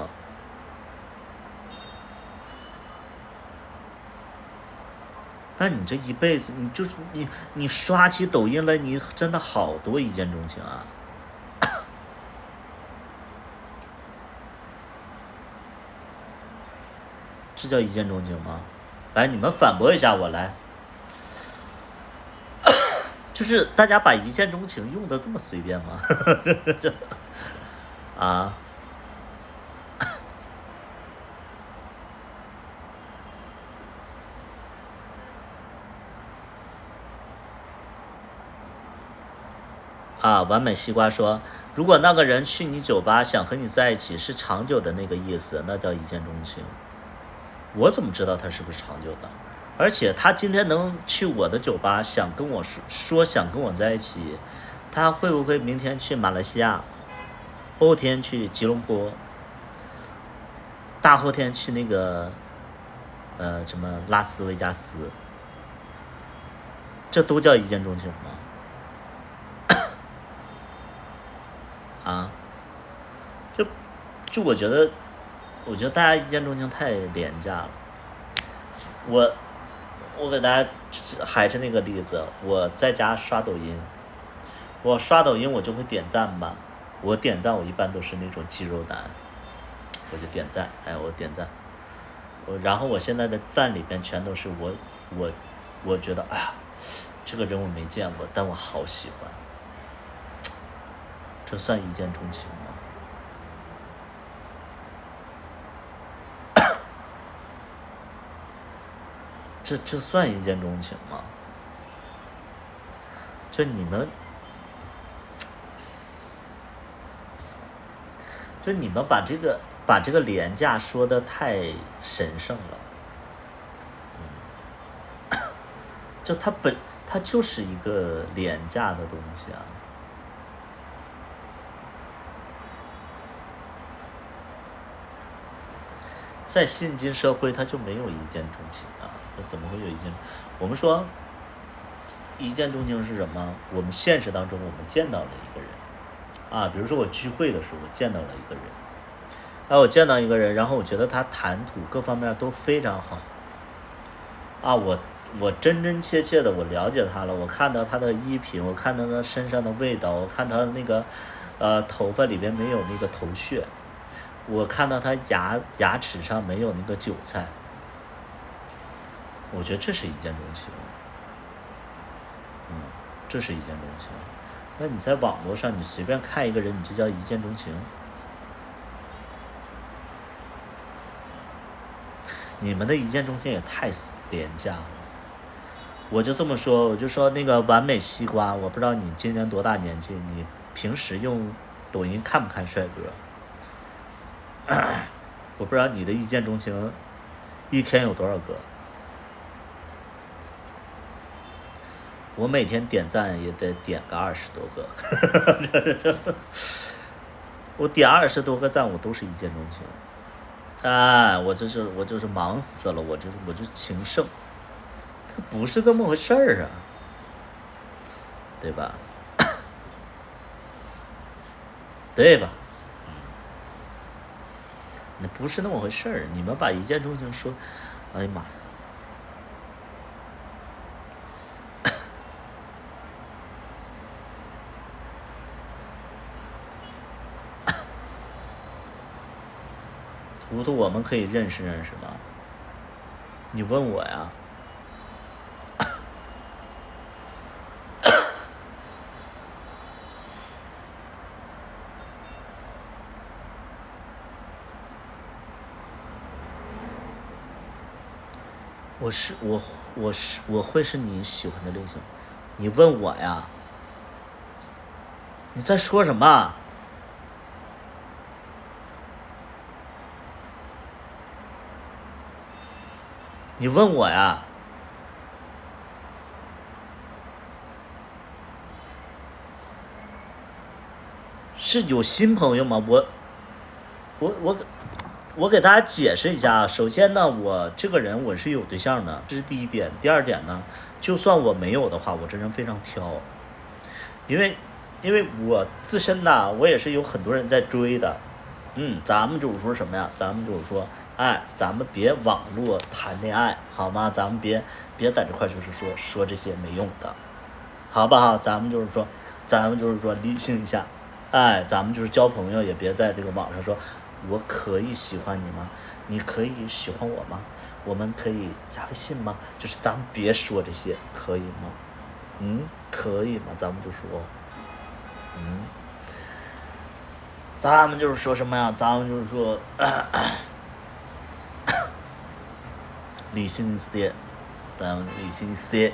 但你这一辈子，你就是你刷起抖音来，你真的好多一见钟情啊！这叫一见钟情吗？来，你们反驳一下我来。就是大家把一见钟情用的这么随便吗？啊？完美西瓜说，如果那个人去你酒吧想和你在一起，是长久的那个意思，那叫一见钟情。我怎么知道他是不是长久的？而且他今天能去我的酒吧，想跟我说想跟我在一起，他会不会明天去马来西亚，后天去吉隆坡，大后天去那个什么拉斯维加斯？这都叫一见钟情吗？啊？就我觉得大家一见钟情太廉价了。我给大家还是那个例子，我在家刷抖音，我刷抖音我就会点赞吧，我点赞我一般都是那种肌肉男，我就点赞，我点赞，然后我现在的赞里边全都是我觉得这个人我没见过，但我好喜欢，这算一见钟情吗？这算一见钟情吗？就你们把这个廉价说的太神圣了，就它就是一个廉价的东西啊。在现今社会，它就没有一见钟情啊，它怎么会有一见？我们说一见钟情是什么？我们现实当中我们见到了一个人啊，比如说我聚会的时候，我见到了一个人，我见到一个人，然后我觉得他谈吐各方面都非常好啊，我真真切切的我了解他了，我看到他的衣品，我看到他身上的味道，我看他那个头发里边没有那个头屑，我看到他牙齿上没有那个韭菜，我觉得这是一见钟情，这是一见钟情。那你在网络上你随便看一个人，你就叫一见钟情？你们的一见钟情也太廉价了。我就这么说，我就说那个完美西瓜，我不知道你今年多大年纪，你平时用抖音看不看帅哥？我不知道你的一见钟情一天有多少个。我每天点赞也得点个20多个，我点20多个赞，我都是一见钟情。我就是忙死了，我就情圣，它不是这么回事儿啊，对吧？对吧？那不是那么回事儿，你们把一见钟情说，哎呀妈！图图，我们可以认识认识吗？你问我呀？我会是你喜欢的类型，你问我呀？你在说什么？你问我呀？是有新朋友吗？我给大家解释一下。首先呢，我这个人我是有对象的，这是第一点。第二点呢，就算我没有的话，我这人非常挑，因为我自身呢，我也是有很多人在追的。咱们就是说什么呀？咱们就是说，咱们别网络谈恋爱，好吗？咱们别在这块就是说这些没用的，好不好？咱们就是说理性一下，咱们就是交朋友，也别在这个网上说，我可以喜欢你吗？你可以喜欢我吗？我们可以加个信吗？就是咱们别说这些，可以吗？可以吗？咱们就说，咱们就是说什么呀？咱们就是说，理性一些，咱们理性一些。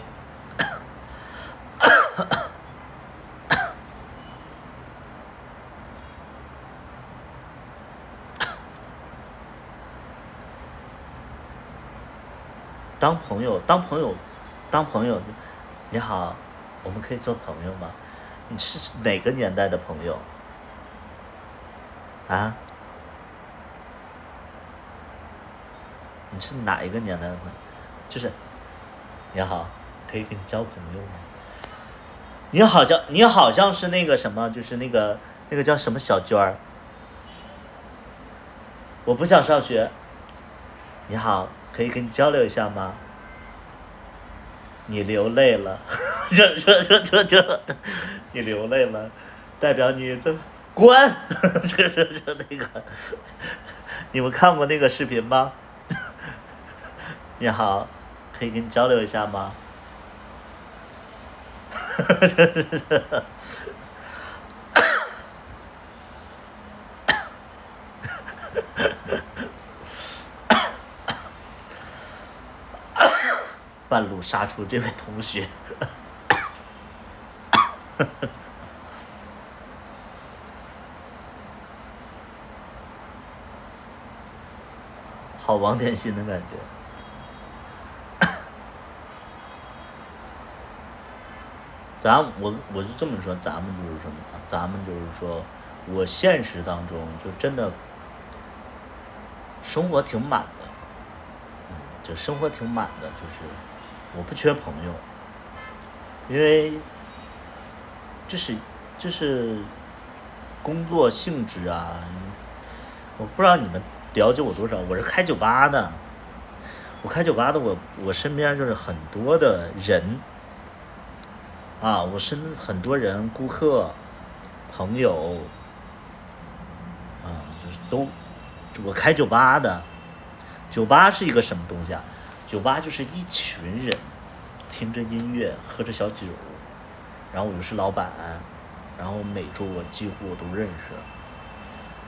当朋友，你好，我们可以做朋友吗？你是哪个年代的朋友？啊？你是哪一个年代的朋友？就是，你好，可以跟你交朋友吗？你好像是那个什么，就是那个叫什么小娟儿。我不想上学。你好，可以跟你交流一下吗？你流泪了，你流泪了，代表你这滚，这那个，你们看过那个视频吗？你好，可以跟你交流一下吗？半路杀出这位同学。好王天心的感觉。我是这么说，咱们就是什么？咱们就是说，我现实当中就真的生活挺满的，就生活挺满的，就是我不缺朋友，因为就是工作性质啊，我不知道你们了解我多少，我是开酒吧的，我身边就是很多的人。我很多人，顾客、朋友，就是我开酒吧的。酒吧是一个什么东西啊？酒吧就是一群人，听着音乐，喝着小酒，然后我又是老板，然后每周我几乎我都认识，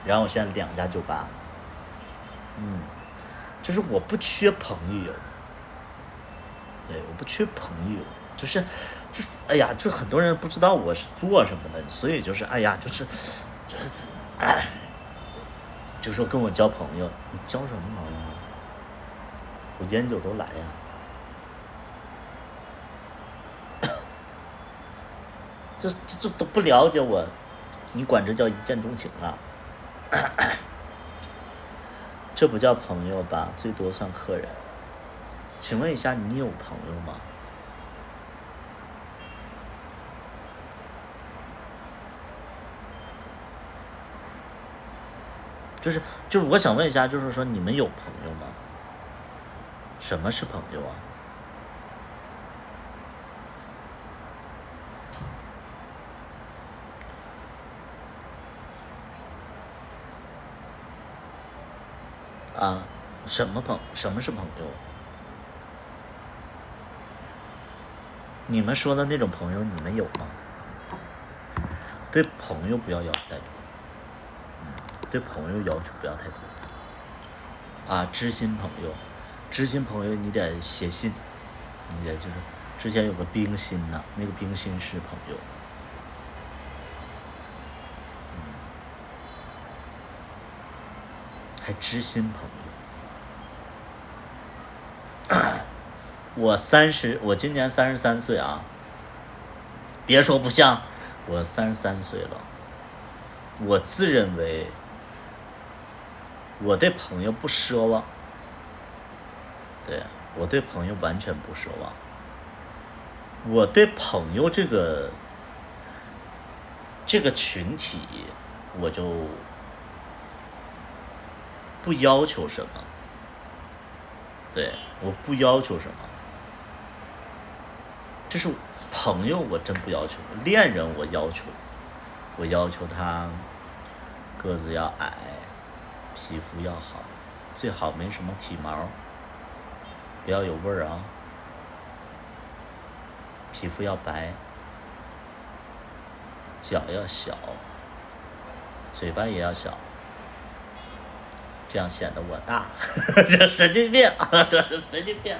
然后我现在2家酒吧，就是我不缺朋友，对，我不缺朋友，就是哎呀，就很多人不知道我是做什么的，所以就是哎呀，就说跟我交朋友，你交什么朋友啊？我烟酒都来呀。这都不了解我，你管这叫一见钟情啊？这不叫朋友吧？最多算客人。请问一下，你有朋友吗？就是我想问一下，就是说你们有朋友吗？什么是朋友啊？什么是朋友？你们说的那种朋友，你们有吗？对朋友不要要求太多，对朋友要求不要太多。知心朋友你得写信，你得就是之前有个冰心呐，那个冰心是朋友。还知心朋友。我今年33岁啊，别说不像，我33岁了。我自认为我对朋友不奢望，对，我对朋友完全不奢望。我对朋友这个群体，我就不要求什么，对，我不要求什么。就是朋友我真不要求，恋人我要求他个子要矮，皮肤要好，最好没什么体毛，不要有味儿啊，皮肤要白，脚要小，嘴巴也要小，这样显得我大。这神经病，这神经病。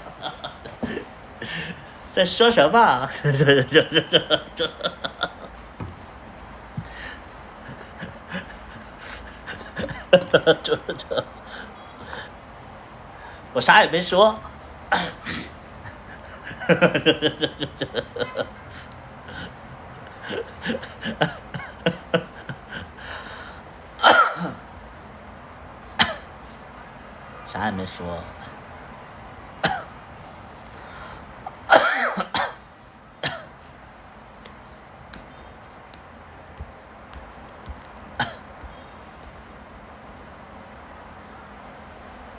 在说什么？这。我啥也没说。啥也没说。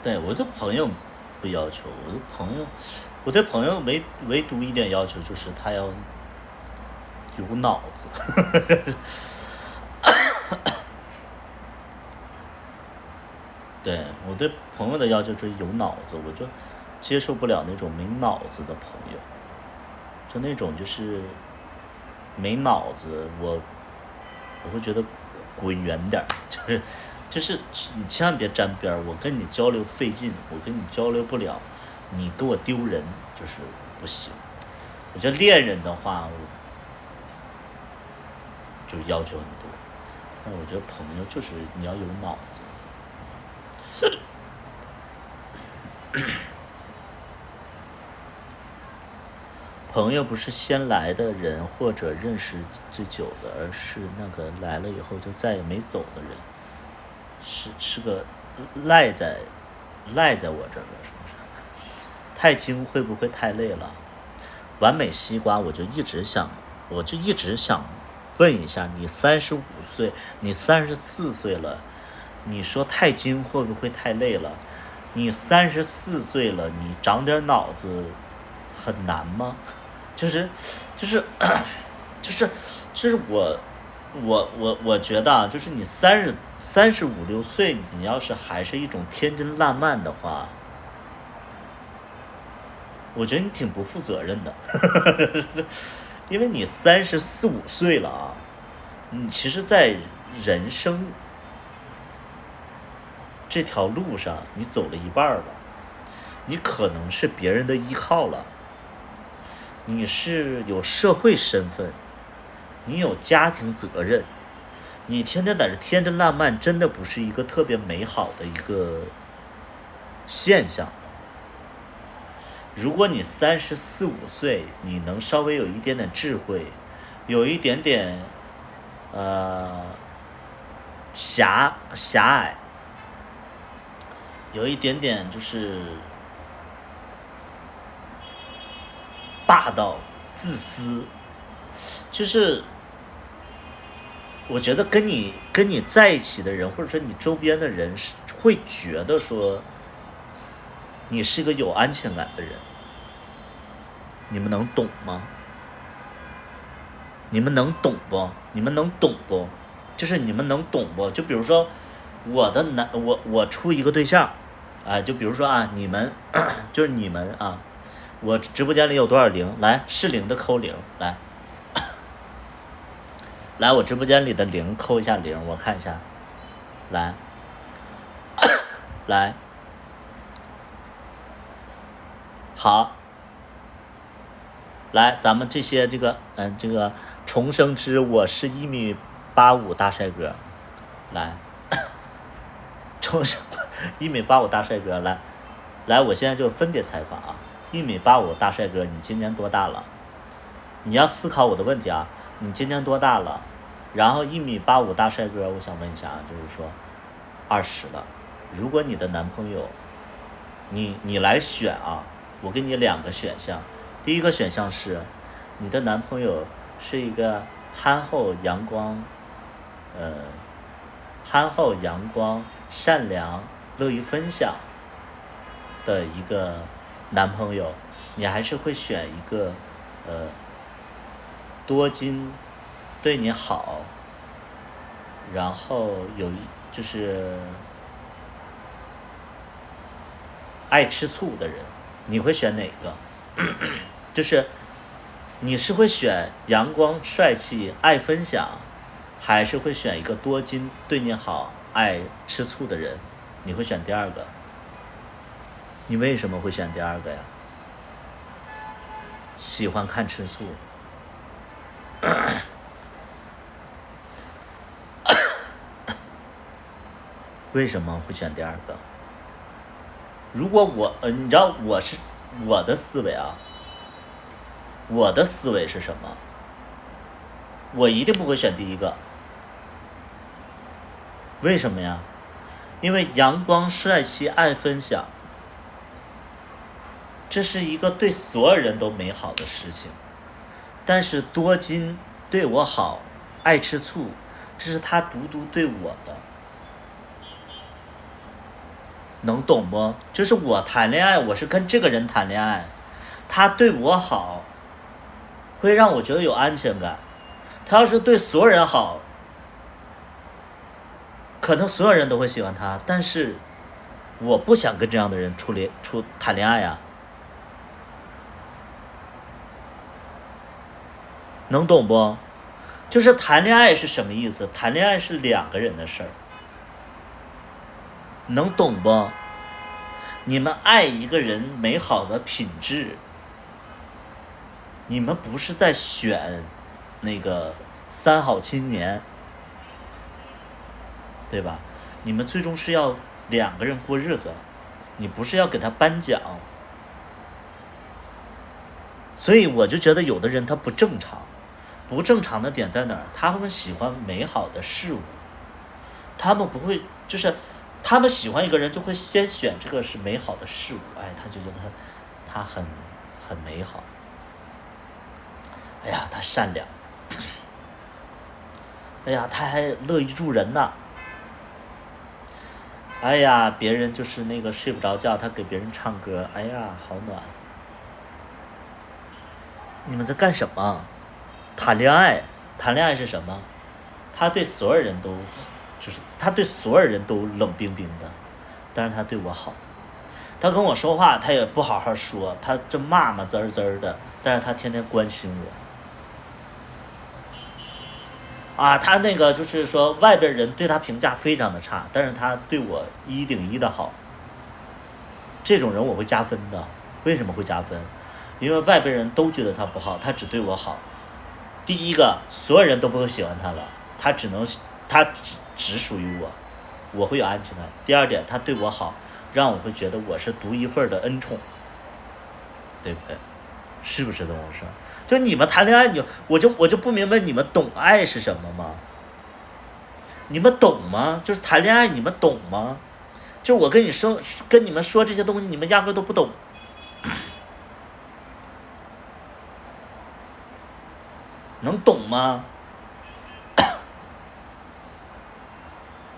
对，我对朋友不要求，我对朋友唯独一点要求就是他要有脑子。对，我对朋友的要求就是有脑子，我就接受不了那种没脑子的朋友，就那种就是没脑子，我会觉得滚远点，就是你千万别沾边，我跟你交流费劲，我跟你交流不了，你给我丢人，就是不行。我觉得恋人的话，就要求很多，但我觉得朋友就是你要有脑子。朋友不是先来的人或者认识最久的，而是那个来了以后就再也没走的人，是个赖在我这儿的，是不是？太轻会不会太累了？完美西瓜，我就一直想问一下，你35岁，你34岁了，你说太精会不会太累了？你34岁了，你长点脑子很难吗？就是我觉得啊，就是你35、6岁，你要是还是一种天真烂漫的话，我觉得你挺不负责任的。因为你34、5岁了啊，你其实在人生这条路上你走了一半了，你可能是别人的依靠了，你是有社会身份，你有家庭责任，你天天在这天真烂漫，真的不是一个特别美好的一个现象。如果你34、5岁，你能稍微有一点点智慧，有一点点狭隘，有一点点就是霸道、自私，就是我觉得跟你在一起的人，或者说你周边的人，是会觉得说你是个有安全感的人。你们能懂吗？你们能懂不？就是你们能懂不？就比如说我处一个对象，就比如说啊，你们就是你们啊，我直播间里有多少零？来，是零的扣0，来，我直播间里的0扣一下0，我看一下，来，好。来，咱们这些这个重生之我是1.85米大帅哥，来，重生1.85米大帅哥，来，我现在就分别采访啊，1.85米大帅哥，你今年多大了？你要思考我的问题啊，你今年多大了？然后1.85米大帅哥，我想问一下啊，就是说20了，如果你的男朋友，你来选啊，我给你2个选项。第一个选项是，你的男朋友是一个憨厚阳光，善良、乐于分享的一个男朋友，你还是会选一个多金、对你好，然后就是爱吃醋的人，你会选哪个？就是你是会选阳光帅气爱分享，还是会选一个多金对你好爱吃醋的人？你会选第2个。你为什么会选第2个呀？喜欢看吃醋。为什么会选第2个？如果你知道我的思维啊，我的思维是什么？我一定不会选第1个。为什么呀？因为阳光帅气爱分享，这是一个对所有人都美好的事情。但是多金对我好爱吃醋，这是他独独对我的。能懂不？就是我谈恋爱，我是跟这个人谈恋爱，他对我好，会让我觉得有安全感。他要是对所有人好，可能所有人都会喜欢他，但是我不想跟这样的人谈恋爱啊。能懂不？就是谈恋爱是什么意思？谈恋爱是2个人的事儿。能懂不？你们爱一个人美好的品质，你们不是在选那个三好青年，对吧？你们最终是要两个人过日子，你不是要给他颁奖。所以我就觉得有的人他不正常，不正常的点在哪儿？他们喜欢美好的事物，他们不会就是他们喜欢一个人就会先选这个是美好的事物，哎，他就觉得他很美好，哎呀，他善良，哎呀，他还乐于助人呐，哎呀，别人就是那个睡不着觉，他给别人唱歌，哎呀，好暖。你们在干什么？谈恋爱，谈恋爱是什么？他对所有人都，就是他对所有人都冷冰冰的，但是他对我好。他跟我说话，他也不好好说，他这骂骂滋滋的，但是他天天关心我。啊，他那个就是说，外边人对他评价非常的差，但是他对我1顶1的好。这种人我会加分的，为什么会加分？因为外边人都觉得他不好，他只对我好。第一个，所有人都不会喜欢他了，他只属于我，我会有安全感。第二点，他对我好，让我会觉得我是独一份的恩宠，对不对？是不是这么回事？就你们谈恋爱，我就不明白你们懂爱是什么吗？你们懂吗？就是谈恋爱，你们懂吗？就我跟你们说这些东西，你们压根都不懂。能懂吗？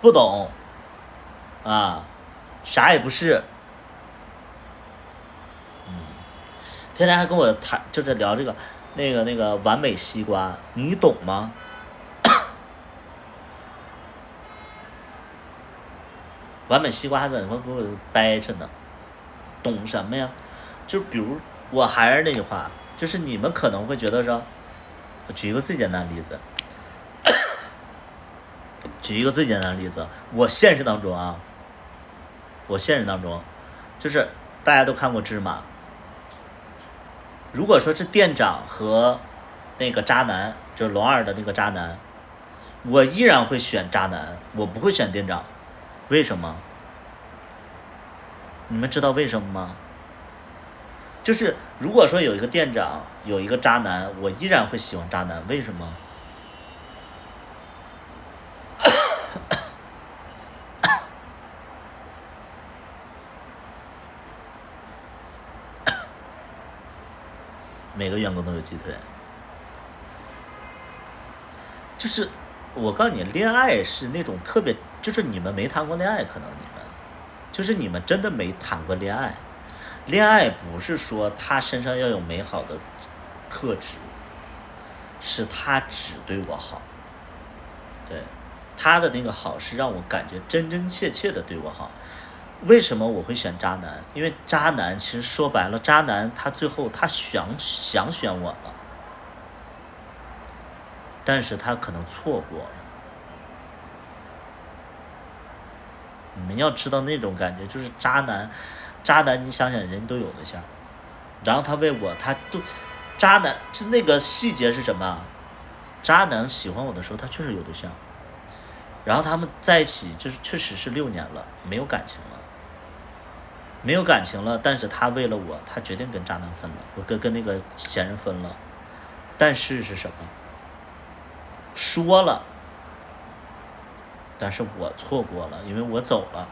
不懂啊，啥也不是。天天还跟我谈，就是聊这个那个完美西瓜，你懂吗？完美西瓜还在那给我掰扯呢，懂什么呀？就比如我还是那句话，就是你们可能会觉得说，我举一个最简单的例子，我现实当中，就是大家都看过芝麻，如果说是店长和那个渣男，就是龙二的那个渣男，我依然会选渣男，我不会选店长。为什么？你们知道为什么吗？就是如果说有一个店长，有一个渣男，我依然会喜欢渣男。为什么？每个员工都有鸡腿。就是我告诉你，恋爱是那种特别，就是你们没谈过恋爱，可能就是你们真的没谈过恋爱。恋爱不是说他身上要有美好的特质，是他只对我好。对，他的那个好是让我感觉真真切切的对我好。为什么我会选渣男？因为渣男其实说白了，渣男他最后他想选我了，但是他可能错过了。你们要知道那种感觉，就是渣男，你想想人都有对象，然后他为我，渣男是那个细节是什么？渣男喜欢我的时候，他确实有对象，然后他们在一起就是确实是6年了，没有感情了，但是他为了我，他决定跟渣男分了，我跟那个前任分了，但是什么？说了。但是我错过了，因为我走了。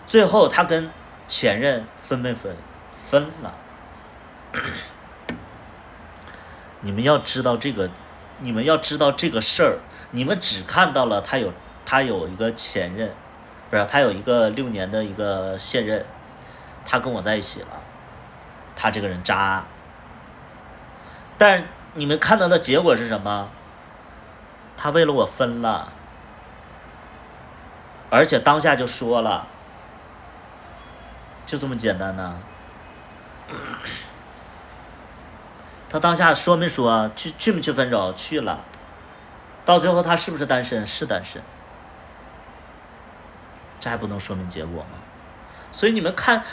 最后他跟前任分没分？分了。你们要知道这个事儿，你们只看到了他有一个前任，不是，他有一个6年的一个现任，他跟我在一起了，他这个人渣。但是你们看到的结果是什么？他为了我分了，而且当下就说了，就这么简单呢。他当下说没说去没去分手？去了。到最后他是不是单身？是单身。这还不能说明结果吗？所以你们看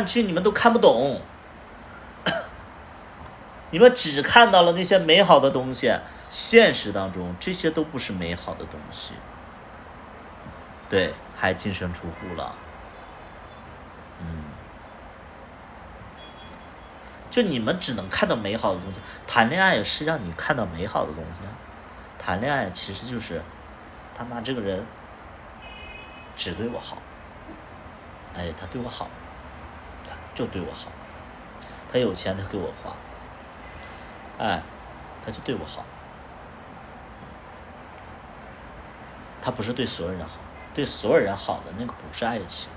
剧，你们都看不懂。你们只看到了那些美好的东西，现实当中这些都不是美好的东西。对，还净身出户了。就你们只能看到美好的东西，谈恋爱是让你看到美好的东西。谈恋爱其实就是他妈这个人只对我好，哎，他对我好，他就对我好，他有钱他给我花，哎，他就对我好，他不是对所有人好，对所有人好的那个不是爱情。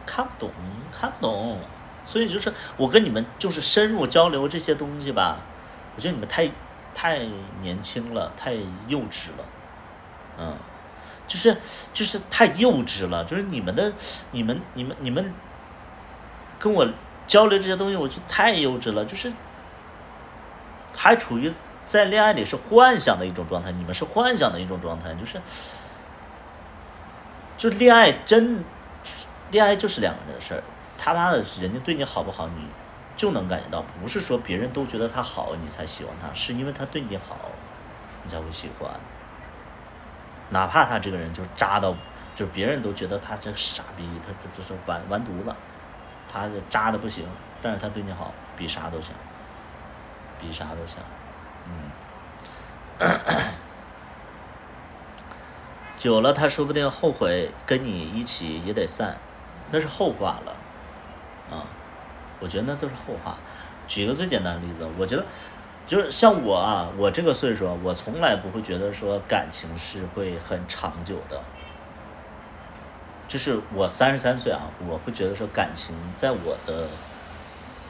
看不懂，看不懂，所以就是我跟你们就是深入交流这些东西吧，我觉得你们太年轻了，太幼稚了，就是太幼稚了，就是你们跟我交流这些东西，我觉得太幼稚了，就是还处于在恋爱里是幻想的一种状态，你们是幻想的一种状态，就恋爱就是两个人的事儿，他妈的，人家对你好不好，你就能感觉到，不是说别人都觉得他好你才喜欢他，是因为他对你好，你才会喜欢。哪怕他这个人就是渣到，就是别人都觉得他这傻逼，他这就是完犊子，他渣的不行，但是他对你好，比啥都强，比啥都强。久了，他说不定后悔跟你一起也得散，那是后话了，我觉得那都是后话。举个最简单的例子，我觉得就是像我啊，我这个岁数，我从来不会觉得说感情是会很长久的。就是我33岁啊，我会觉得说感情在我的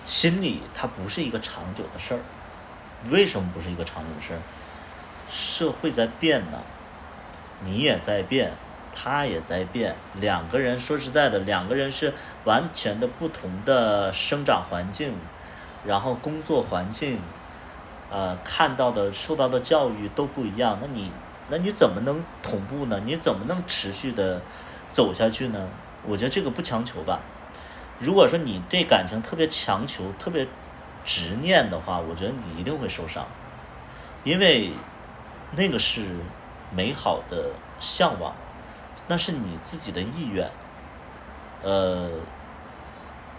心里，它不是一个长久的事儿。为什么不是一个长久的事儿？社会在变呢。你也在变，他也在变，两个人说实在的，两个人是完全的不同的生长环境，然后工作环境，看到的、受到的教育都不一样，那你怎么能同步呢？你怎么能持续的走下去呢？我觉得这个不强求吧。如果说你对感情特别强求、特别执念的话，我觉得你一定会受伤，因为那个是美好的向往，那是你自己的意愿，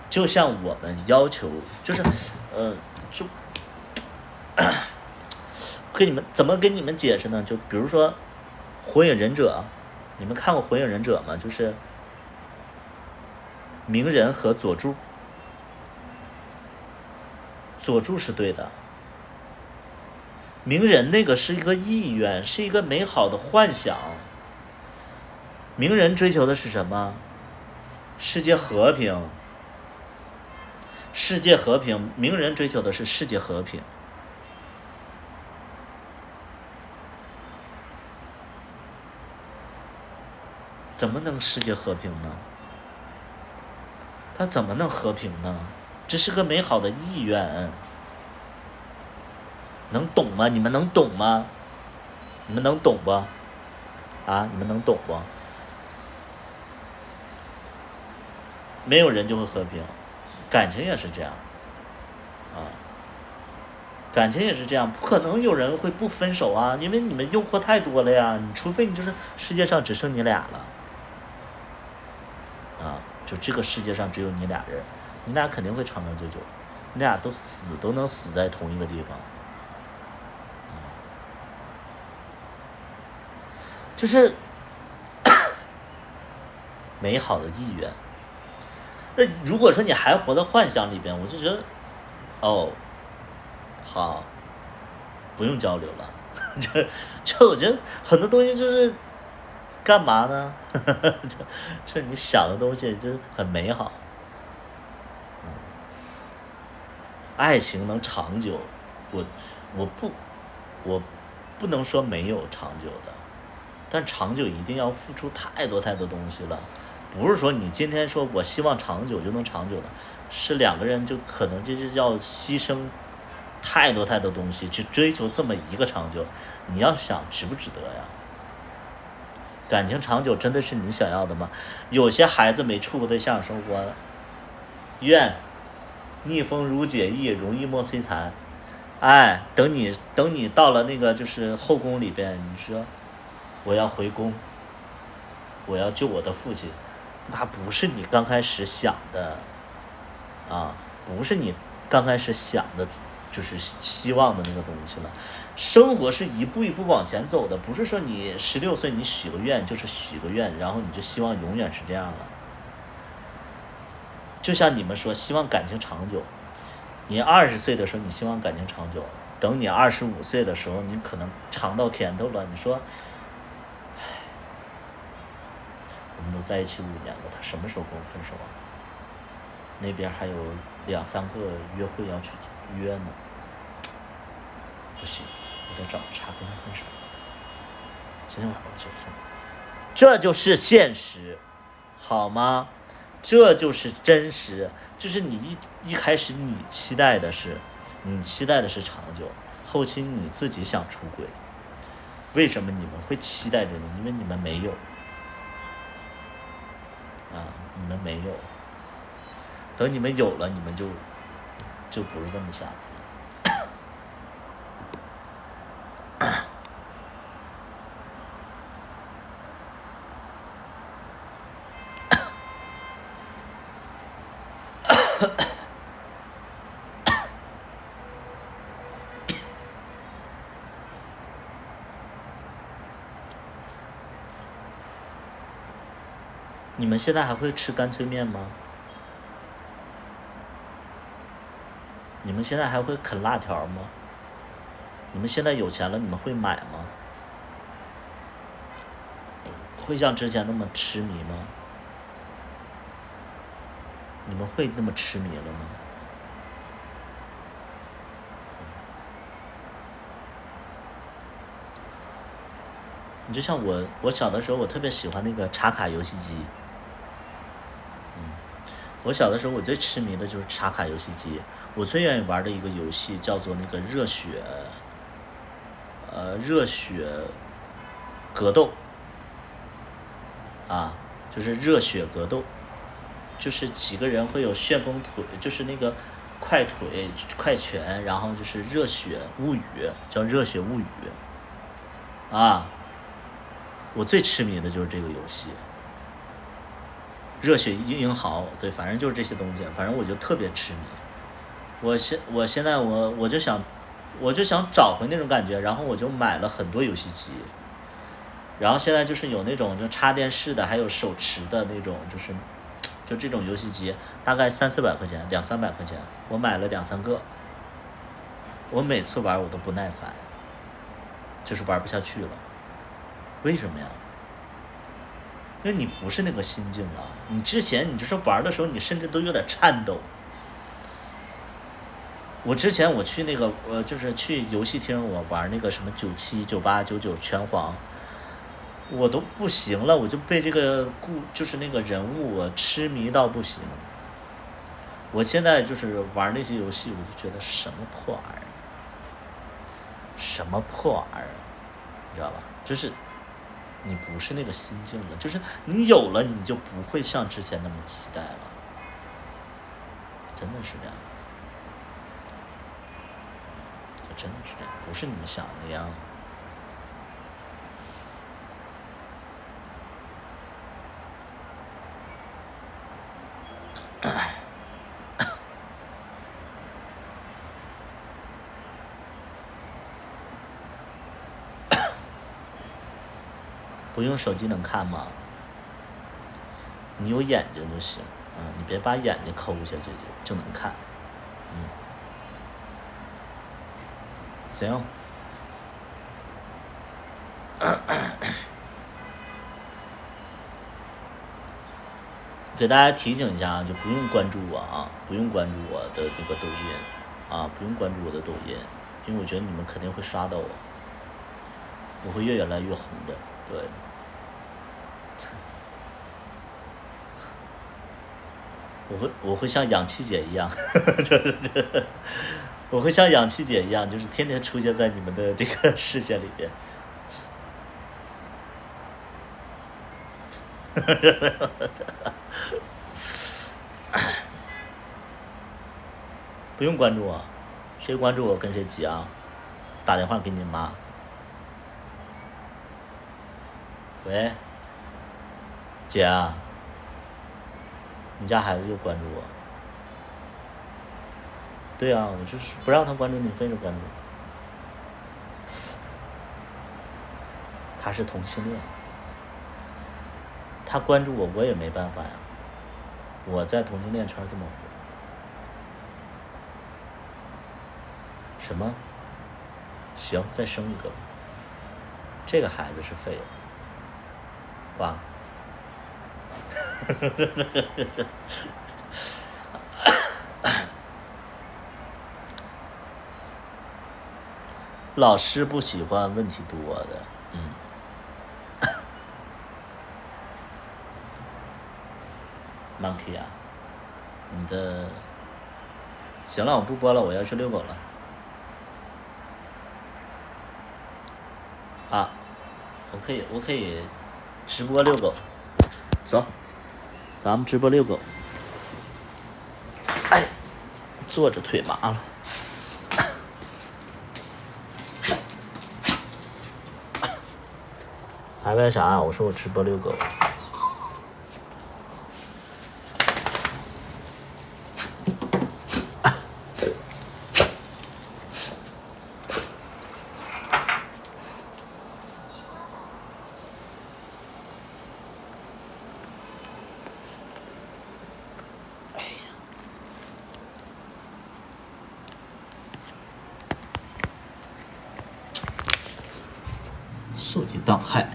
就像我们要求，就是就怎么跟你们解释呢？就比如说《火影忍者》，你们看过《火影忍者》吗？就是鸣人和佐助，佐助是对的。鸣人那个是一个意愿，是一个美好的幻想。鸣人追求的是什么？世界和平。世界和平，鸣人追求的是世界和平。怎么能世界和平呢？他怎么能和平呢？这是个美好的意愿。能懂吗？你们能懂吗？你们能懂不？你们能懂不？没有人就会和平，感情也是这样，感情也是这样，不可能有人会不分手啊，因为你们诱惑太多了呀，除非你就是世界上只剩你俩了，就这个世界上只有你俩人，你俩肯定会长长久久，你俩都能死在同一个地方。就是美好的意愿。那如果说你还活在幻想里边，我就觉得，好，不用交流了。就我觉得很多东西就是干嘛呢？就你想的东西就是很美好。爱情能长久，我不能说没有长久的。但长久一定要付出太多东西了，不是说你今天说我希望长久就能长久的，是两个人就可能就是要牺牲太多东西去追求这么一个长久，你要想值不值得呀？感情长久真的是你想要的吗？有些孩子没处过对象生活，愿逆风如解意，容易莫摧残。哎，等你到了那个就是后宫里边，你说我要回宫，我要救我的父亲，那不是你刚开始想的啊，不是你刚开始想的，就是希望的那个东西了。生活是一步一步往前走的，不是说你16岁你许个愿就是许个愿，然后你就希望永远是这样了。就像你们说希望感情长久，你20岁的时候你希望感情长久，等你25岁的时候你可能尝到甜头了，你说，我们都在一起5年了，他什么时候跟我分手啊？那边还有2、3个约会要去约呢，不行，我得找个茬跟他分手。今天晚上我就分，这就是现实，好吗？这就是真实，就是你一开始你期待的是长久，后期你自己想出轨。为什么你们会期待这个？因为你们没有啊，你们没有。等你们有了，你们就不是这么想。你们现在还会吃干脆面吗？你们现在还会啃辣条吗？你们现在有钱了，你们会买吗？会像之前那么痴迷吗？你们会那么痴迷了吗？你就像我小的时候，我特别喜欢那个插卡游戏机。我小的时候，我最痴迷的就是插卡游戏机。我最愿意玩的一个游戏叫做那个热血格斗啊，就是热血格斗，就是几个人会有旋风腿，就是那个快腿、快拳，然后就是热血物语，叫热血物语啊。我最痴迷的就是这个游戏。热血英豪，对，反正就是这些东西，反正我就特别痴迷。我现在我就想找回那种感觉，然后我就买了很多游戏机，然后现在就是有那种就插电视的，还有手持的那种，就这种游戏机，大概300-400块钱，200-300块钱，我买了2、3个，我每次玩我都不耐烦，就是玩不下去了。为什么呀？因为你不是那个心境了，你之前你就是玩的时候，你甚至都有点颤抖。我之前我去那个就是去游戏厅，我玩那个什么97、98、99拳皇，我都不行了，我就被这个就是那个人物我痴迷到不行。我现在就是玩那些游戏，我就觉得什么破玩意儿，什么破玩意儿，你知道吧？就是你不是那个心境了，就是你有了，你就不会像之前那么期待了，真的是这样。真的是这样，不是你们想的那样。不用手机能看吗？你有眼睛就行，你别把眼睛抠下去就能看，行。给大家提醒一下啊，就不用关注我啊，不用关注我的那个抖音啊，不用关注我的抖音，因为我觉得你们肯定会刷到我会越来越红的，对。我会像氧气姐一样，我会像氧气姐一样，就是天天出现在你们的这个视线里边。不用关注我，谁关注我跟谁急啊！打电话给你妈。喂，姐啊，你家孩子又关注我。对啊，我就是不让他关注你，非得关注。他是同性恋，他关注我，我也没办法呀。我在同性恋圈这么火。什么？行，再生一个吧。这个孩子是废了，挂了。老师不喜欢问题多的，Monkey 啊，你的，行了，我不播了，我要去遛狗了。啊，我可以直播遛狗，走，咱们直播遛狗。哎，坐着腿麻了。还为啥？我说我直播遛狗。手机当害。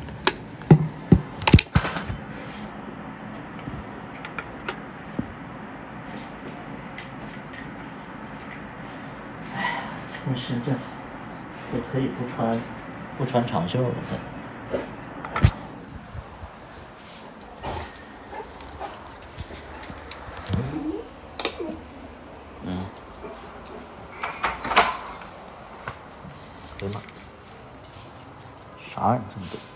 哎呀，这深圳也可以不穿长袖了。哎呀妈，啥玩意这么多？